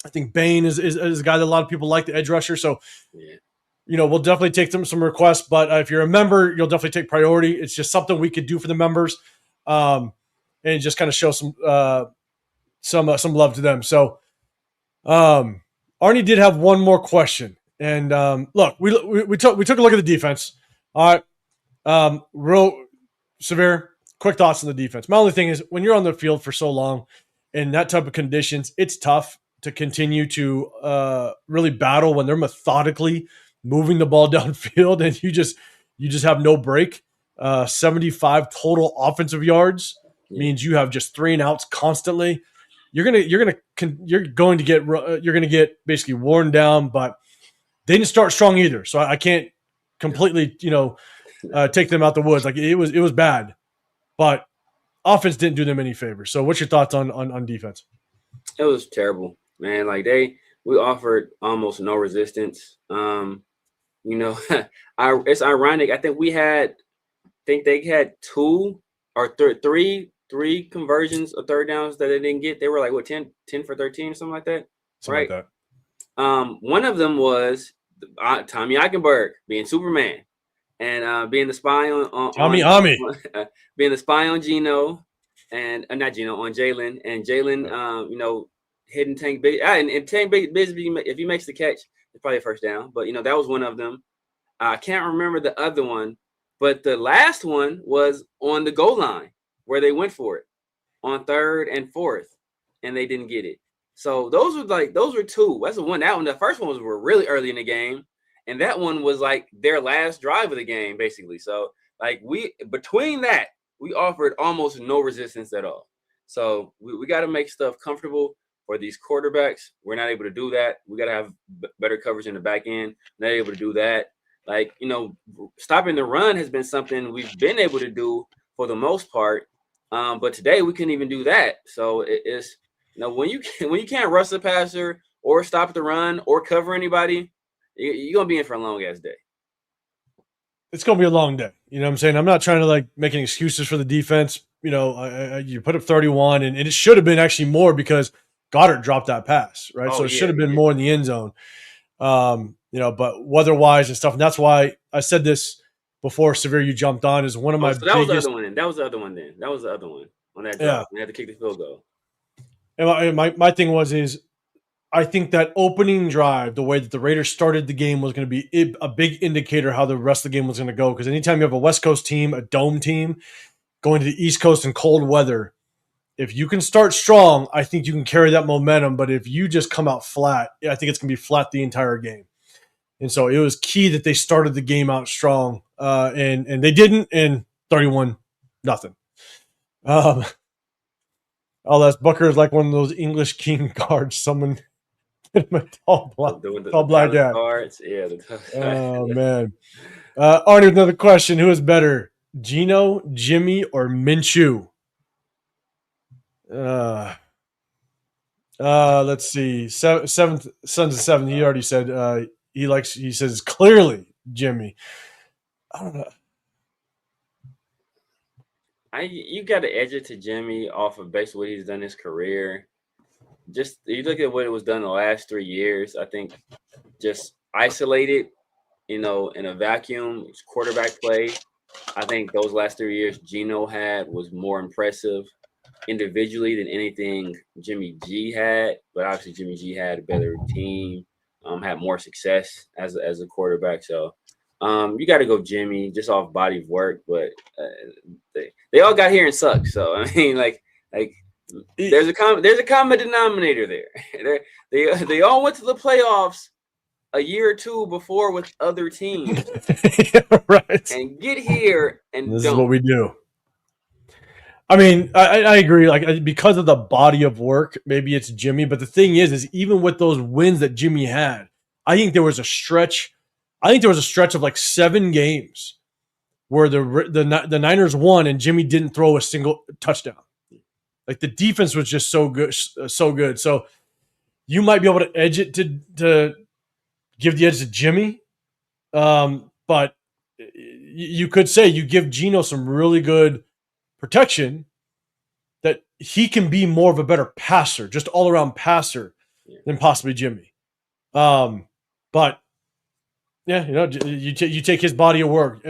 I think Bain is a guy that a lot of people like, the edge rusher. So, we'll definitely take some requests. But if you're a member, you'll definitely take priority. It's just something we could do for the members, and just kind of show some love to them. So, Arnie did have one more question. And look, we took a look at the defense. All right, real Severe, quick thoughts on the defense. My only thing is, when you're on the field for so long in that type of conditions, it's tough to continue to really battle when they're methodically moving the ball downfield and you just have no break. 75 total offensive yards means you have just 3 and outs constantly. You're going to get basically worn down, but they didn't start strong either. So I can't completely, take them out the woods. Like it was bad, but offense didn't do them any favors. So what's your thoughts on defense? It was terrible, man. Like they we offered almost no resistance. It's ironic. I think they had two or three conversions of third downs that they didn't get. They were like, what, 10 for 13 or something like that? Something Right. like that. One of them was Tommy Eichenberg being Superman and being the spy being the spy on Geno and not Geno, on Jalen, and Jalen, hitting Tank Big and Tank Bisbee, if he makes the catch, it's probably a first down. But that was one of them. I can't remember the other one, but the last one was on the goal line where they went for it on 3rd and 4th, and they didn't get it. So those were two. That's the one. That one, the first one were really early in the game, and that one was like their last drive of the game, basically. So between that, we offered almost no resistance at all. So we got to make stuff comfortable for these quarterbacks. We're not able to do that. We got to have better coverage in the back end. Not able to do that. Stopping the run has been something we've been able to do for the most part. But today we couldn't even do that. So it's when you can't rush the passer or stop the run or cover anybody, you're gonna be in for a long ass day. It's gonna be a long day. You know what I'm saying? I'm not trying to make any excuses for the defense. You put up 31, and it should have been actually more because Goddard dropped that pass, right? So it should have been more in the end zone. But weather-wise and stuff, and that's why I said this before, Severe, you jumped on, is one of my that was the other one then. That was the other one then. That was the other one on that drive. They had to kick the field goal. And my thing is I think that opening drive, the way that the Raiders started the game, was going to be a big indicator how the rest of the game was going to go. Because anytime you have a West Coast team, a dome team, going to the East Coast in cold weather, if you can start strong, I think you can carry that momentum. But if you just come out flat, I think it's going to be flat the entire game. And so it was key that they started the game out strong, and they didn't. And 31-0. That's Booker is like one of those English king guards. Someone tall black guy. Cards. Yeah. Oh man. Arnie, another question: who is better, Geno, Jimmy, or Minshew? Let's see. Seventh Sons of Seven. He already said he says clearly Jimmy. I don't know. You got to edge it to Jimmy off of basically what he's done in his career. Just you look at what it was done the last 3 years. I think just isolated, in a vacuum, quarterback play. I think those last 3 years Geno had was more impressive individually than anything Jimmy G had. But obviously Jimmy G had a better team, had more success as a quarterback. So you got to go Jimmy just off body of work. But they all got here and suck. So I mean, there's a common denominator there. They all went to the playoffs a year or two before with other teams, right? And get here and this is what we do. I mean, I agree. Because of the body of work, maybe it's Jimmy. But the thing is even with those wins that Jimmy had, I think there was a stretch. Of 7 games where the Niners won and Jimmy didn't throw a single touchdown. Like the defense was just so good. So you might be able to edge it to give the edge to Jimmy. But you could say you give Geno some really good protection that he can be more of a better passer, just all around passer than possibly Jimmy. But yeah, you take his body of work.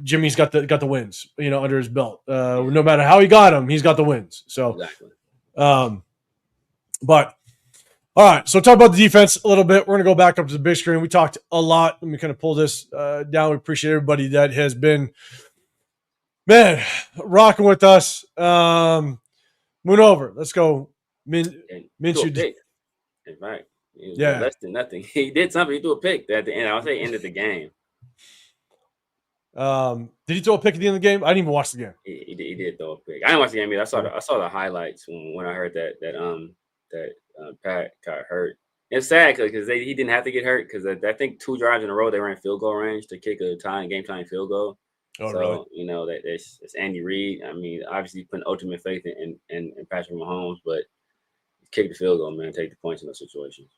Jimmy's got the wins, under his belt. No matter how he got them, he's got the wins. So, exactly. But all right, so talk about the defense a little bit. We're gonna go back up to the big screen. We talked a lot. Let me kind of pull this down. We appreciate everybody that has been, rocking with us. Moon over. Let's go. Minshew. Right. Less than nothing. He did something. He threw a pick at the end. I'll say end of the game. Did he throw a pick at the end of the game? I didn't even watch the game. He did throw a pick. I didn't watch the game either. I saw the highlights when I heard that Pat got hurt. It's sad because he didn't have to get hurt because I think 2 drives in a row they were in field goal range to kick a game tying field goal. Oh, so really? It's Andy Reid. I mean, obviously putting ultimate faith in Patrick Mahomes, but kick the field goal, man. Take the points in those situations.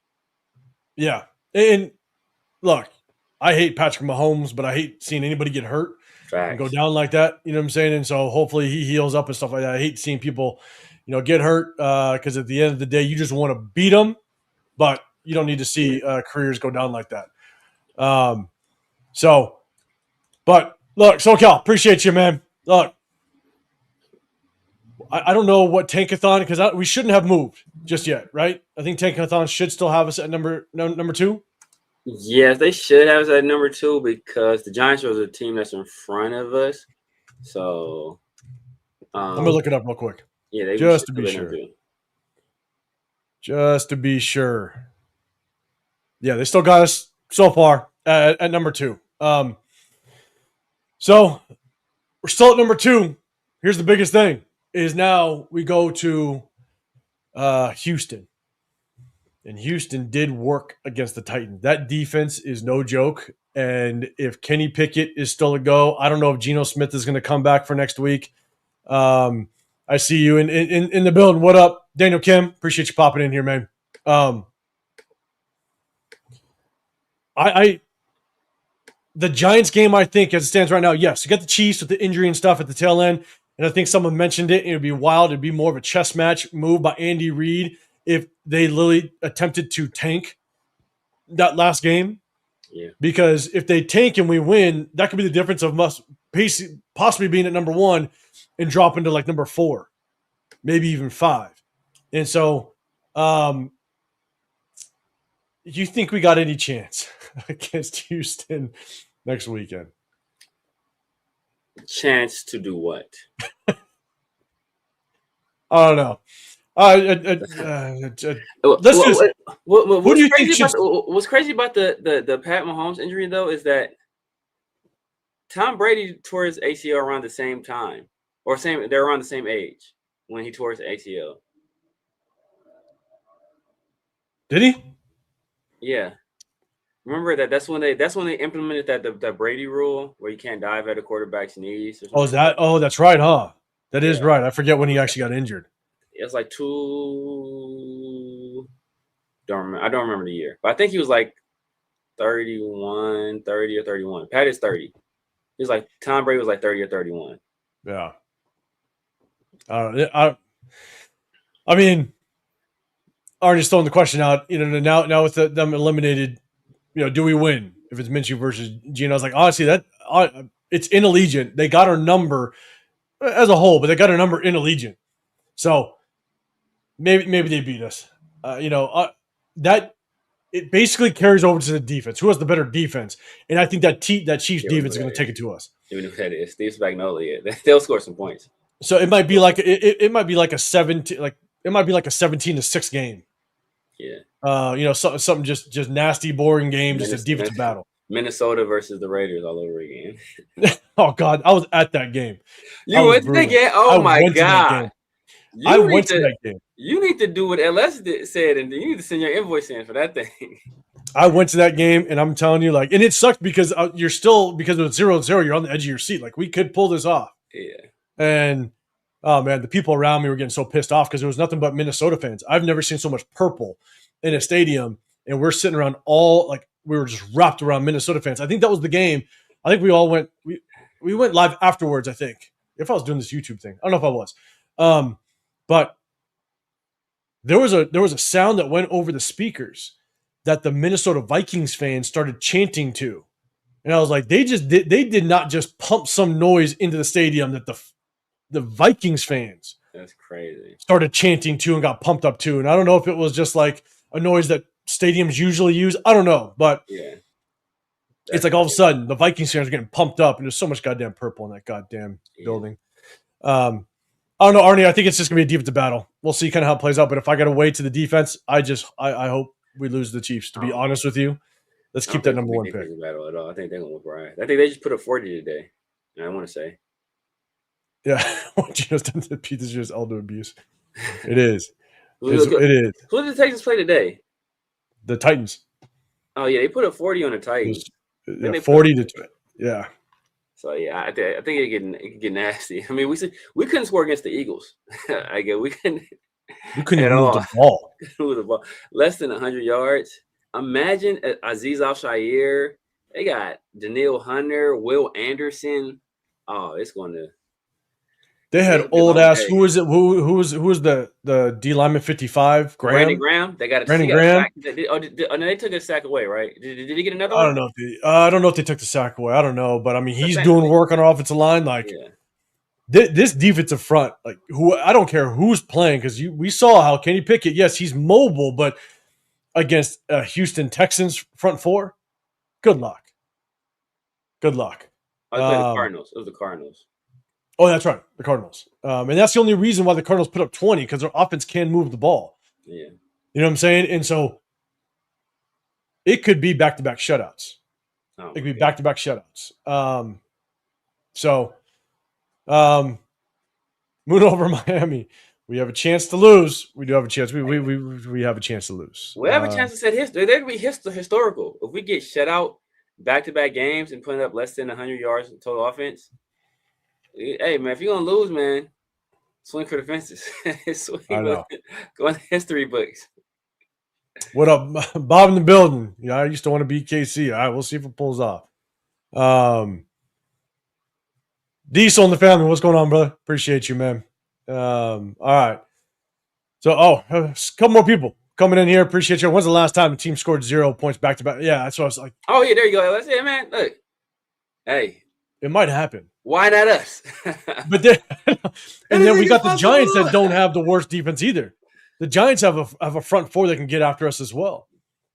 Yeah. And look, I hate Patrick Mahomes, but I hate seeing anybody get hurt and go Facts. down like that. You know what I'm saying? And so hopefully he heals up and stuff like that. I hate seeing people, get hurt because at the end of the day, you just want to beat them, but you don't need to see careers go down like that. Um, so, but look, SoCal, appreciate you, man. Look, I don't know what Tankathon because we shouldn't have moved just yet, right? I think Tankathon should still have us at number 2. Yes, they should have us at number 2 because the Giants are the team that's in front of us. So, I'm gonna look it up real quick. Yeah, they just to be sure. Just to be sure. Yeah, they still got us so far at number 2. So we're still at number 2. Here's the biggest thing: is now we go to Houston. And Houston did work against the Titans. That defense is no joke. And if Kenny Pickett is still a go, I don't know if Geno Smith is going to come back for next week. I see you in the building. What up, Daniel Kim? Appreciate you popping in here, man. The Giants game, I think, as it stands right now, yes, you got the Chiefs with the injury and stuff at the tail end. And I think someone mentioned it. It would be wild. It'd be more of a chess match move by Andy Reid if they literally attempted to tank that last game. Yeah. Because if they tank and we win, that could be the difference of us possibly being at number 1 and dropping to like number 4, maybe even 5. And so, do you think we got any chance against Houston next weekend? Chance to do what? I don't know. What's crazy about the Pat Mahomes injury though is that Tom Brady tore his ACL around the same time, they're around the same age when he tore his ACL. Did he? Yeah. Remember that's when they implemented that Brady rule where you can't dive at a quarterback's knees. Oh, that's right, huh? That is right. I forget when he actually got injured. It's like I don't remember the year, but I think he was like 30 or 31. Pat is 30. He was like Tom Brady was like 30 or 31. Yeah. I mean, already throwing the question out. Now with them eliminated, do we win if it's Minshew versus Geno? I was like, honestly, it's in Allegiant. They got our number as a whole, but they got our number in Allegiant. So maybe they beat us. That it basically carries over to the defense. Who has the better defense? And I think that Chiefs defense is going to take it to us. Even if that is Steve Spagnuolo, they'll score some points. So it might be like it might be like a 17-6 game. Yeah. Something just nasty, boring game, just a defensive battle. Minnesota versus the Raiders all over again. Oh God, I was at that game. You went to that game? Oh my God. I went to that game. You need to do what LS said, and you need to send your invoice in for that thing. I went to that game, and I'm telling you, and it sucked because you're still, because it was 0-0, you're on the edge of your seat. Like, we could pull this off. Yeah. And, oh, man, the people around me were getting so pissed off because there was nothing but Minnesota fans. I've never seen so much purple in a stadium, and we're sitting around we were just wrapped around Minnesota fans. I think that was the game. I think we all went – we went live afterwards, I think, if I was doing this YouTube thing. I don't know if I was. But there was a sound that went over the speakers that the Minnesota Vikings fans started chanting to. And I was like, they did not just pump some noise into the stadium that the Vikings fans that's crazy started chanting to and got pumped up to. And I don't know if it was just like a noise that stadiums usually use. I don't know, but yeah, it's like all of a sudden the Vikings fans are getting pumped up, and there's so much goddamn purple in that goddamn building. I don't know, Arnie. I think it's just gonna be a defensive battle. We'll see kind of how it plays out. But if I got to wait to the defense, I hope we lose the Chiefs. To be honest with you, let's keep that number 1 pick. Battle at all. I think they're gonna look right. I think they just put a 40 today. I want to say, yeah, Pete is just elder abuse. It is. It is. Who did the Texans play today? The Titans. Oh yeah, they put a 40 on the Titans. 40 to 2. Yeah. So yeah, I think it could get nasty. I mean, we couldn't score against the Eagles. We couldn't move the ball. Less than 100 yards. imagine Aziz Al-Shaair. They got Daniil Hunter, Will Anderson. Oh, it's going to. They had It'll be a old long ass. day. Who was it? Who was the D lineman 55? Brandon Graham. Graham. They got a Brandon he got a Graham. sack. No, they took a sack away, right? Did he get another I one? don't know if they took the sack away. I don't know, but I mean, The he's sack. doing work on our offensive line. Like Yeah. this defensive front, like who I don't care who's playing because we saw how Kenny Pickett. Yes, he's mobile, but against Houston Texans front four, good luck. Good luck. Oh, they played the Cardinals. It was the Cardinals. Oh, that's right, the Cardinals. And that's the only reason why the Cardinals put up 20 because their offense can move the ball. Yeah. You know what I'm saying? And so it could be back-to-back shutouts. It could be back-to-back shutouts. Moving over Miami, we have a chance to lose. We do have a chance. We have a chance to lose. We have a chance to set history. There could be historical. If we get shut out back-to-back games and putting up less than 100 yards in total offense, hey, man, if you're going to lose, man, swing for the fences. Go in the history books. What up, Bob in the building? Yeah, I used to want to beat KC. All right, we'll see if it pulls off. Diesel and the family, what's going on, brother? Appreciate you, man. All right. So, a couple more people coming in here. Appreciate you. When's the last time the team scored 0 points back to back? Yeah, that's what I was like. Oh, yeah, there you go. That's it, man. Look. Hey. It might happen. Why not us? But then, and then we got the Giants that don't have the worst defense either. The Giants have a front four that can get after us as well.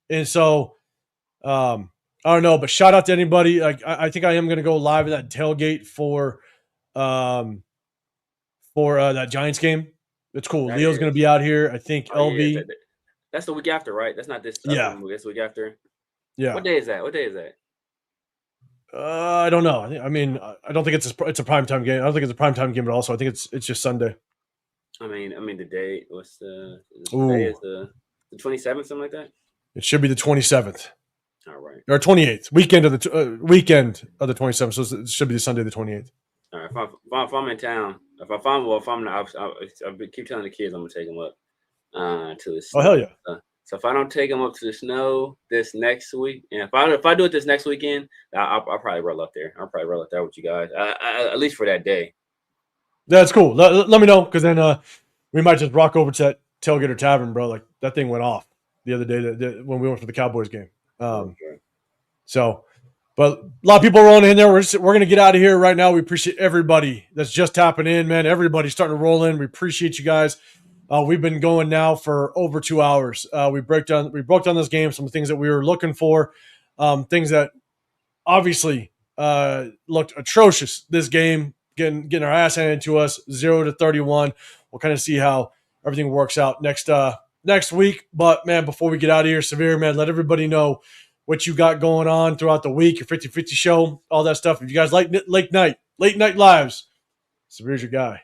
And so, I don't know, but shout out to anybody. Like I think I am going to go live at that tailgate for that Giants game. It's cool. That Leo's going to be out here. I think LV. Yeah, that's the week after, right? That's not this. Yeah. That's the week after. Yeah. What day is that? I don't know. I mean, I don't think it's a primetime game. I don't think it's a primetime game, but also I think it's just Sunday. I mean the date. What's the day? Is the 27th, something like that? It should be the 27th. All right. Or 28th, weekend of the 27th. So it should be the Sunday, the 28th. All right. If I'm in town, I'll keep telling the kids I'm gonna take them up to the snow. Oh hell yeah! So if I don't take them up to the snow this next week, and if I do it this next weekend, I'll probably roll up there. I'll probably roll up there with you guys, at least for that day. That's cool. Let me know because then we might just rock over to that Tailgater Tavern, bro. Like that thing went off the other day when we went for the Cowboys game. Okay. So, but a lot of people are rolling in there. We're going to get out of here right now. We appreciate everybody that's just tapping in, man. Everybody's starting to roll in. We appreciate you guys. We've been going now for over 2 hours. We broke down this game, some things that we were looking for, things that obviously looked atrocious this game, getting our ass handed to us, 0-31. We'll kind of see how everything works out next week. But, man, before we get out of here, Severe, man, let everybody know what you got going on throughout the week, your 50-50 show, all that stuff. If you guys like late night lives, Severe's your guy.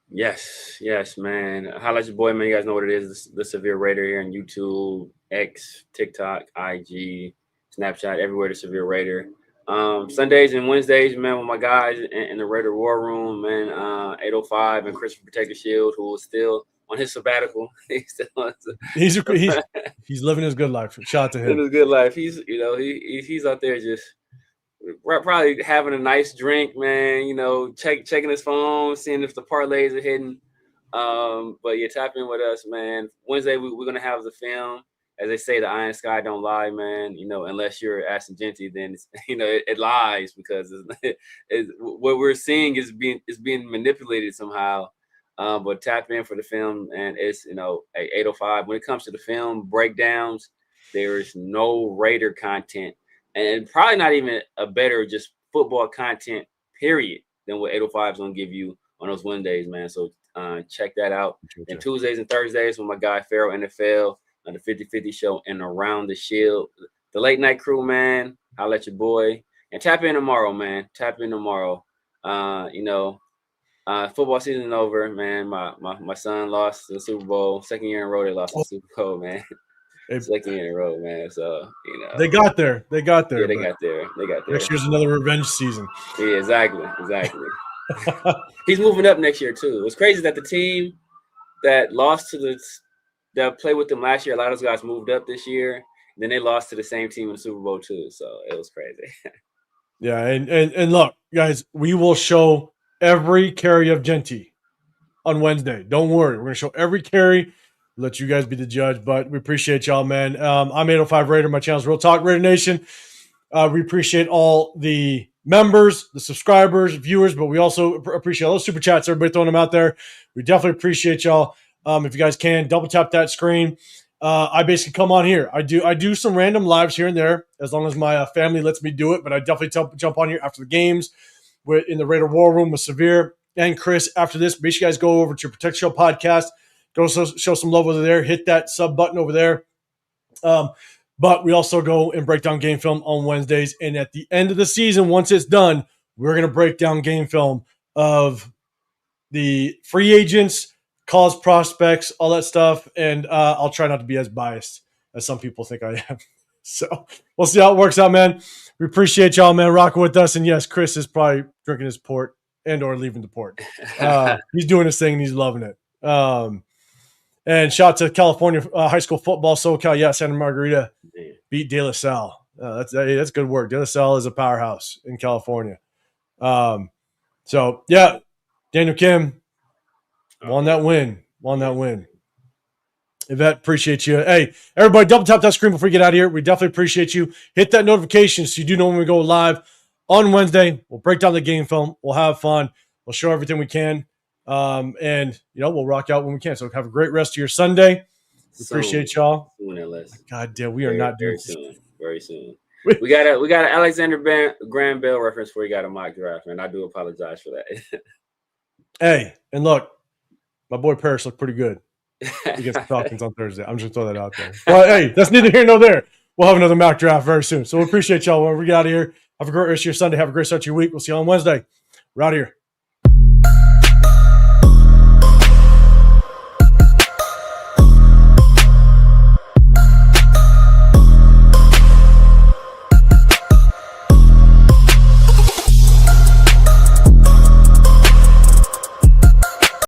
Yes, man. Holla at your boy, man. You guys know what it is. The Severe Raider here on YouTube, X, TikTok, IG, Snapchat, everywhere. The Severe Raider. Sundays and Wednesdays, man, with my guys in the Raider War Room, man. 805 and Christopher Protector Shield, who is still on his sabbatical. He's living his good life. Shout out to him. Living his good life. He's out there just probably having a nice drink, man. Checking his phone, seeing if the parlays are hitting. But yeah, tap in with us, man. Wednesday we're gonna have the film. As they say, the iron sky don't lie, man. Unless you're Aston Genty, then it lies because what we're seeing is being manipulated somehow. But tap in for the film, and it's 805. When it comes to the film breakdowns, there is no Raider content, and probably not even a better just football content period than what 805 is gonna give you on those Wednesdays, man. So check that out. And Tuesdays and Thursdays with my guy PharoahNFL. The 50-50 show and Around the Shield. The late night crew, man. I'll let your boy. And tap in tomorrow, man. Football season over, man. My son lost the Super Bowl. Second year in a row they lost the Super Bowl, man. Second year in a row, man. So, They got there. Yeah, they got there. Next year's another revenge season. Yeah, exactly. He's moving up next year, too. What's crazy is that the team that lost to that played with them last year, a lot of those guys moved up this year, Then they lost to the same team in the Super Bowl too, so it was crazy. Yeah, and look, guys, we will show every carry of Genty on Wednesday. Don't worry, we're gonna show every carry. Let you guys be the judge, but we appreciate y'all, man. I'm 805 Raider. My channel's Real Talk Raider Nation. We appreciate all the members, the subscribers, viewers, but we also appreciate all those super chats. Everybody throwing them out there. We definitely appreciate y'all. If you guys can, double tap that screen. I basically come on here. I do some random lives here and there, as long as my family lets me do it. But I definitely jump on here after the games, in the Raider War Room with Severe and Chris. After this, make sure you guys go over to Protect Show Podcast. Go show some love over there. Hit that sub button over there. But we also go and break down game film on Wednesdays. And at the end of the season, once it's done, we're going to break down game film of the free agents, college prospects, all that stuff. And I'll try not to be as biased as some people think I am. So we'll see how it works out, man. We appreciate y'all, man, rocking with us. And yes, Chris is probably drinking his port and or leaving the port. He's doing his thing and he's loving it. And shout out to California high school football, SoCal. Yeah, Santa Margarita beat De La Salle. That's good work. De La Salle is a powerhouse in California. So, yeah, Daniel Kim won that win. Yvette, appreciate you. Hey, everybody, double tap that screen before we get out of here. We definitely appreciate you. Hit that notification so you do know when we go live on Wednesday. We'll break down the game film. We'll have fun. We'll show everything we can. And, we'll rock out when we can. So have a great rest of your Sunday. We appreciate y'all. God damn, we are not doing very soon. We got an Alexander Graham Bell reference where you got a mock draft, man. I do apologize for that. Hey, and look, my boy Parrish looked pretty good against the Falcons on Thursday. I'm just going to throw that out there. But hey, that's neither here nor there. We'll have another mock draft very soon. So we appreciate y'all when we get out of here. Have a great rest of your Sunday. Have a great start to your week. We'll see you on Wednesday. We're out of here.